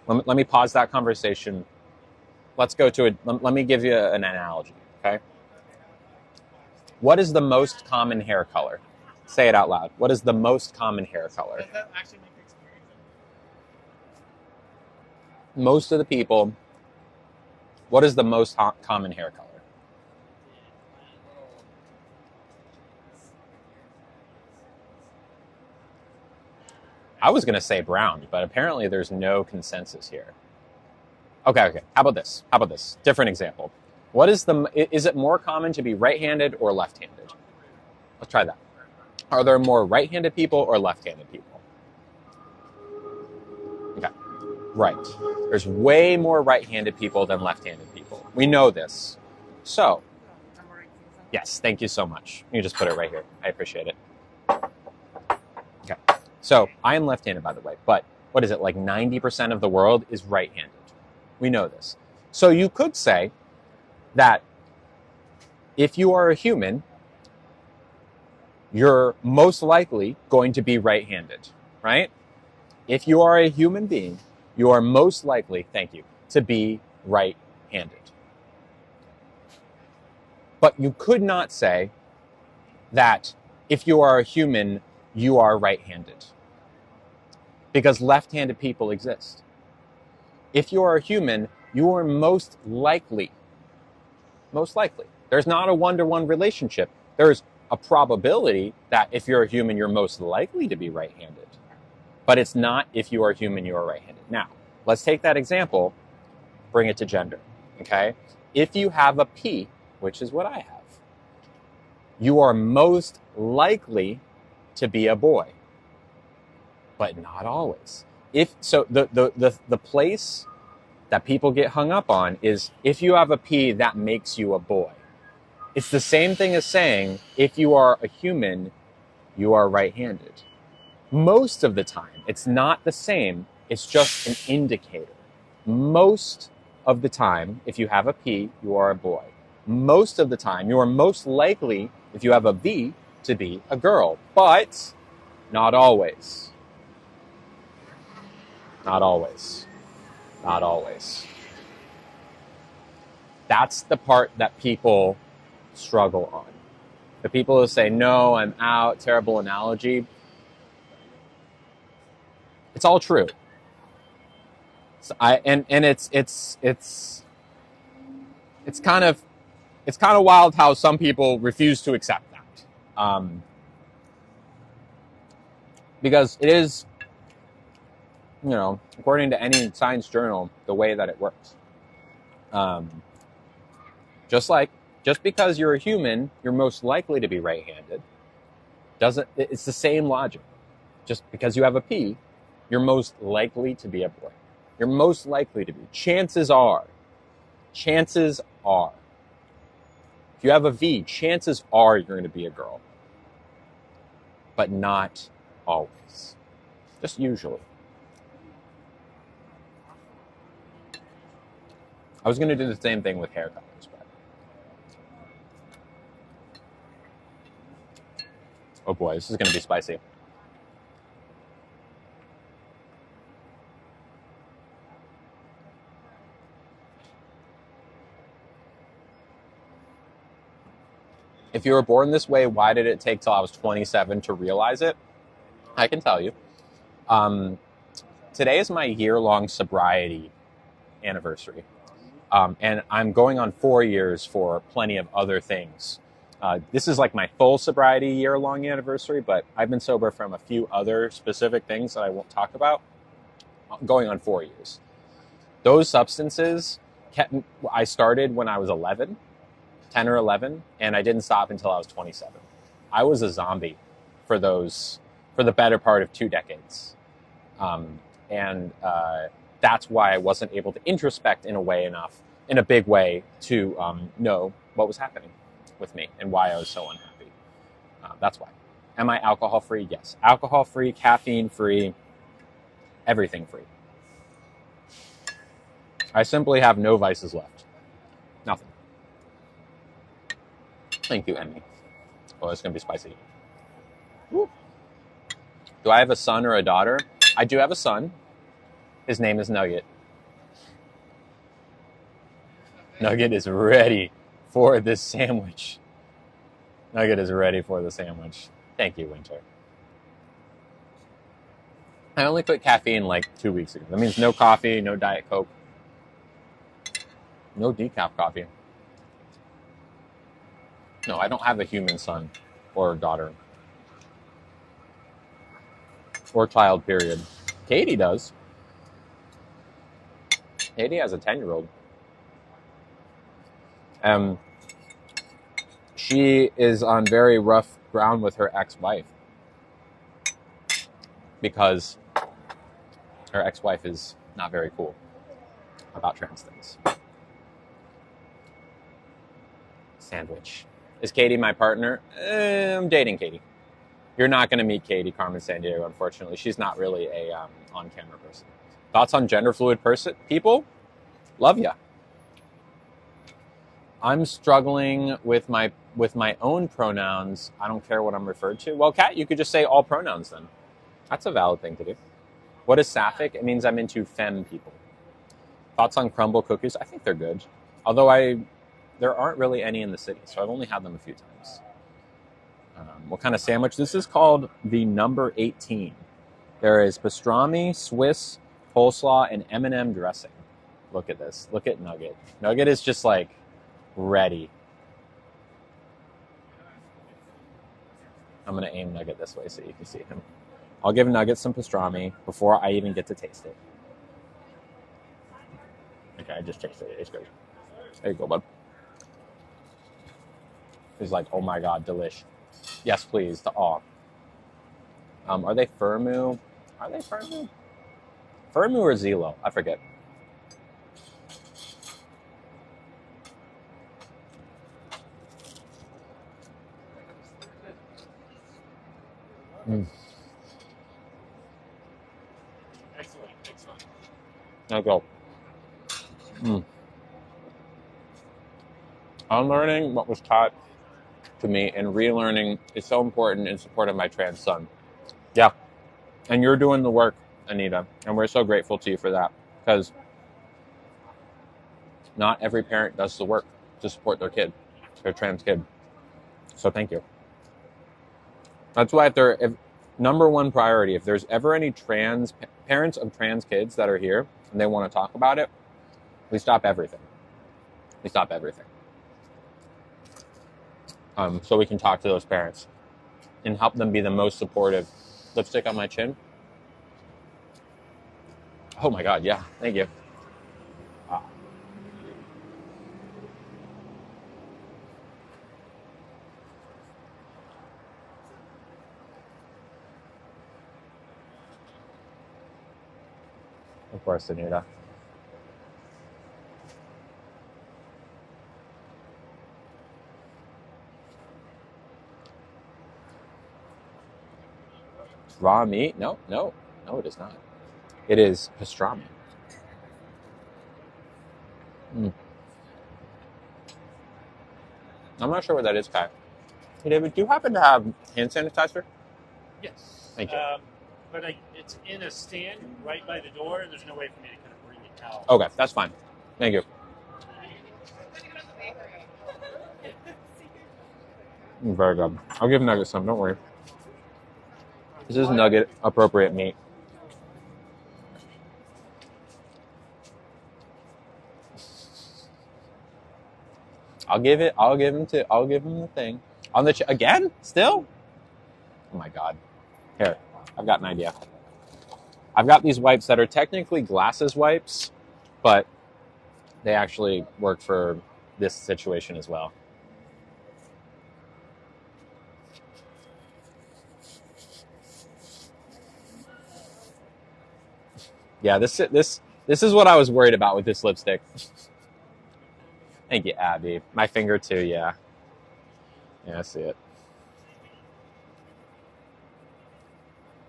Let me pause that conversation. Let's go to it. Let me give you an analogy, okay? What is the most common hair color? Say it out loud. What is the most common hair color? Does that actually make the experience? Most of the people, what is the most common hair color? I was going to say brown, but apparently there's no consensus here. Okay. How about this? Different example. Is it more common to be right-handed or left-handed? Let's try that. Are there more right-handed people or left-handed people? Okay. Right. There's way more right-handed people than left-handed people. We know this. So, yes, thank you so much. You just put it right here. I appreciate it. Okay. So, I am left-handed, by the way, but what is it, like 90% of the world is right-handed. We know this. So you could say that if you are a human, you're most likely going to be right-handed, right? If you are a human being, you are most likely, thank you, to be right-handed. But you could not say that if you are a human, you are right-handed, because left-handed people exist. If you are a human, you are most likely. There's not a one-to-one relationship. There's a probability that if you're a human, you're most likely to be right-handed. But it's not if you are human, you are right-handed. Now, let's take that example, bring it to gender, okay? If you have a P, which is what I have, you are most likely to be a boy, but not always. The place that people get hung up on is if you have a P, that makes you a boy. It's the same thing as saying if you are a human, you are right-handed. Most of the time, it's not the same. It's just an indicator. Most of the time, if you have a P, you are a boy. Most of the time, you are most likely, if you have a V, to be a girl. But not always. Not always. Not always. That's the part that people struggle on. The people who say, no, I'm out, terrible analogy. It's all true. It's kind of wild how some people refuse to accept that. Because it is, according to any science journal, the way that it works. Just because you're a human, you're most likely to be right-handed. It's the same logic. Just because you have a P, you're most likely to be a boy. You're most likely to be. Chances are. If you have a V, chances are you're going to be a girl. But not always. Just usually. I was going to do the same thing with hair colors, but Oh boy, this is going to be spicy. If you were born this way, why did it take till I was 27 to realize it? I can tell you. Today is my year-long sobriety anniversary. And I'm going on 4 years for plenty of other things. This is like my full sobriety year-long anniversary, but I've been sober from a few other specific things that I won't talk about. I'm going on 4 years. Those substances I started when I was 10 or 11, and I didn't stop until I was 27. I was a zombie for the better part of 2 decades. And that's why I wasn't able to introspect in a big way to know what was happening with me and why I was so unhappy. That's why. Am I alcohol-free? Yes. Alcohol-free, caffeine-free, everything free. I simply have no vices left. Nothing. Thank you, Emmy. Oh, it's going to be spicy. Woo. Do I have a son or a daughter? I do have a son. His name is Nugget. Nugget is ready for this sandwich. Nugget is ready for the sandwich. Thank you, Winter. I only quit caffeine like 2 weeks ago. That means no coffee, no Diet Coke, no decaf coffee. No, I don't have a human son or daughter or child, period. Katie does. Katie has a 10-year-old. She is on very rough ground with her ex-wife because her ex-wife is not very cool about trans things. Sandwich. Is Katie my partner? I'm dating Katie. You're not going to meet Katie Carmen Sandiego, unfortunately. She's not really a on-camera person. Thoughts on gender fluid people? Love ya. I'm struggling with my own pronouns. I don't care what I'm referred to. Well, Kat, you could just say all pronouns then. That's a valid thing to do. What is sapphic? It means I'm into femme people. Thoughts on crumble cookies? I think they're good. Although there aren't really any in the city, so I've only had them a few times. What kind of sandwich? This is called the number 18. There is pastrami, Swiss, coleslaw, and M&M dressing. Look at this. Look at Nugget. Nugget is just like ready. I'm going to aim Nugget this way so you can see him. I'll give Nugget some pastrami before I even get to taste it. Okay, I just tasted it. It's good. There you go, bud. He's like, oh my god, delish. Yes, please, to all. Are they Firmu? Are they Firmu? Firmu or Zelo? I forget. Excellent, excellent. There you go. Unlearning what was taught to me and relearning is so important in support of my trans son. Yeah. And you're doing the work, Anita. And we're so grateful to you for that. Because not every parent does the work to support their kid, their trans kid. So thank you. That's why if number one priority, if there's ever any parents of trans kids that are here and they want to talk about it, we stop everything. We stop everything. So we can talk to those parents and help them be the most supportive. Lipstick on my chin. Oh my god, yeah, thank you. Of course, Anita. Raw meat? No, it is not. It is pastrami. I'm not sure what that is, Kai. Hey, David, do you happen to have hand sanitizer? Yes. Thank you. But it's in a stand right by the door, and there's no way for me to kind of bring it out. Okay, that's fine. Thank you. Very good. I'll give Nugget some, don't worry. This is Nugget appropriate meat. I'll give him the thing. On the again? Still? Oh my god. Here, I've got an idea. I've got these wipes that are technically glasses wipes, but they actually work for this situation as well. Yeah, this is what I was worried about with this lipstick. Thank you, Abby. My finger too, yeah. Yeah, I see it.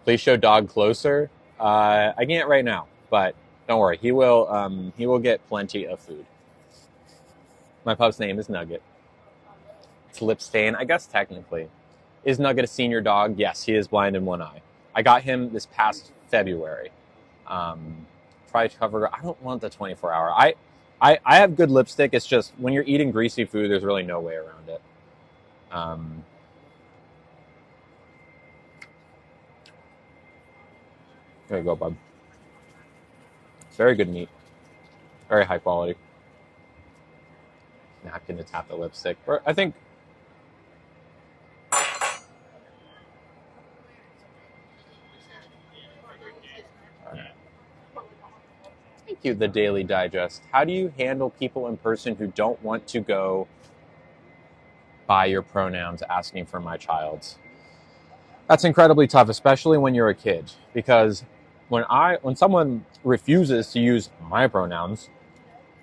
Please show dog closer. I can't right now, but don't worry. He will get plenty of food. My pup's name is Nugget. It's lip stain, I guess technically. Is Nugget a senior dog? Yes, he is blind in one eye. I got him this past February. Try to cover. I don't want the 24-hour. I have good lipstick. It's just when you're eating greasy food, there's really no way around it. There you go, bud. It's very good meat. Very high quality. Napkin to tap the lipstick. Or I think. Thank you, the Daily Digest. How do you handle people in person who don't want to go by your pronouns asking for my child's? That's incredibly tough, especially when you're a kid, because when someone refuses to use my pronouns,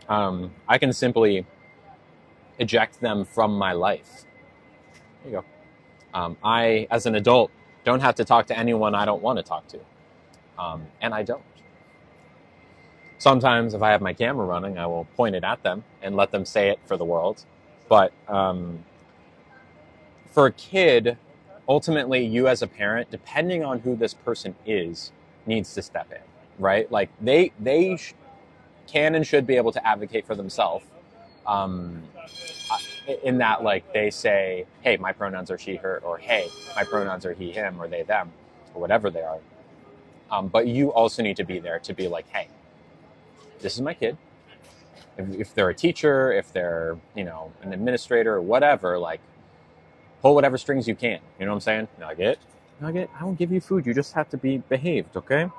I can simply eject them from my life. There you go. I, as an adult, don't have to talk to anyone I don't want to talk to, and I don't. Sometimes, if I have my camera running, I will point it at them and let them say it for the world. But for a kid, ultimately, you as a parent, depending on who this person is, needs to step in, right? Like they can and should be able to advocate for themselves. In that, like, they say, hey, my pronouns are she, her, or hey, my pronouns are he, him, or they, them, or whatever they are. But you also need to be there to be like, hey, this is my kid. If they're a teacher, if they're, an administrator or whatever, like, pull whatever strings you can. You know what I'm saying? Nugget, I won't give you food. You just have to be behaved, okay?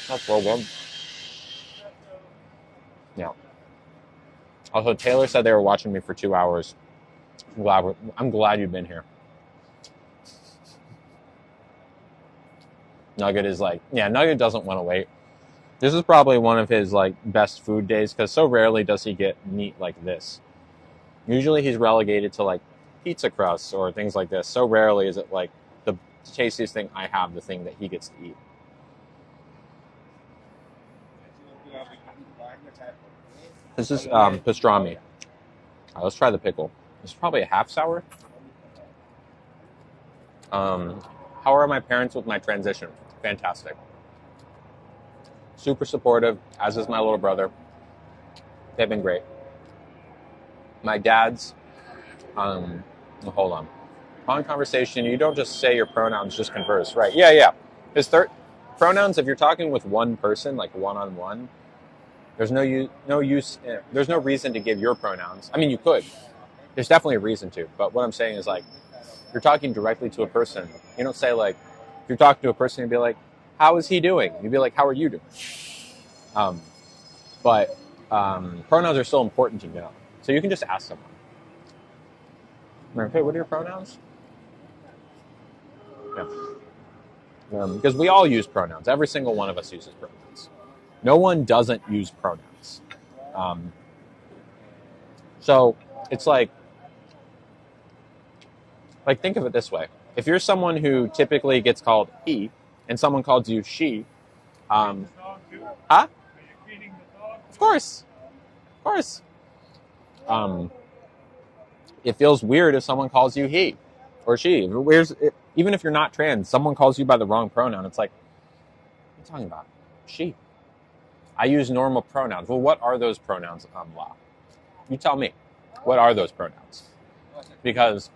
That's well done. Yeah. Also, Taylor said they were watching me for 2 hours. I'm glad you've been here. Nugget is like, yeah, Nugget doesn't want to wait. This is probably one of his like best food days because so rarely does he get meat like this. Usually he's relegated to like pizza crusts or things like this. So rarely is it like the tastiest thing I have, the thing that he gets to eat. This is pastrami. Let's try the pickle. This is probably a half sour. How are my parents with my transition? Fantastic. Super supportive, as is my little brother. They've been great. My dad's, hold on. On conversation, you don't just say your pronouns, just converse, right? Yeah. His pronouns, if you're talking with one person, like one-on-one, there's no use, there's no reason to give your pronouns. I mean, you could. There's definitely a reason to, but what I'm saying is like, you're talking directly to a person. You don't say like, if you're talking to a person, you'd be like, how is he doing? You'd be like, how are you doing? But pronouns are still important to know. So you can just ask someone. Hey, what are your pronouns? Yeah. Because we all use pronouns. Every single one of us uses pronouns. No one doesn't use pronouns. So it's like think of it this way. If you're someone who typically gets called he and someone calls you she, Huh? Are you feeding the dog? Of course. Of course. It feels weird if someone calls you he or she. Even if you're not trans, someone calls you by the wrong pronoun. It's like, what are you talking about? She. I use normal pronouns. Well, what are those pronouns, La? You tell me. What are those pronouns? Because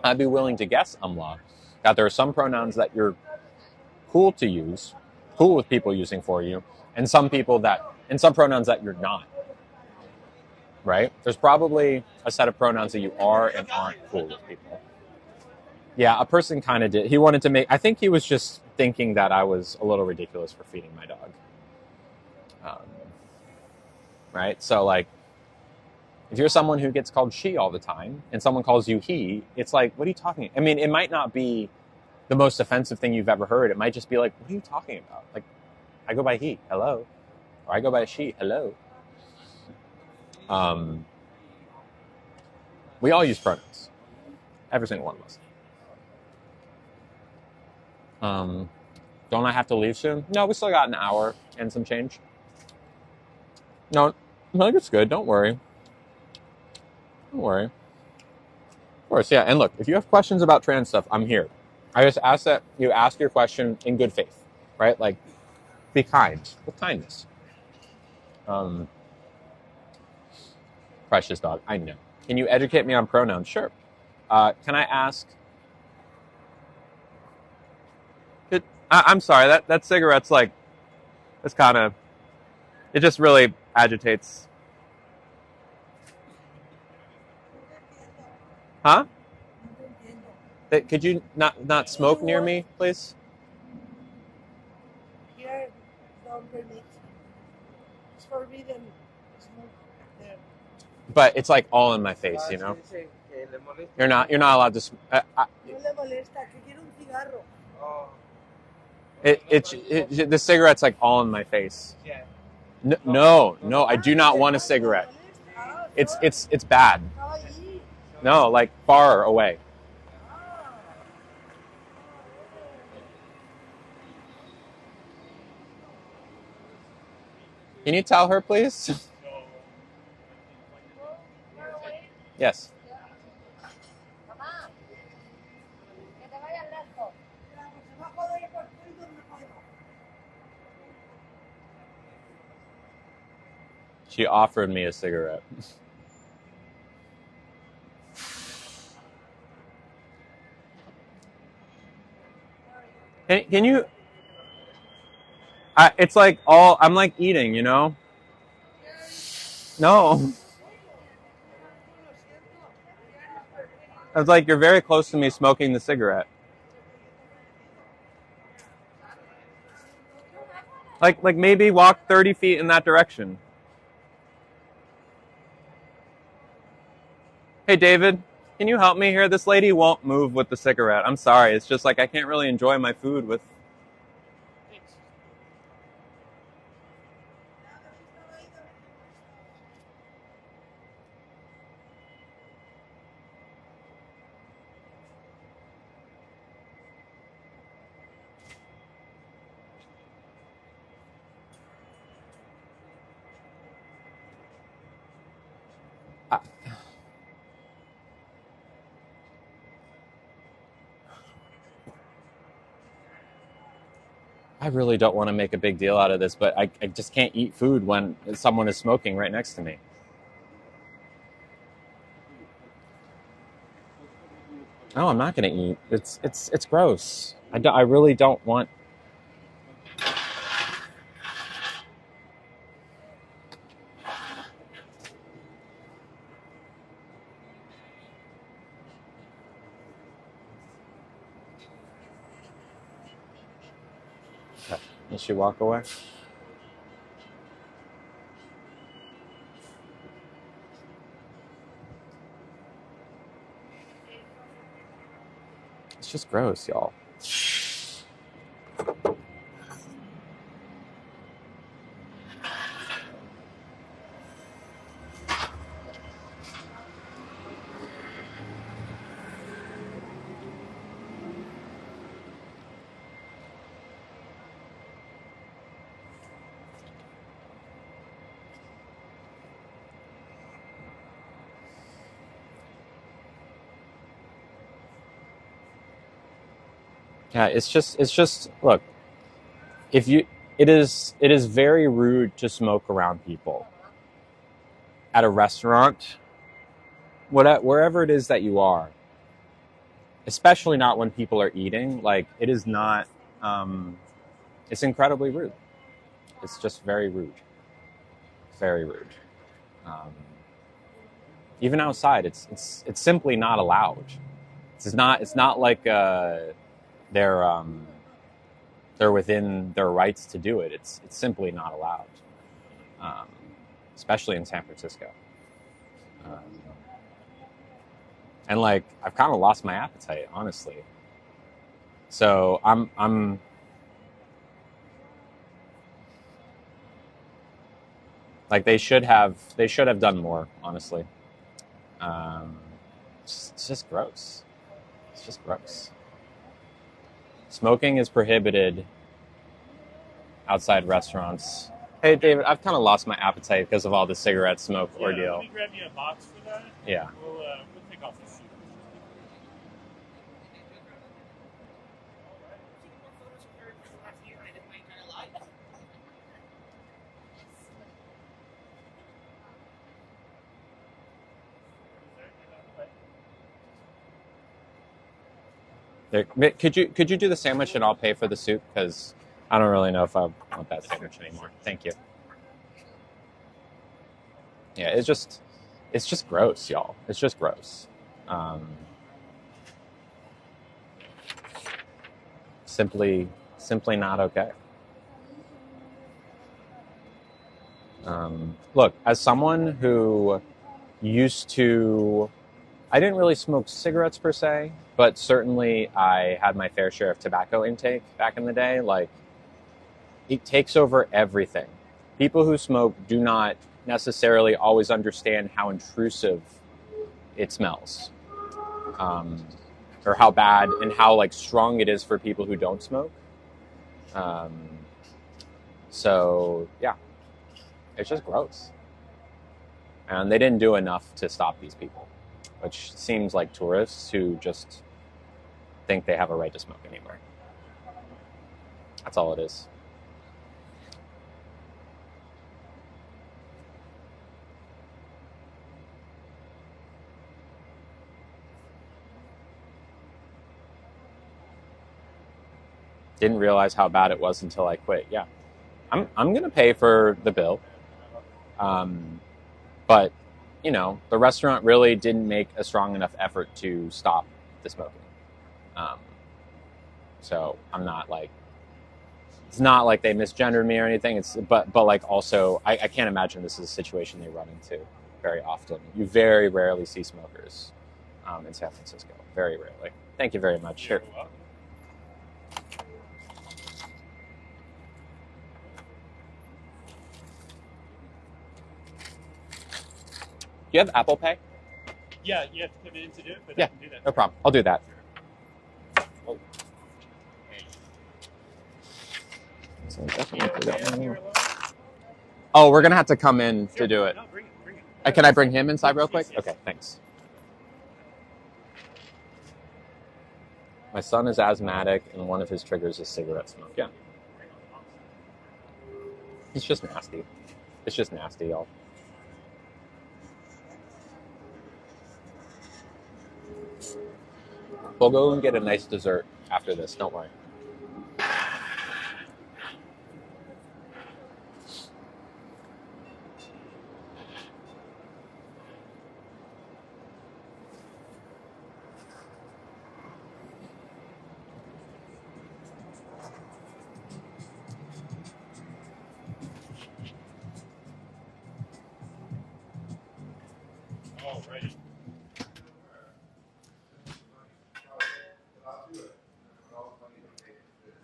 I'd be willing to guess, La, that there are some pronouns that you're cool to use, cool with people using for you, and some pronouns that you're not. Right? There's probably a set of pronouns that you are and aren't cool with people. Yeah, a person kind of did. He wanted to make. I think he was just thinking that I was a little ridiculous for feeding my dog. Right? So, like, if you're someone who gets called she all the time and someone calls you he, it's like, what are you talking? I mean, it might not be the most offensive thing you've ever heard. It might just be like, what are you talking about? Like, I go by he, hello. Or I go by she, hello. We all use pronouns. Every single one of us. Don't I have to leave soon? No, we still got an hour and some change. No, I think it's good. Don't worry. Don't worry. Of course, yeah. And look, if you have questions about trans stuff, I'm here. I just ask that you ask your question in good faith, right? Like, be kind, with kindness. Precious dog, I know. Can you educate me on pronouns? Sure. Can I ask? I'm sorry. That cigarette's like, it's kind of. It just really agitates. Huh? Could you not smoke near me, please? Here, don't permit. It's forbidden. Smoke there. But it's like all in my face, you know. You're not allowed to. No le molesta, que quiere un cigarro. The cigarette's like all in my face. No, I do not want a cigarette. It's bad. No, like far away. Can you tell her, please? Yes. She offered me a cigarette. Can you? It's like I'm like eating, you know? No. It's like you're very close to me smoking the cigarette. Like maybe walk 30 feet in that direction. Hey, David, can you help me here? This lady won't move with the cigarette. I'm sorry. It's just like I can't really enjoy my food with. I really don't want to make a big deal out of this, but I just can't eat food when someone is smoking right next to me. No, I'm not going to eat. It's gross. I really don't want. Okay. Will she walk away? It's just gross, y'all. Yeah, it's just look, if you it is very rude to smoke around people at a restaurant, wherever it is that you are, especially not when people are eating. Like, it is not. It's incredibly rude. It's just very rude, very rude. Um, Even outside, it's simply not allowed. It's not like they're they're within their rights to do it. It's simply not allowed, um, especially in San Francisco. Um, and like, I've kind of lost my appetite, honestly. So I'm like, they should have done more, honestly. Um, it's just gross. It's just gross. Smoking is prohibited outside restaurants. Hey, David, I've kind of lost my appetite because of all the cigarette smoke Yeah, let ordeal. me grab you a box for that. Yeah. We'll take off the suit. Could you do the sandwich and I'll pay for the soup, because I don't really know if I want that sandwich anymore. Thank you. Yeah, it's just gross, y'all. It's just gross. Um, simply not okay. Look, as someone who used to, I didn't really smoke cigarettes per se, but certainly I had my fair share of tobacco intake back in the day. Like, it takes over everything. People who smoke do not necessarily always understand how intrusive it smells, um, or how bad and how like strong it is for people who don't smoke. Um, so yeah, it's just gross, and they didn't do enough to stop these people, which seems like tourists who just think they have a right to smoke anywhere. That's all it is. Didn't realize how bad it was until I quit. Yeah, I'm gonna pay for the bill, but the restaurant really didn't make a strong enough effort to stop the smoking. Um, so I'm not like, it's not like they misgendered me or anything. But like, also, I can't imagine this is a situation they run into very often. You very rarely see smokers in San Francisco. Very rarely. Thank you very much. Sure. You're welcome. Do you have Apple Pay? Yeah, you have to come in to do it, but Yeah, I can do that. no problem. I'll do that. Oh. So definitely put that one. Oh, we're gonna have to come in to do it. No, bring it. Can I bring him inside real quick? Yes. Okay, thanks. My son is asthmatic, and one of his triggers is cigarette smoke. Yeah. It's just nasty. It's just nasty, y'all. We'll go and get a nice dessert after this. Don't worry. All right.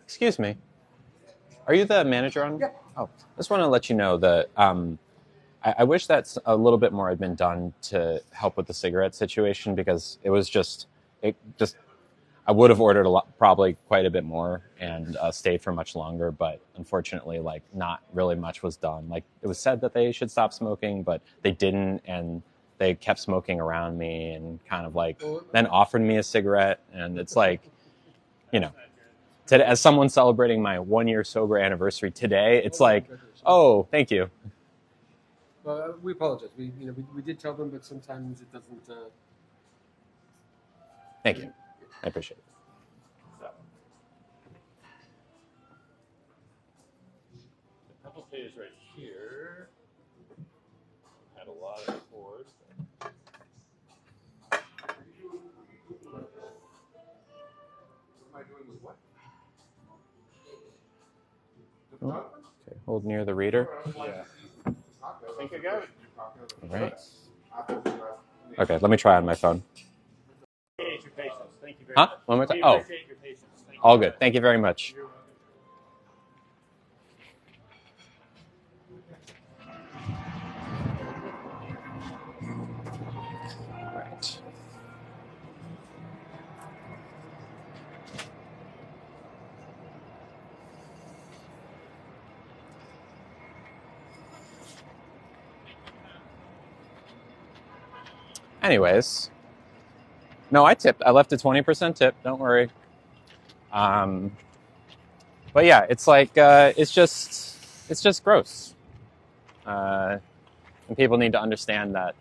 Excuse me. Are you the manager on? Yeah. Oh, I just want to let you know that I wish that a little bit more had been done to help with the cigarette situation, because I would have ordered probably quite a bit more, and stayed for much longer. But unfortunately, like, not really much was done. Like, it was said that they should stop smoking, but they didn't, and they kept smoking around me and kind of like then offered me a cigarette, and it's like, you know, today, as someone celebrating my 1-year sober anniversary today, it's like, oh, thank you. Well, we apologize. We did tell them, but sometimes it doesn't. Thank you. I appreciate it. A couple pages right here. Had a lot of board. Okay, hold near the reader. Yeah. I think I got it. All right. Okay, let me try on my phone. Appreciate your patience. Thank you very Huh? much. One more time? We Oh, appreciate your patience. Thank you all very good. much. Thank you very much. You're welcome. All right. Anyways, no, I tipped. I left a 20% tip. Don't worry. But yeah, it's like it's just gross. And people need to understand that,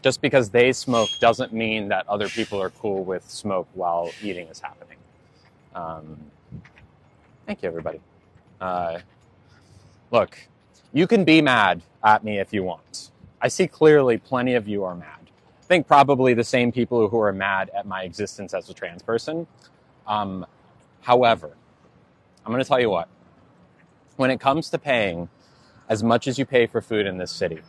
just because they smoke doesn't mean that other people are cool with smoke while eating is happening. Thank you, everybody. Look, you can be mad at me if you want. I see clearly plenty of you are mad. I think probably the same people who are mad at my existence as a trans person. However, I'm going to tell you what. When it comes to paying as much as you pay for food in this city,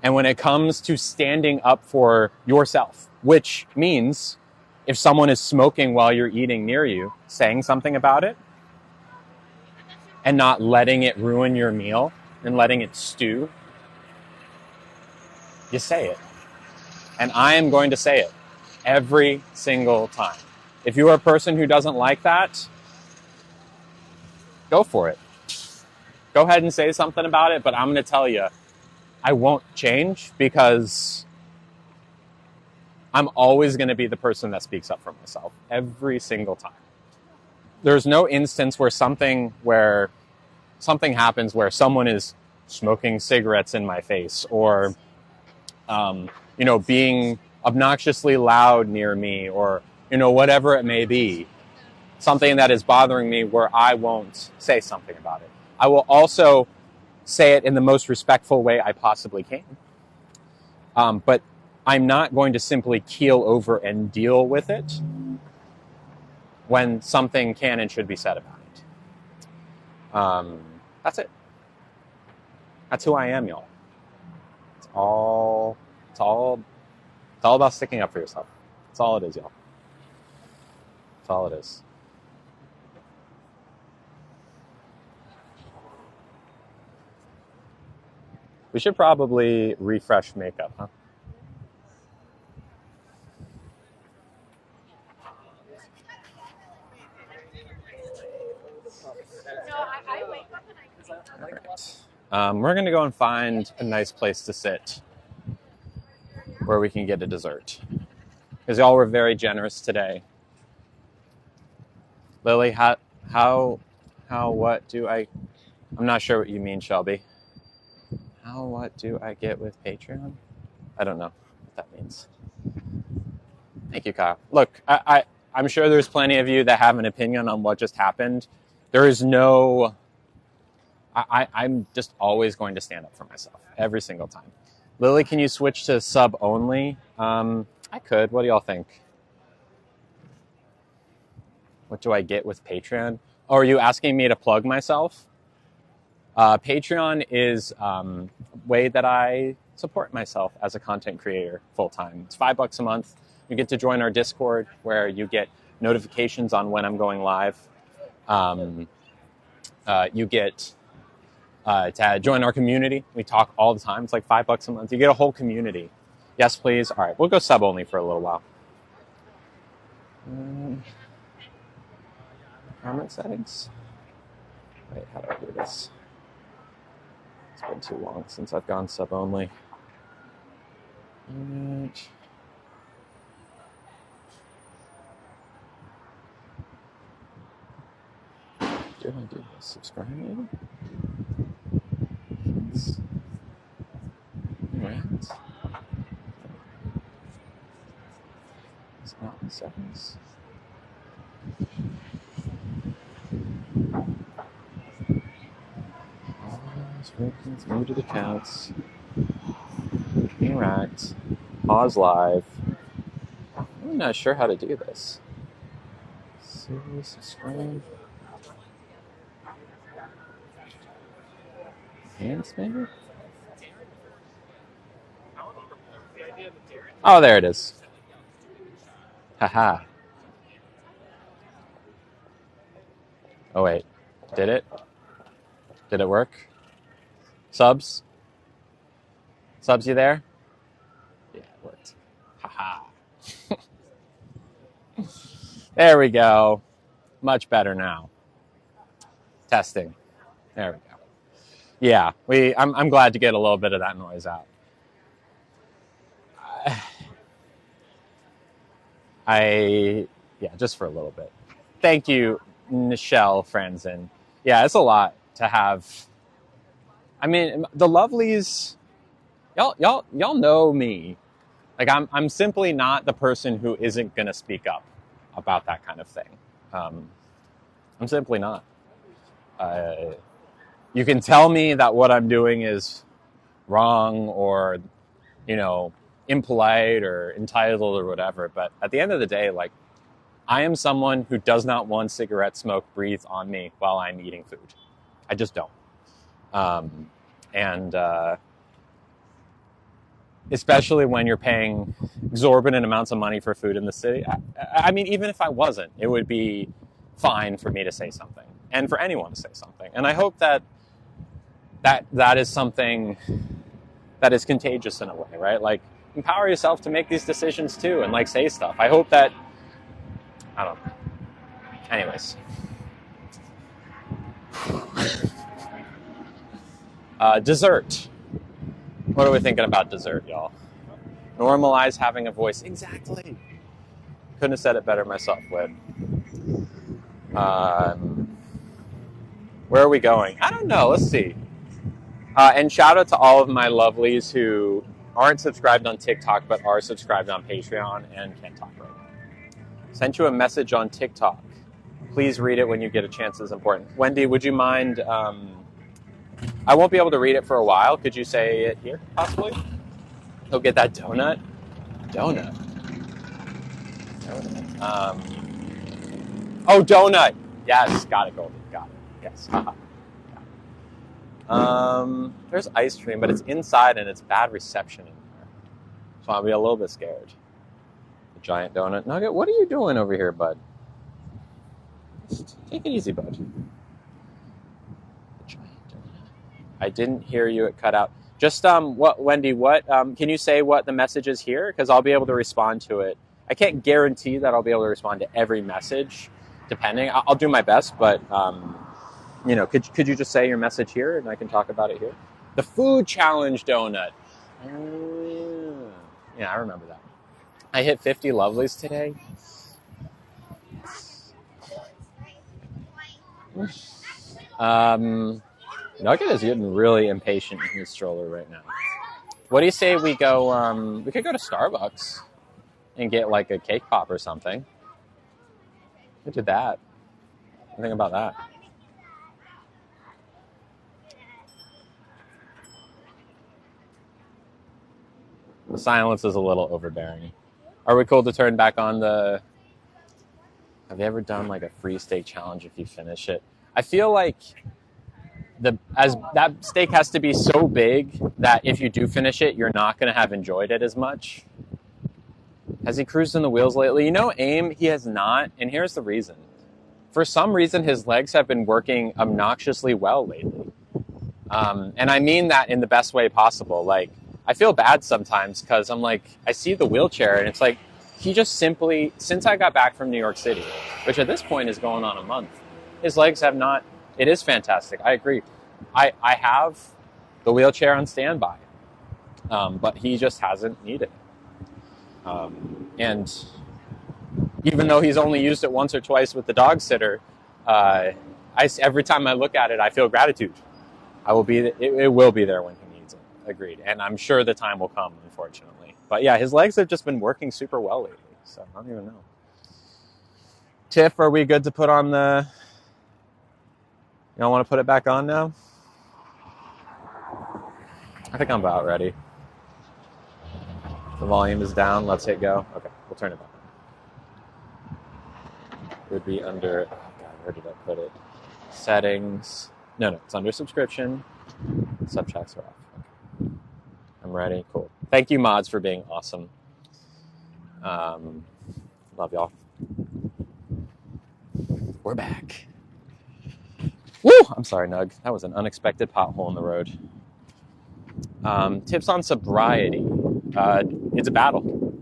and when it comes to standing up for yourself, which means if someone is smoking while you're eating near you, saying something about it, and not letting it ruin your meal and letting it stew, you say it. And I am going to say it every single time. If you are a person who doesn't like that, go for it. Go ahead and say something about it, but I'm going to tell you, I won't change because I'm always going to be the person that speaks up for myself every single time. There's no instance where something happens where someone is smoking cigarettes in my face or, being obnoxiously loud near me or, whatever it may be, something that is bothering me where I won't say something about it. I will also say it in the most respectful way I possibly can. But I'm not going to simply keel over and deal with it when something can and should be said about it. That's it. That's who I am, y'all. It's all about sticking up for yourself. That's all it is, y'all. That's all it is. We should probably refresh makeup, huh? All right. We're going to go and find a nice place to sit where we can get a dessert. Because y'all were very generous today. Lily, what do I'm not sure what you mean, Shelby. What do I get with Patreon? I don't know what that means. Thank you, Kyle. Look, I'm sure there's plenty of you that have an opinion on what just happened. There is no... I'm just always going to stand up for myself every single time. Lily, can you switch to sub only? I could. What do y'all think? What do I get with Patreon? Oh, are you asking me to plug myself? Patreon is a way that I support myself as a content creator full-time. It's $5 a month. You get to join our Discord where you get notifications on when I'm going live. You get to join our community. We talk all the time. It's like $5 a month. You get a whole community. Yes, please. All right, we'll go sub only for a little while. Comment settings. Wait, how do I do this? It's been too long since I've gone sub only. Right. Do I do this? Subscribe maybe? Yes. Alright. It's not in seconds. Move to the counts. Interact. Pause live. I'm not sure how to do this. Subscribe. Hands maybe? Oh, there it is. Haha. Oh, wait. Did it? Did it work? Subs? Subs, you there? Yeah, it worked. Haha. There we go. Much better now. Testing. There we go. Yeah, I'm glad to get a little bit of that noise out. Yeah, just for a little bit. Thank you, Michelle Franzen. Yeah, it's a lot to have. I mean, the lovelies, y'all know me. Like, I'm simply not the person who isn't gonna speak up about that kind of thing. I'm simply not. You can tell me that what I'm doing is wrong or, impolite or entitled or whatever, but at the end of the day, like, I am someone who does not want cigarette smoke breathed on me while I'm eating food. I just don't. And especially when you're paying exorbitant amounts of money for food in the city. I mean, even if I wasn't, it would be fine for me to say something and for anyone to say something. And I hope that is something that is contagious in a way, right? Like, empower yourself to make these decisions too and, like, say stuff. I hope that, I don't know. Anyways. Dessert. What are we thinking about dessert, y'all? Normalize having a voice. Exactly. Couldn't have said it better myself, Whit. Where are we going? I don't know. Let's see. And shout out to all of my lovelies who aren't subscribed on TikTok but are subscribed on Patreon and can't talk right now. Sent you a message on TikTok. Please read it when you get a chance. It's important. Wendy, would you mind? I won't be able to read it for a while. Could you say it here, possibly? Go get that donut. Donut. Oh, donut. Yes, got it, Goldie. Got it. Yes. There's ice cream, but it's inside and it's bad reception in there. So I'll be a little bit scared. The giant donut. Nugget, what are you doing over here, bud? Take it easy, bud. The giant donut. I didn't hear you. It cut out. Just, Wendy, can you say what the message is here? Because I'll be able to respond to it. I can't guarantee that I'll be able to respond to every message, depending. I'll do my best, but, could you just say your message here and I can talk about it here? The food challenge donut. Oh, yeah, I remember that. I hit 50 lovelies today. Nugget is getting really impatient in his stroller right now. What do you say we go, we could go to Starbucks and get like a cake pop or something. We did that. What do you think about that? The silence is a little overbearing. Are we cool to turn back on the... Have you ever done like a free steak challenge if you finish it? I feel like that steak has to be so big that if you do finish it, you're not going to have enjoyed it as much. Has he cruised in the wheels lately? AIM, he has not, and here's the reason. For some reason, his legs have been working obnoxiously well lately. And I mean that in the best way possible. Like, I feel bad sometimes because I'm like, I see the wheelchair and it's like, he just simply, since I got back from New York City, which at this point is going on a month, his legs have not, it is fantastic. I agree. I have the wheelchair on standby, but he just hasn't needed it. And even though he's only used it once or twice with the dog sitter, I every time I look at it, I feel gratitude. It will be there when he needs it. Agreed. And I'm sure the time will come, unfortunately. But yeah, his legs have just been working super well lately. So I don't even know. Tiff, are we good to put on the... You don't want to put it back on now? I think I'm about ready. The volume is down. Let's hit go. Okay, we'll turn it back on. It would be under... Oh God, where did I put it? Settings. No, it's under subscription. Subchats are off. Okay. I'm ready. Cool. Thank you, mods, for being awesome. Love y'all. We're back. Woo! I'm sorry, Nug. That was an unexpected pothole in the road. Tips on sobriety. It's a battle.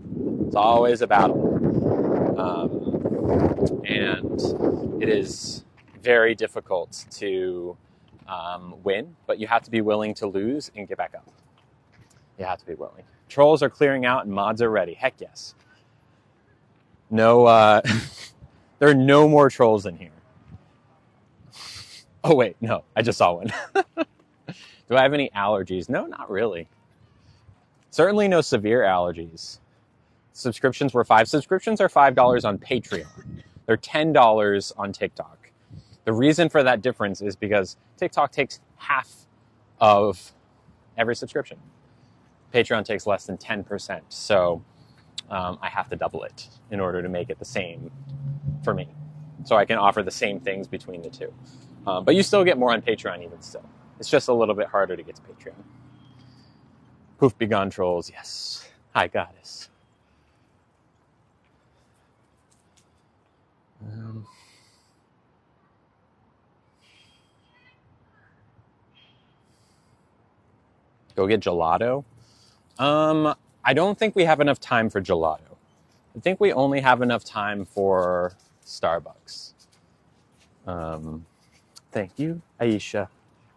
It's always a battle. And it is very difficult to win, but you have to be willing to lose and get back up. You have to be willing. Trolls are clearing out and mods are ready. Heck yes. No, there are no more trolls in here. Oh, wait, no, I just saw one. Do I have any allergies? No, not really. Certainly no severe allergies. Subscriptions are $5 on Patreon. They're $10 on TikTok. The reason for that difference is because TikTok takes half of every subscription. Patreon takes less than 10%. So I have to double it in order to make it the same for me. So I can offer the same things between the two. But you still get more on Patreon even still. It's just a little bit harder to get to Patreon. Poof, be gone, trolls. Yes. Hi, goddess. Go get gelato. I don't think we have enough time for gelato. I think we only have enough time for Starbucks. Thank you, Aisha.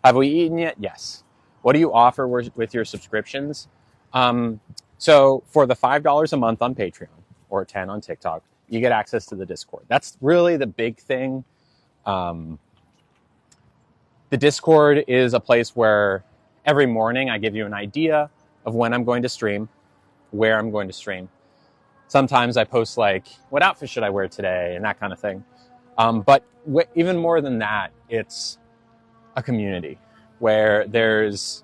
Have we eaten yet? Yes. What do you offer with your subscriptions? So for the $5 a month on Patreon or $10 on TikTok, you get access to the Discord. That's really the big thing. The Discord is a place where every morning I give you an idea of when I'm going to stream, where I'm going to stream. Sometimes I post like, what outfit should I wear today, and that kind of thing. But even more than that, it's a community where it's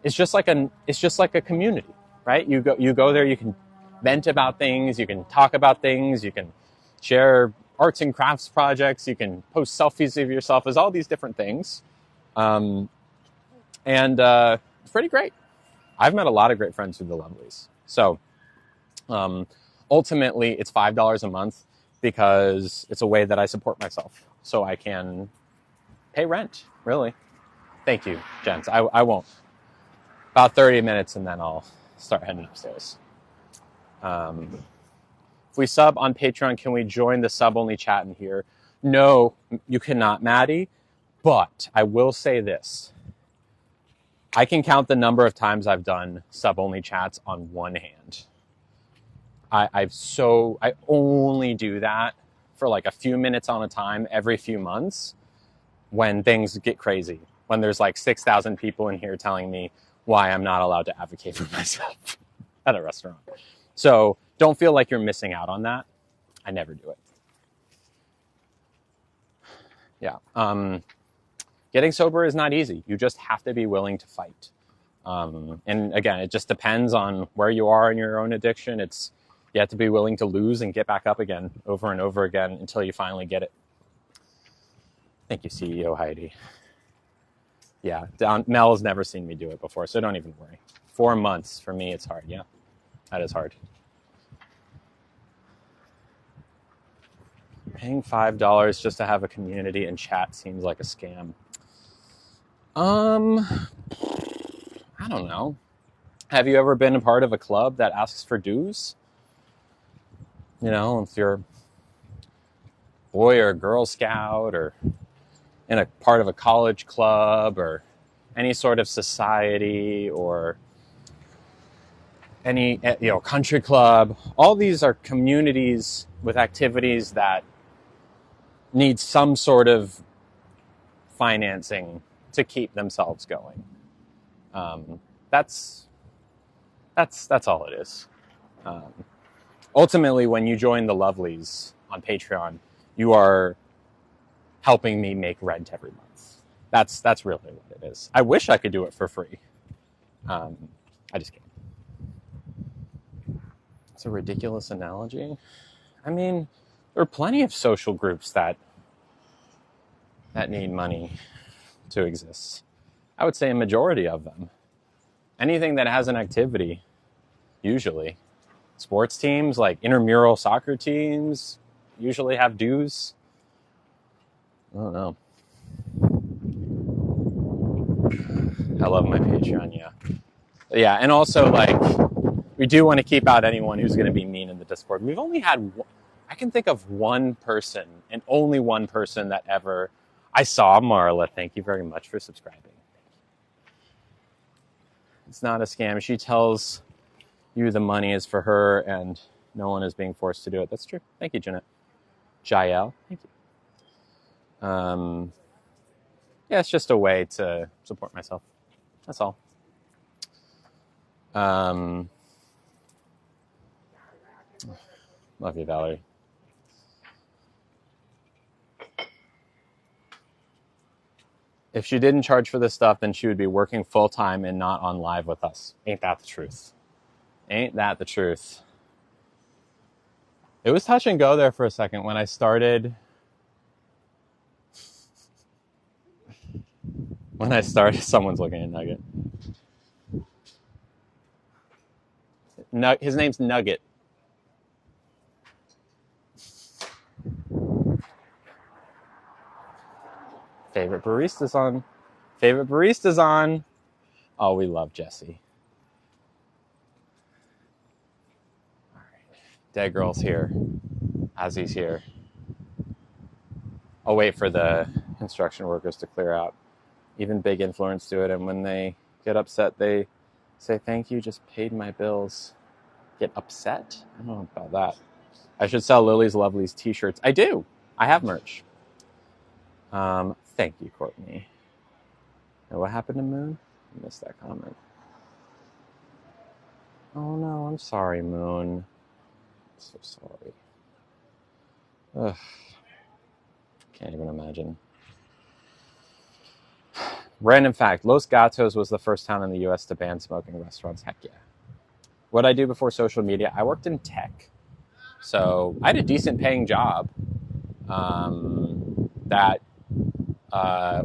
just like a community, right? You go there, you can vent about things, you can talk about things, you can share arts and crafts projects, you can post selfies of yourself as all these different things. And it's pretty great. I've met a lot of great friends through the Lovelies. So ultimately, it's $5 a month because it's a way that I support myself. So I can pay rent, really. Thank you, gents. I won't. About 30 minutes and then I'll start heading upstairs. If we sub on Patreon, can we join the sub-only chat in here? No, you cannot, Maddie. But I will say this. I can count the number of times I've done sub-only chats on one hand. I only do that for like a few minutes on a time every few months when things get crazy. When there's like 6,000 people in here telling me why I'm not allowed to advocate for myself at a restaurant. So don't feel like you're missing out on that. I never do it. Yeah. Getting sober is not easy. You just have to be willing to fight. And again, it just depends on where you are in your own addiction. You have to be willing to lose and get back up again over and over again until you finally get it. Thank you, CEO Heidi. Yeah, Mel's never seen me do it before, so don't even worry. 4 months, for me, it's hard. Yeah, that is hard. Paying $5 just to have a community and chat seems like a scam. I don't know. Have you ever been a part of a club that asks for dues? You know, if you're a boy or a Girl Scout or in a part of a college club or any sort of society or any, country club. All these are communities with activities that need some sort of financing to keep themselves going. That's all it is. Ultimately, when you join the Lovelies on Patreon, you are helping me make rent every month. That's really what it is. I wish I could do it for free. I just can't. It's a ridiculous analogy. I mean, there are plenty of social groups that need money to exist. I would say a majority of them. Anything that has an activity, usually. Sports teams, like intramural soccer teams, usually have dues. I don't know. I love my Patreon, yeah. Yeah, and also, like, we do want to keep out anyone who's going to be mean in the Discord. We've only had, I can think of one person, and only one person that ever, I saw Marla. Thank you very much for subscribing. It's not a scam. She tells you the money is for her and no one is being forced to do it. That's true. Thank you, Jeanette. Jael, thank you. Yeah, it's just a way to support myself. That's all. Love you, Valerie. If she didn't charge for this stuff, then she would be working full-time and not on live with us. Ain't that the truth? Ain't that the truth? It was touch and go there for a second when I started. Someone's looking at Nugget. His name's Nugget. Favorite barista's on. Oh, we love Jesse. All right. Dead Girl's here. Ozzy's here. I'll wait for the construction workers to clear out. Even big influencers do it, and when they get upset, they say, thank you, just paid my bills. Get upset? I don't know about that. I should sell Lily's Lovely's t-shirts. I do. I have merch. Thank you, Courtney. Now, what happened to Moon? I missed that comment. Oh no, I'm sorry, Moon. I'm so sorry. Ugh. Can't even imagine. Random fact, Los Gatos was the first town in the U.S. to ban smoking in restaurants. Heck yeah. What I do before social media, I worked in tech. So I had a decent paying job that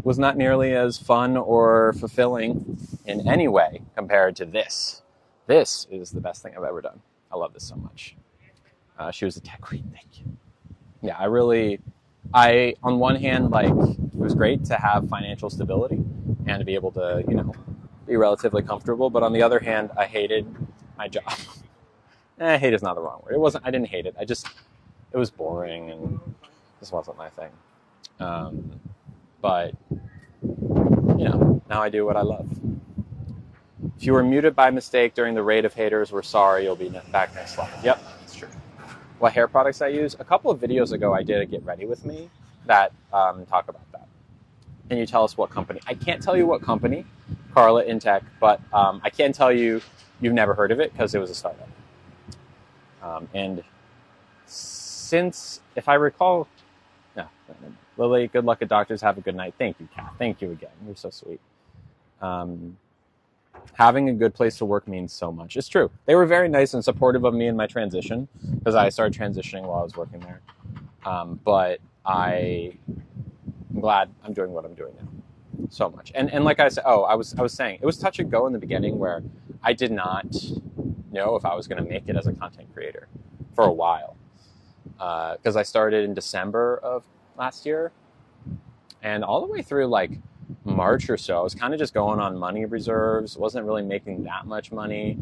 was not nearly as fun or fulfilling in any way compared to this. This is the best thing I've ever done. I love this so much. She was a tech queen, thank you. Yeah, I on one hand, like, it was great to have financial stability and to be able to, be relatively comfortable. But on the other hand, I hated my job. Hate is not the wrong word. I didn't hate it. It was boring and this wasn't my thing. But, now I do what I love. If you were muted by mistake during the raid of haters, we're sorry. You'll be back next slide. Yep, that's true. What hair products I use? A couple of videos ago, I did a Get Ready With Me that talk about that. Can you tell us what company? I can't tell you what company, Carla in tech, but I can tell you you've never heard of it because it was a startup. And since, if I recall, no, Lily, good luck at doctors. Have a good night. Thank you, Kat. Thank you again. You're so sweet. Having a good place to work means so much. It's true. They were very nice and supportive of me in my transition because I started transitioning while I was working there. But I'm glad I'm doing what I'm doing now so much. And like I said, I was saying, it was touch and go in the beginning where I did not know if I was going to make it as a content creator for a while. Because I started in December of last year. And all the way through like March or so, I was kind of just going on money reserves, wasn't really making that much money,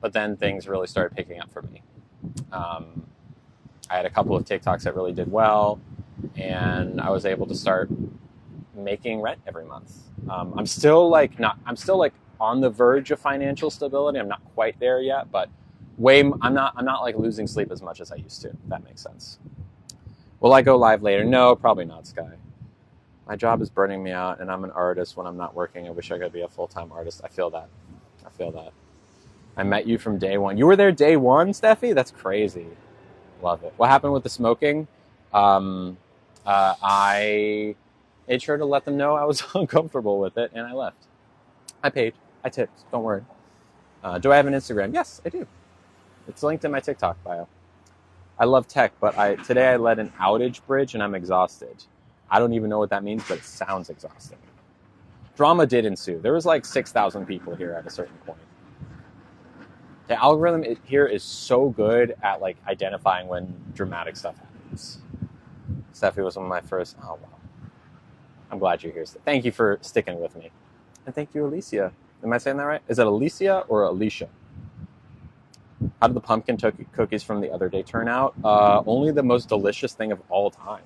but then things really started picking up for me. I had a couple of TikToks that really did well, and I was able to start making rent every month. I'm still on the verge of financial stability. I'm not quite there yet, but I'm not like losing sleep as much as I used to, if that makes sense. Will I go live later? No, probably not, Sky. My job is burning me out, and I'm an artist when I'm not working. I wish I could be a full-time artist. I feel that. I met you from day one. You were there day one, Steffi? That's crazy. Love it. What happened with the smoking? I made sure to let them know I was uncomfortable with it, and I left. I paid. I tipped. Don't worry. Do I have an Instagram? Yes, I do. It's linked in my TikTok bio. I love tech, but today I led an outage bridge, and I'm exhausted. I don't even know what that means, but it sounds exhausting. Drama did ensue. There was like 6,000 people here at a certain point. The algorithm here is so good at like identifying when dramatic stuff happens. Steffi was one of my first. Oh wow! I'm glad you're here. Thank you for sticking with me, and thank you, Alicia. Am I saying that right? Is it Alicia or Alicia? How did the pumpkin cookies from the other day turn out? Only the most delicious thing of all time.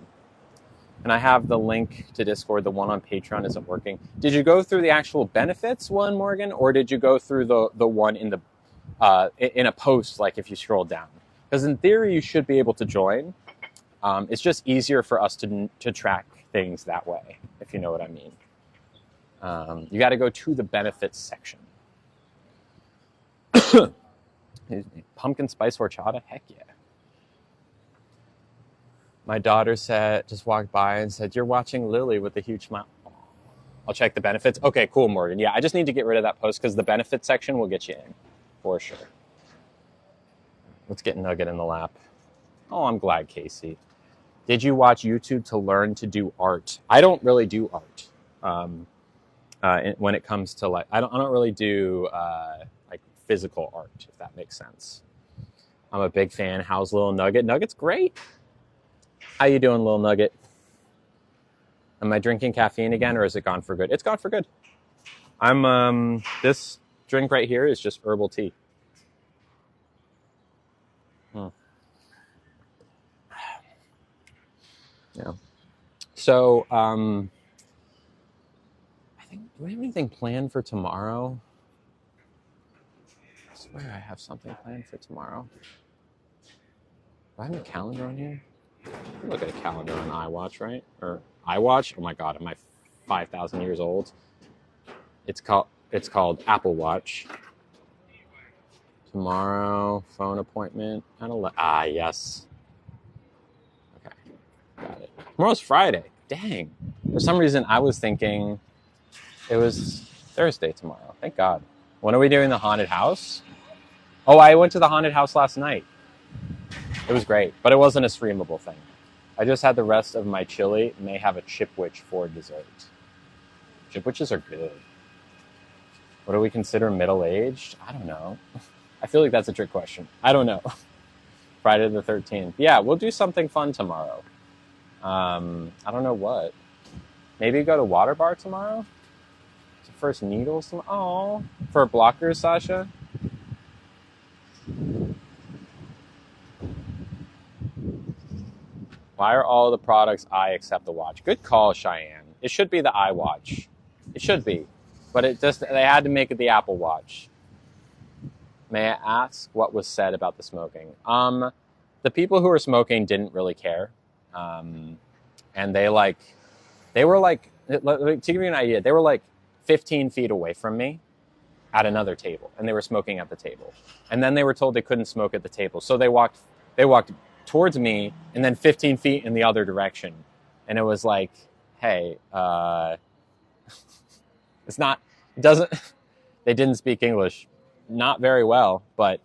And I have the link to Discord. The one on Patreon isn't working. Did you go through the actual benefits one, Morgan, or did you go through the one in a post, like if you scroll down? Because in theory, you should be able to join. It's just easier for us to track things that way, if you know what I mean. You got to go to the benefits section. Pumpkin spice horchata? Heck yeah. My daughter just walked by and said, "You're watching Lily with a huge smile." I'll check the benefits. Okay, cool, Morgan. Yeah, I just need to get rid of that post because the benefits section will get you in, for sure. Let's get Nugget in the lap. Oh, I'm glad, Casey. Did you watch YouTube to learn to do art? I don't really do art. When it comes to like, I don't really do like physical art, if that makes sense. I'm a big fan. How's Little Nugget? Nugget's great. How you doing, Little Nugget? Am I drinking caffeine again, or is it gone for good? It's gone for good. This drink right here is just herbal tea. Yeah. So, I think, do we have anything planned for tomorrow? I swear I have something planned for tomorrow. Do I have a calendar on here? Look at a calendar on iWatch, right? Or iWatch? Oh my God, am I 5,000 years old? It's called Apple Watch. Tomorrow, phone appointment at 11. Ah, yes. Okay, got it. Tomorrow's Friday. Dang. For some reason, I was thinking it was Thursday tomorrow. Thank God. When are we doing the haunted house? Oh, I went to the haunted house last night. It was great, but it wasn't a streamable thing. I just had the rest of my chili. May have a chipwich for dessert. Chipwiches are good. What do we consider middle-aged? I don't know. I feel like that's a trick question. I don't know. Friday the 13th. Yeah, we'll do something fun tomorrow. I don't know what. Maybe go to Water Bar tomorrow? First needles tomorrow? Oh, for blockers, Sasha? Why are all the products eye except the watch? Good call, Cheyenne. It should be the iWatch. It should be. But they had to make it the Apple Watch. May I ask what was said about the smoking? The people who were smoking didn't really care. And they were like, to give you an idea, they were like 15 feet away from me at another table, and they were smoking at the table. And then they were told they couldn't smoke at the table. So they walked towards me and then 15 feet in the other direction. And it was like, hey, they didn't speak English. Not very well, but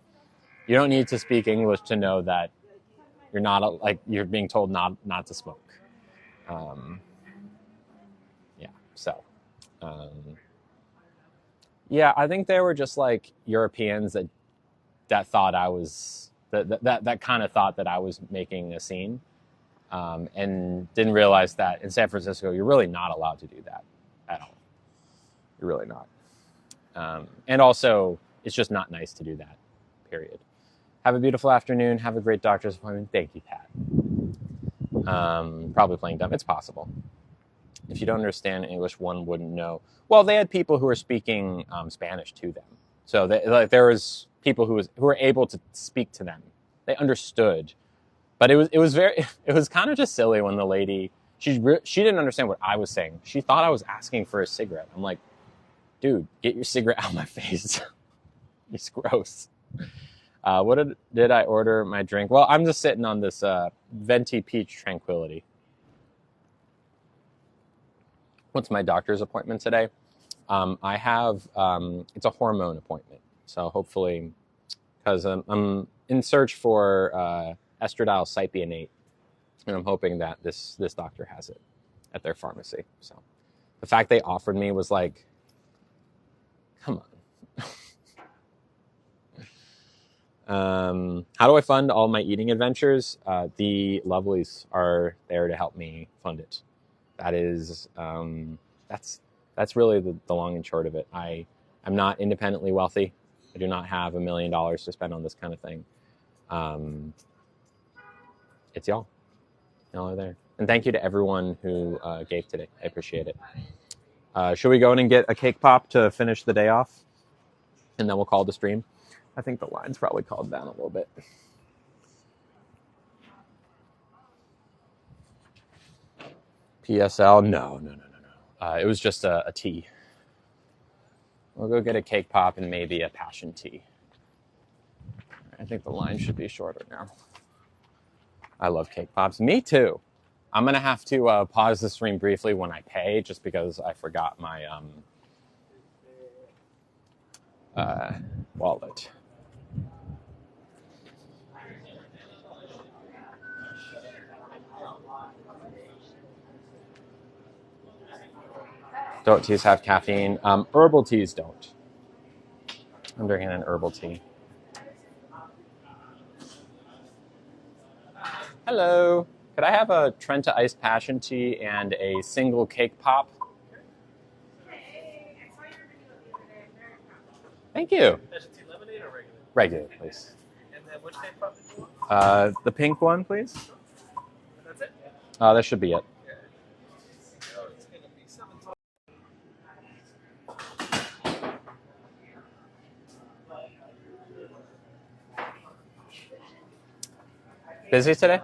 you don't need to speak English to know that you're being told not to smoke. Yeah, I think they were just like Europeans that thought I was that kind of thought that I was making a scene, and didn't realize that in San Francisco you're really not allowed to do that at all. You're really not, and also it's just not nice to do that. Period. Have a beautiful afternoon. Have a great doctor's appointment. Thank you, Pat. Probably playing dumb. It's possible. If you don't understand English, one wouldn't know. Well, they had people who were speaking Spanish to them. So there was people who were able to speak to them. They understood. But it was kind of just silly when the lady, She didn't understand what I was saying. She thought I was asking for a cigarette. I'm like, dude, get your cigarette out of my face. It's gross. What did I order my drink? Well, I'm just sitting on this venti peach tranquility. What's my doctor's appointment today? I have, it's a hormone appointment. So hopefully, because I'm in search for estradiol cypionate, and I'm hoping that this doctor has it at their pharmacy. So the fact they offered me was like, come on. How do I fund all my eating adventures? The lovelies are there to help me fund it. That is, that's really the long and short of it. I'm not independently wealthy. I do not have $1 million to spend on this kind of thing. It's y'all. Y'all are there. And thank you to everyone who gave today. I appreciate it. Should we go in and get a cake pop to finish the day off? And then we'll call the stream. I think the line's probably called down a little bit. PSL? No. It was just a tea. We'll go get a cake pop and maybe a passion tea. I think the line should be shorter now. I love cake pops. Me too. I'm going to have to pause the stream briefly when I pay, just because I forgot my wallet. Don't teas have caffeine? Herbal teas don't. I'm drinking an herbal tea. Hello. Could I have a Trenta iced passion tea and a single cake pop? Thank you. Passion tea lemonade or regular? Regular, please. And then which cake pop did you want? The pink one, please. That's it? That should be it. It's going to be 7:20. Busy today?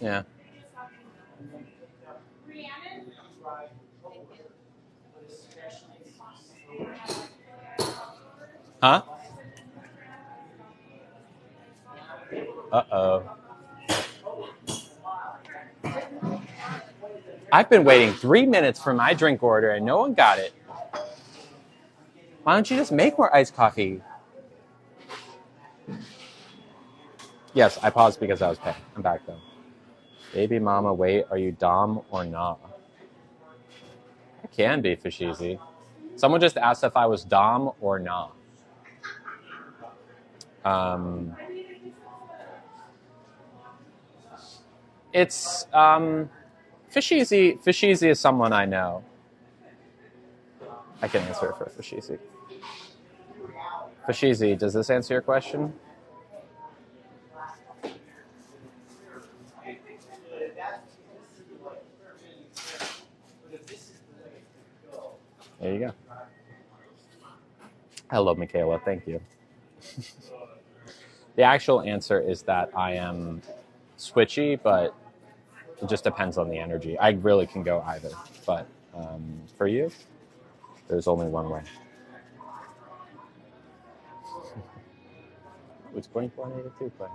Yeah. Huh? Uh-oh. I've been waiting 3 minutes for my drink order and no one got it. Why don't you just make more iced coffee? Yes, I paused because I was paying. I'm back though. Baby mama, wait, are you dom or not? I can be, Fashizi. Someone just asked if I was dom or not. It's Fashizi is someone I know. I can answer it for Fashizi. Fashizi, does this answer your question? There you go. Hello, Michaela. Thank you. The actual answer is that I am switchy, but it just depends on the energy. I really can go either. But for you, there's only one way. It's Blink-182 playing.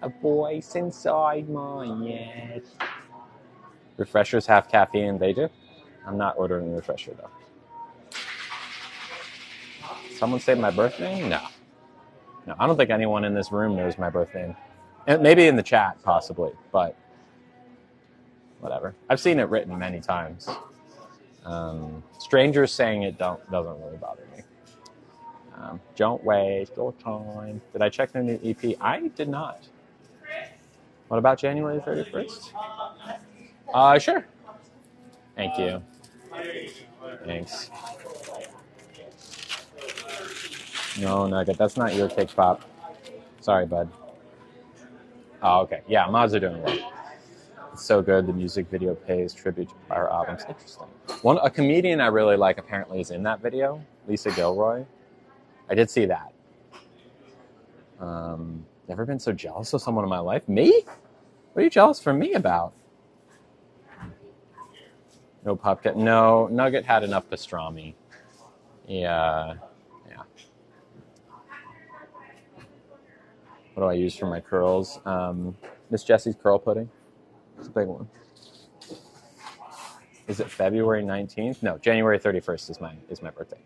A voice inside my head. Refreshers have caffeine. They do. I'm not ordering a refresher, though. Someone say my birth name? No, I don't think anyone in this room knows my birth name. And maybe in the chat, possibly, but whatever. I've seen it written many times. Strangers saying it doesn't really bother me. Don't waste your time. Did I check the new EP? I did not. What about January 31st? Sure. Thank you. Thanks. No, Nugget, that's not your cake pop. Sorry, bud. Oh, okay. Yeah, mods are doing well. It's so good. The music video pays tribute to prior albums. Interesting. A comedian I really like apparently is in that video, Lisa Gilroy. I did see that. Never been so jealous of someone in my life. Me? What are you jealous for me about? No Pupket. No, Nugget had enough pastrami. Yeah. What do I use for my curls? Miss Jessie's curl pudding. It's a big one. Is it February 19th? No, January 31st is my birthday.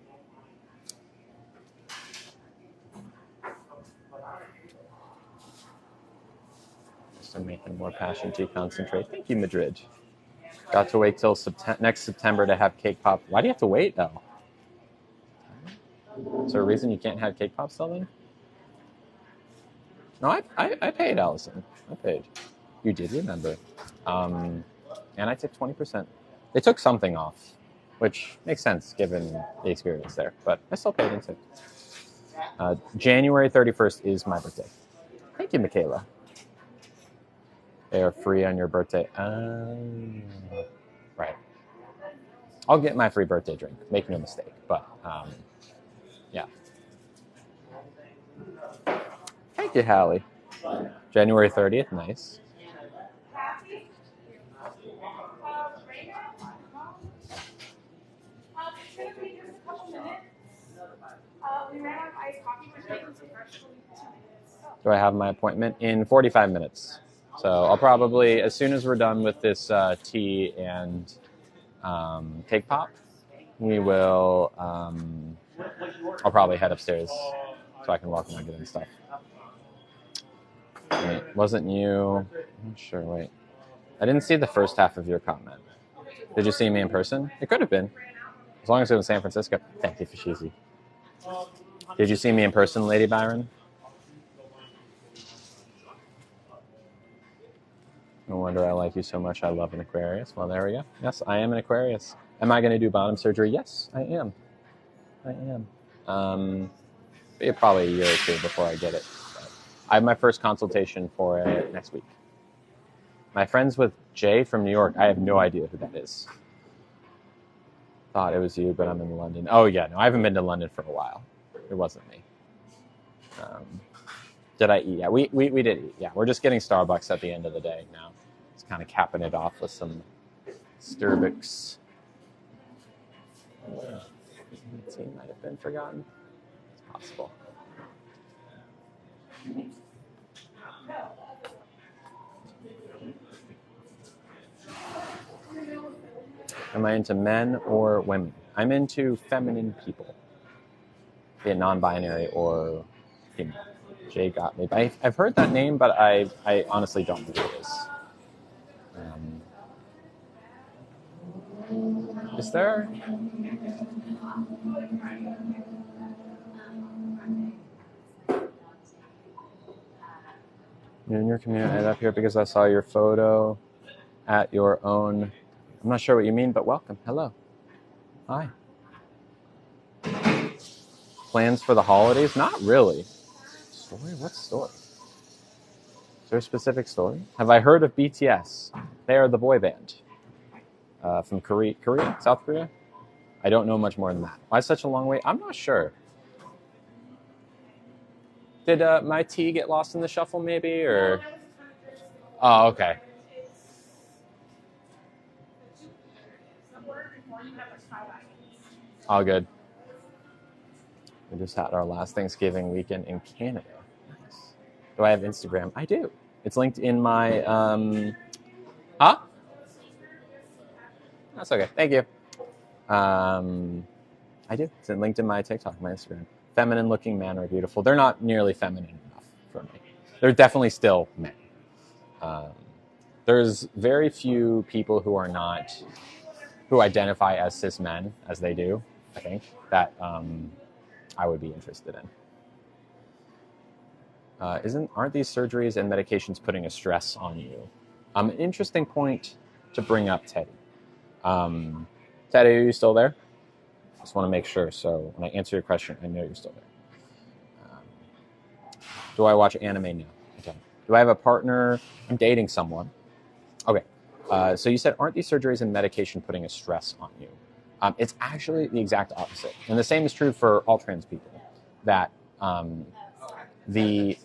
Just I'm making more passion tea concentrate. Thank you, Madrid. Got to wait till next September to have cake pop. Why do you have to wait, though? Is there a reason you can't have cake pops till then? No, I paid, Allison. I paid. You did remember. And I took 20%. They took something off, which makes sense given the experience there. But I still paid into it. January 31st is my birthday. Thank you, Michaela. They are free on your birthday. Right. I'll get my free birthday drink. Make no mistake. But, yeah. Thank you, Hallie. January 30th, nice. Do I have my appointment in 45 minutes? So I'll probably, as soon as we're done with this tea and cake pop, we will, I'll probably head upstairs so I can walk Nugget and stuff. Wait, wasn't you? I'm not sure, wait. I didn't see the first half of your comment. Did you see me in person? It could have been. As long as it was San Francisco. Thank you, Fashizi. Did you see me in person, Lady Byron? No wonder I like you so much. I love an Aquarius. Well, there we go. Yes, I am an Aquarius. Am I going to do bottom surgery? Yes, I am. Probably a year or two before I get it. But I have my first consultation for it next week. My friends with Jay from New York. I have no idea who that is. Thought it was you, but I'm in London. Oh, yeah. No, I haven't been to London for a while. It wasn't me. Did I eat? Yeah, we did eat. Yeah, we're just getting Starbucks at the end of the day now. Just kind of capping it off with some Starbucks. Tea might have been forgotten. It's possible. Am I into men or women? I'm into feminine people. Be it non-binary or female. Jay got me. I've heard that name, but I honestly don't know who it is. Is there? You're in your community. I ended up here because I saw your photo at your own. I'm not sure what you mean, but welcome. Hello. Hi. Plans for the holidays? Not really. Story? What story? Is there a specific story? Have I heard of BTS? They are the boy band from Korea, South Korea. I don't know much more than that. Why such a long wait? I'm not sure. Did my tea get lost in the shuffle, maybe, or? Oh, okay. All good. We just had our last Thanksgiving weekend in Canada. Nice. Do I have Instagram? I do. It's linked in my, Huh? That's okay. Thank you. I do. It's linked in my TikTok, my Instagram. Feminine-looking men are beautiful. They're not nearly feminine enough for me. They're definitely still men. There's very few people who identify as cis men, as they do, I think, that I would be interested in. Aren't these surgeries and medications putting a stress on you? An interesting point to bring up, Teddy. Teddy, are you still there? Just want to make sure, so when I answer your question, I know you're still there. Do I watch anime now? Okay. Do I have a partner? I'm dating someone. Okay. So you said, aren't these surgeries and medication putting a stress on you? It's actually the exact opposite. And the same is true for all trans people, that the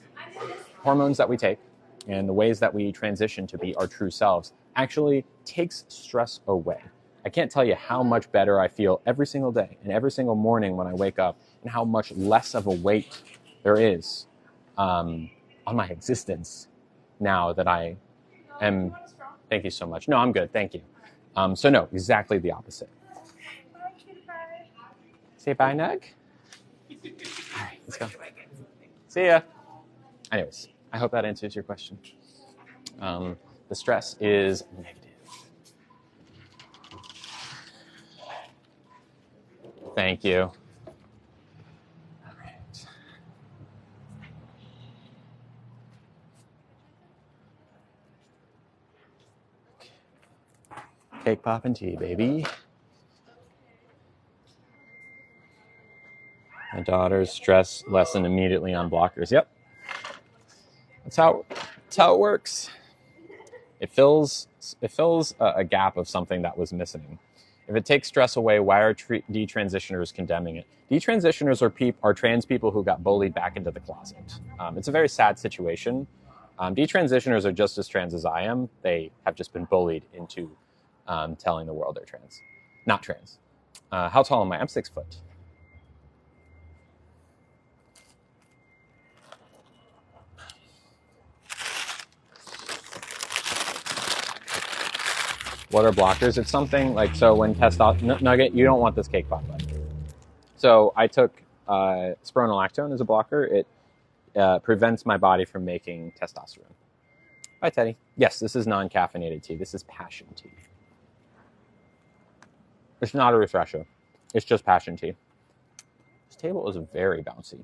hormones that we take and the ways that we transition to be our true selves actually takes stress away. I can't tell you how much better I feel every single day and every single morning when I wake up, and how much less of a weight there is on my existence now that I am. Thank you so much. No, I'm good. Thank you. So no, exactly the opposite. Say bye, Nug. All right, let's go. See ya. Anyways, I hope that answers your question. The stress is negative. Thank you. All right. Cake, pop, and tea, baby. My daughter's stress lessened immediately on blockers. Yep. That's how it works. It fills a gap of something that was missing. If it takes stress away, why are detransitioners condemning it? Detransitioners are trans people who got bullied back into the closet. It's a very sad situation. Detransitioners are just as trans as I am. They have just been bullied into telling the world they're trans. Not trans. How tall am I? I'm 6 foot. What are blockers? It's something like, so when Nugget, you don't want this cake pop up. So I took spironolactone as a blocker. It prevents my body from making testosterone. Bye, Teddy. Yes, this is non-caffeinated tea. This is passion tea. It's not a refresher. It's just passion tea. This table is very bouncy.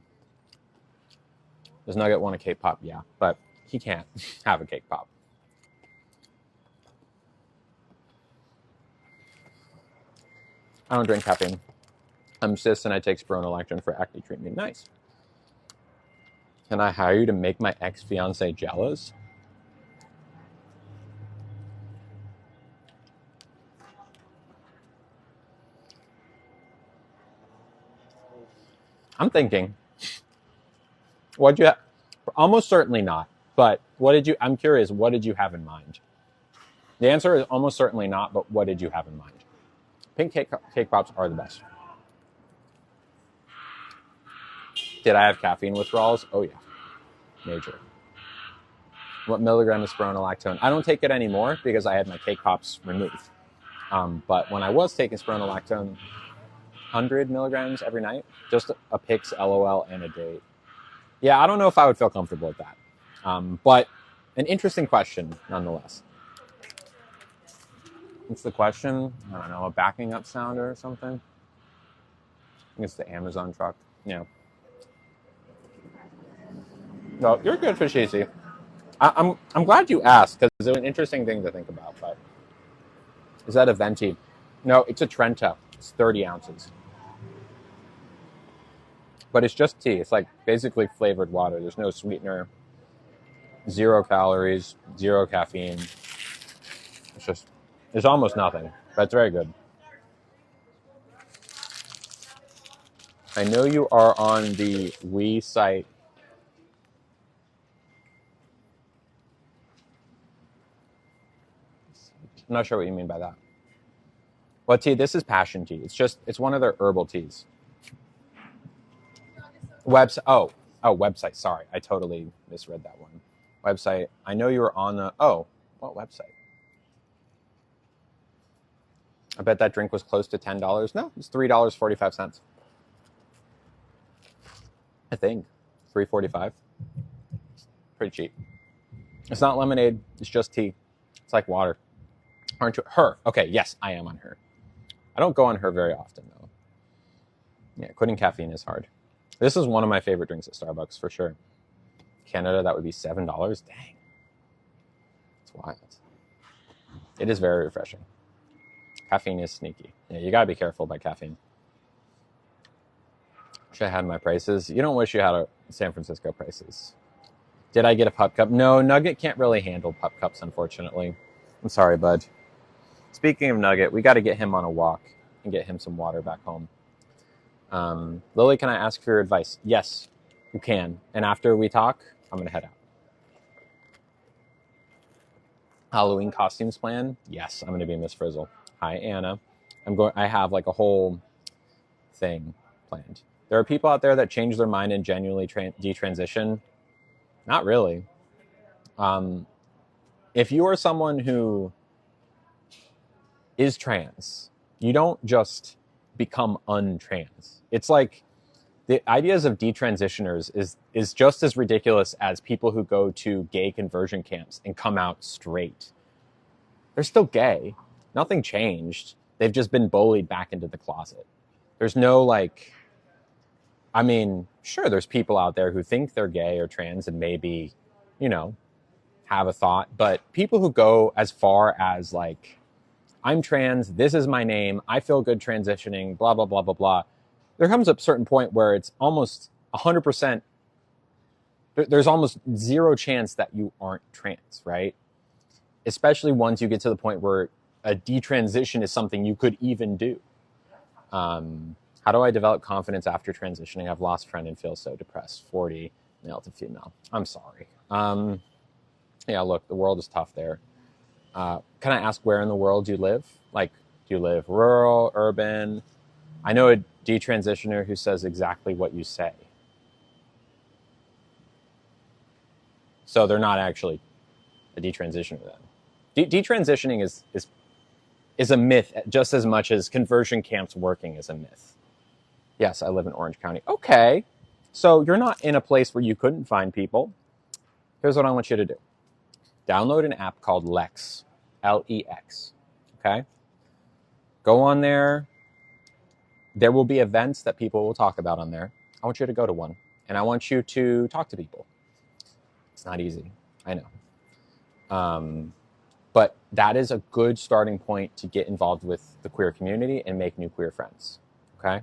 Does Nugget want a cake pop? Yeah, but he can't have a cake pop. I don't drink caffeine. I'm cis and I take spironolactone for acne treatment. Nice. Can I hire you to make my ex-fiance jealous? I'm thinking. What'd you almost certainly not. But I'm curious, what did you have in mind? The answer is almost certainly not, but what did you have in mind? Pink cake pops are the best. Did I have caffeine withdrawals? Oh, yeah. Major. What milligram is spironolactone? I don't take it anymore because I had my cake pops removed. But when I was taking spironolactone, 100 milligrams every night, just a Pix, LOL, and a date. Yeah, I don't know if I would feel comfortable with that. But an interesting question, nonetheless. What's the question? I don't know, a backing up sound or something? I think it's the Amazon truck. Yeah. No, you're good, Fishizi. I'm glad you asked because it's an interesting thing to think about. But is that a venti? No, it's a Trenta. It's 30 ounces. But it's just tea. It's like basically flavored water. There's no sweetener, 0 calories, 0 caffeine. It's almost nothing, but it's very good. I know you are on the Wii site. I'm not sure what you mean by that. What tea? This is passion tea. It's one of their herbal teas. Website. Oh, website. Sorry, I totally misread that one. Website. I know you were on the. Oh, what website? I bet that drink was close to $10. No, it's $3.45. I think $3.45. Pretty cheap. It's not lemonade. It's just tea. It's like water. Aren't you? Her. Okay, yes, I am on her. I don't go on her very often, though. Yeah, quitting caffeine is hard. This is one of my favorite drinks at Starbucks, for sure. Canada, that would be $7. Dang. It's wild. It is very refreshing. Caffeine is sneaky. Yeah, you gotta be careful about caffeine. Wish I had my prices. You don't wish you had San Francisco prices. Did I get a pup cup? No, Nugget can't really handle pup cups, unfortunately. I'm sorry, bud. Speaking of Nugget, we got to get him on a walk and get him some water back home. Lily, can I ask for your advice? Yes, you can. And after we talk, I'm going to head out. Halloween costumes plan? Yes, I'm going to be Miss Frizzle. Hi, Anna. I have like a whole thing planned. There are people out there that change their mind and genuinely detransition. Not really. If you are someone who is trans, you don't just become untrans. It's like the ideas of detransitioners is just as ridiculous as people who go to gay conversion camps and come out straight. They're still gay. Nothing changed. They've just been bullied back into the closet. There's no like, I mean, sure, there's people out there who think they're gay or trans and maybe, you know, have a thought, but people who go as far as like, I'm trans, this is my name, I feel good transitioning, blah, blah, blah, blah, blah. There comes a certain point where it's almost 100%, there's almost zero chance that you aren't trans, right? Especially once you get to the point where a detransition is something you could even do. How do I develop confidence after transitioning? I've lost a friend and feel so depressed. 40, male to female. I'm sorry. Yeah, look, the world is tough there. Can I ask where in the world you live? Like, do you live rural, urban? I know a detransitioner who says exactly what you say. So they're not actually a detransitioner then. Detransitioning is a myth just as much as conversion camps working is a myth. Yes, I live in Orange County. Okay, so you're not in a place where you couldn't find people. Here's what I want you to do. Download an app called Lex, L-E-X, okay? Go on there. There will be events that people will talk about on there. I want you to go to one, and I want you to talk to people. It's not easy, I know. But that is a good starting point to get involved with the queer community and make new queer friends, okay?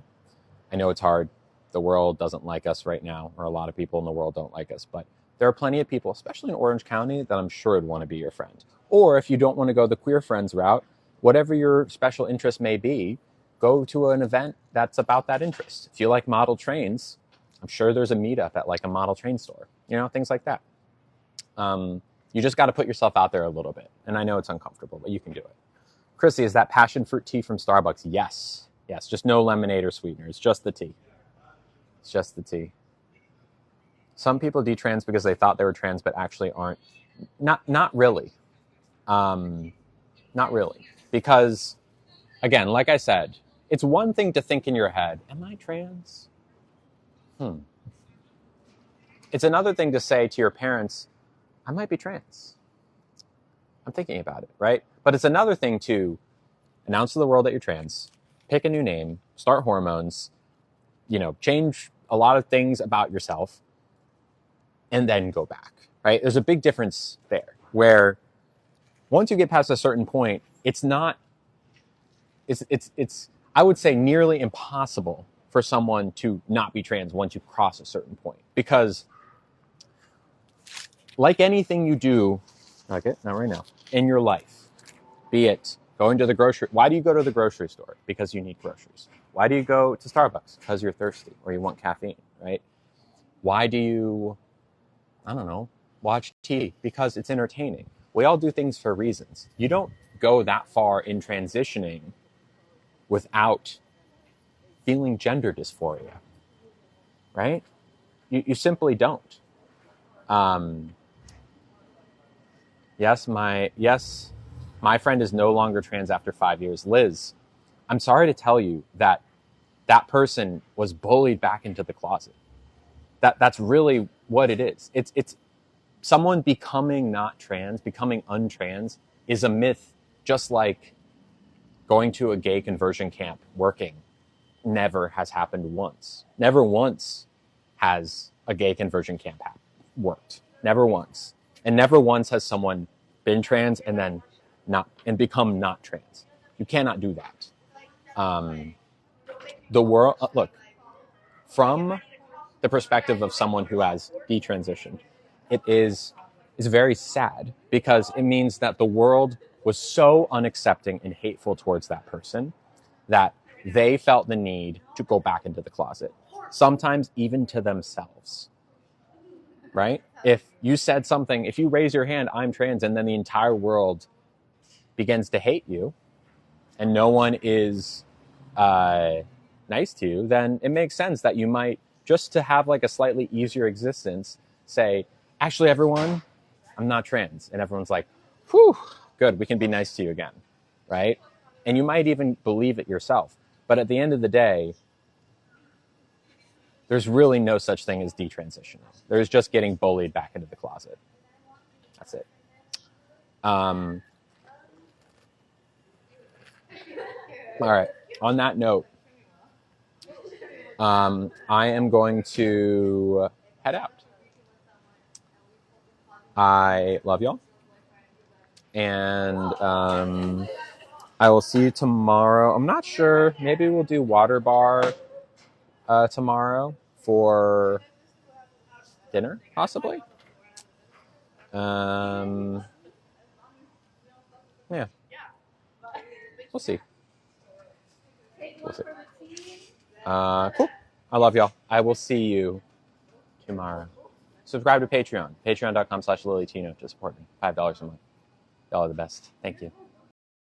I know it's hard. The world doesn't like us right now, or a lot of people in the world don't like us, but there are plenty of people, especially in Orange County, that I'm sure would want to be your friend. Or if you don't want to go the queer friends route, whatever your special interest may be, go to an event that's about that interest. If you like model trains, I'm sure there's a meetup at like a model train store, you know, things like that. You just got to put yourself out there a little bit. And I know it's uncomfortable, but you can do it. Chrissy, is that passion fruit tea from Starbucks? Yes. Yes, just no lemonade or sweeteners, just the tea. It's just the tea. Some people detrans because they thought they were trans but actually aren't. Not really. Not really. Because, again, like I said, it's one thing to think in your head, am I trans? It's another thing to say to your parents, I might be trans. I'm thinking about it, right? But it's another thing to announce to the world that you're trans, pick a new name, start hormones, you know, change a lot of things about yourself, and then go back, right? There's a big difference there, where once you get past a certain point, it's I would say nearly impossible for someone to not be trans once you cross a certain point. Because like anything you do, okay, not right now, in your life, be it going to the grocery. Why do you go to the grocery store? Because you need groceries. Why do you go to Starbucks? Because you're thirsty or you want caffeine, right? Why do you, I don't know, watch TV? Because it's entertaining. We all do things for reasons. You don't go that far in transitioning without feeling gender dysphoria, right? You simply don't. Yes, my friend is no longer trans after 5 years. Liz, I'm sorry to tell you that that person was bullied back into the closet. That's really what it is. It's someone becoming not trans, becoming untrans is a myth, just like going to a gay conversion camp working never has happened once. Never once has a gay conversion camp worked. Never once. And never once has someone been trans and then become not trans. You cannot do that. The world, look, from the perspective of someone who has detransitioned, it is very sad, because it means that the world was so unaccepting and hateful towards that person that they felt the need to go back into the closet, sometimes even to themselves, right? If you said something, if you raise your hand, I'm trans, and then the entire world begins to hate you, and no one is nice to you, then it makes sense that you might, just to have like a slightly easier existence, say, actually, everyone, I'm not trans. And everyone's like, whew, good, we can be nice to you again, right? And you might even believe it yourself. But at the end of the day, there's really no such thing as detransitioning. There's just getting bullied back into the closet. That's it. All right. On that note, I am going to head out. I love y'all. And I will see you tomorrow. I'm not sure. Maybe we'll do water bar tomorrow for dinner, possibly. Yeah. We'll see. We'll see. Cool. I love y'all. I will see you tomorrow. Subscribe to Patreon. Patreon.com/LilyTino to support me. $5 a month. Y'all are the best. Thank you.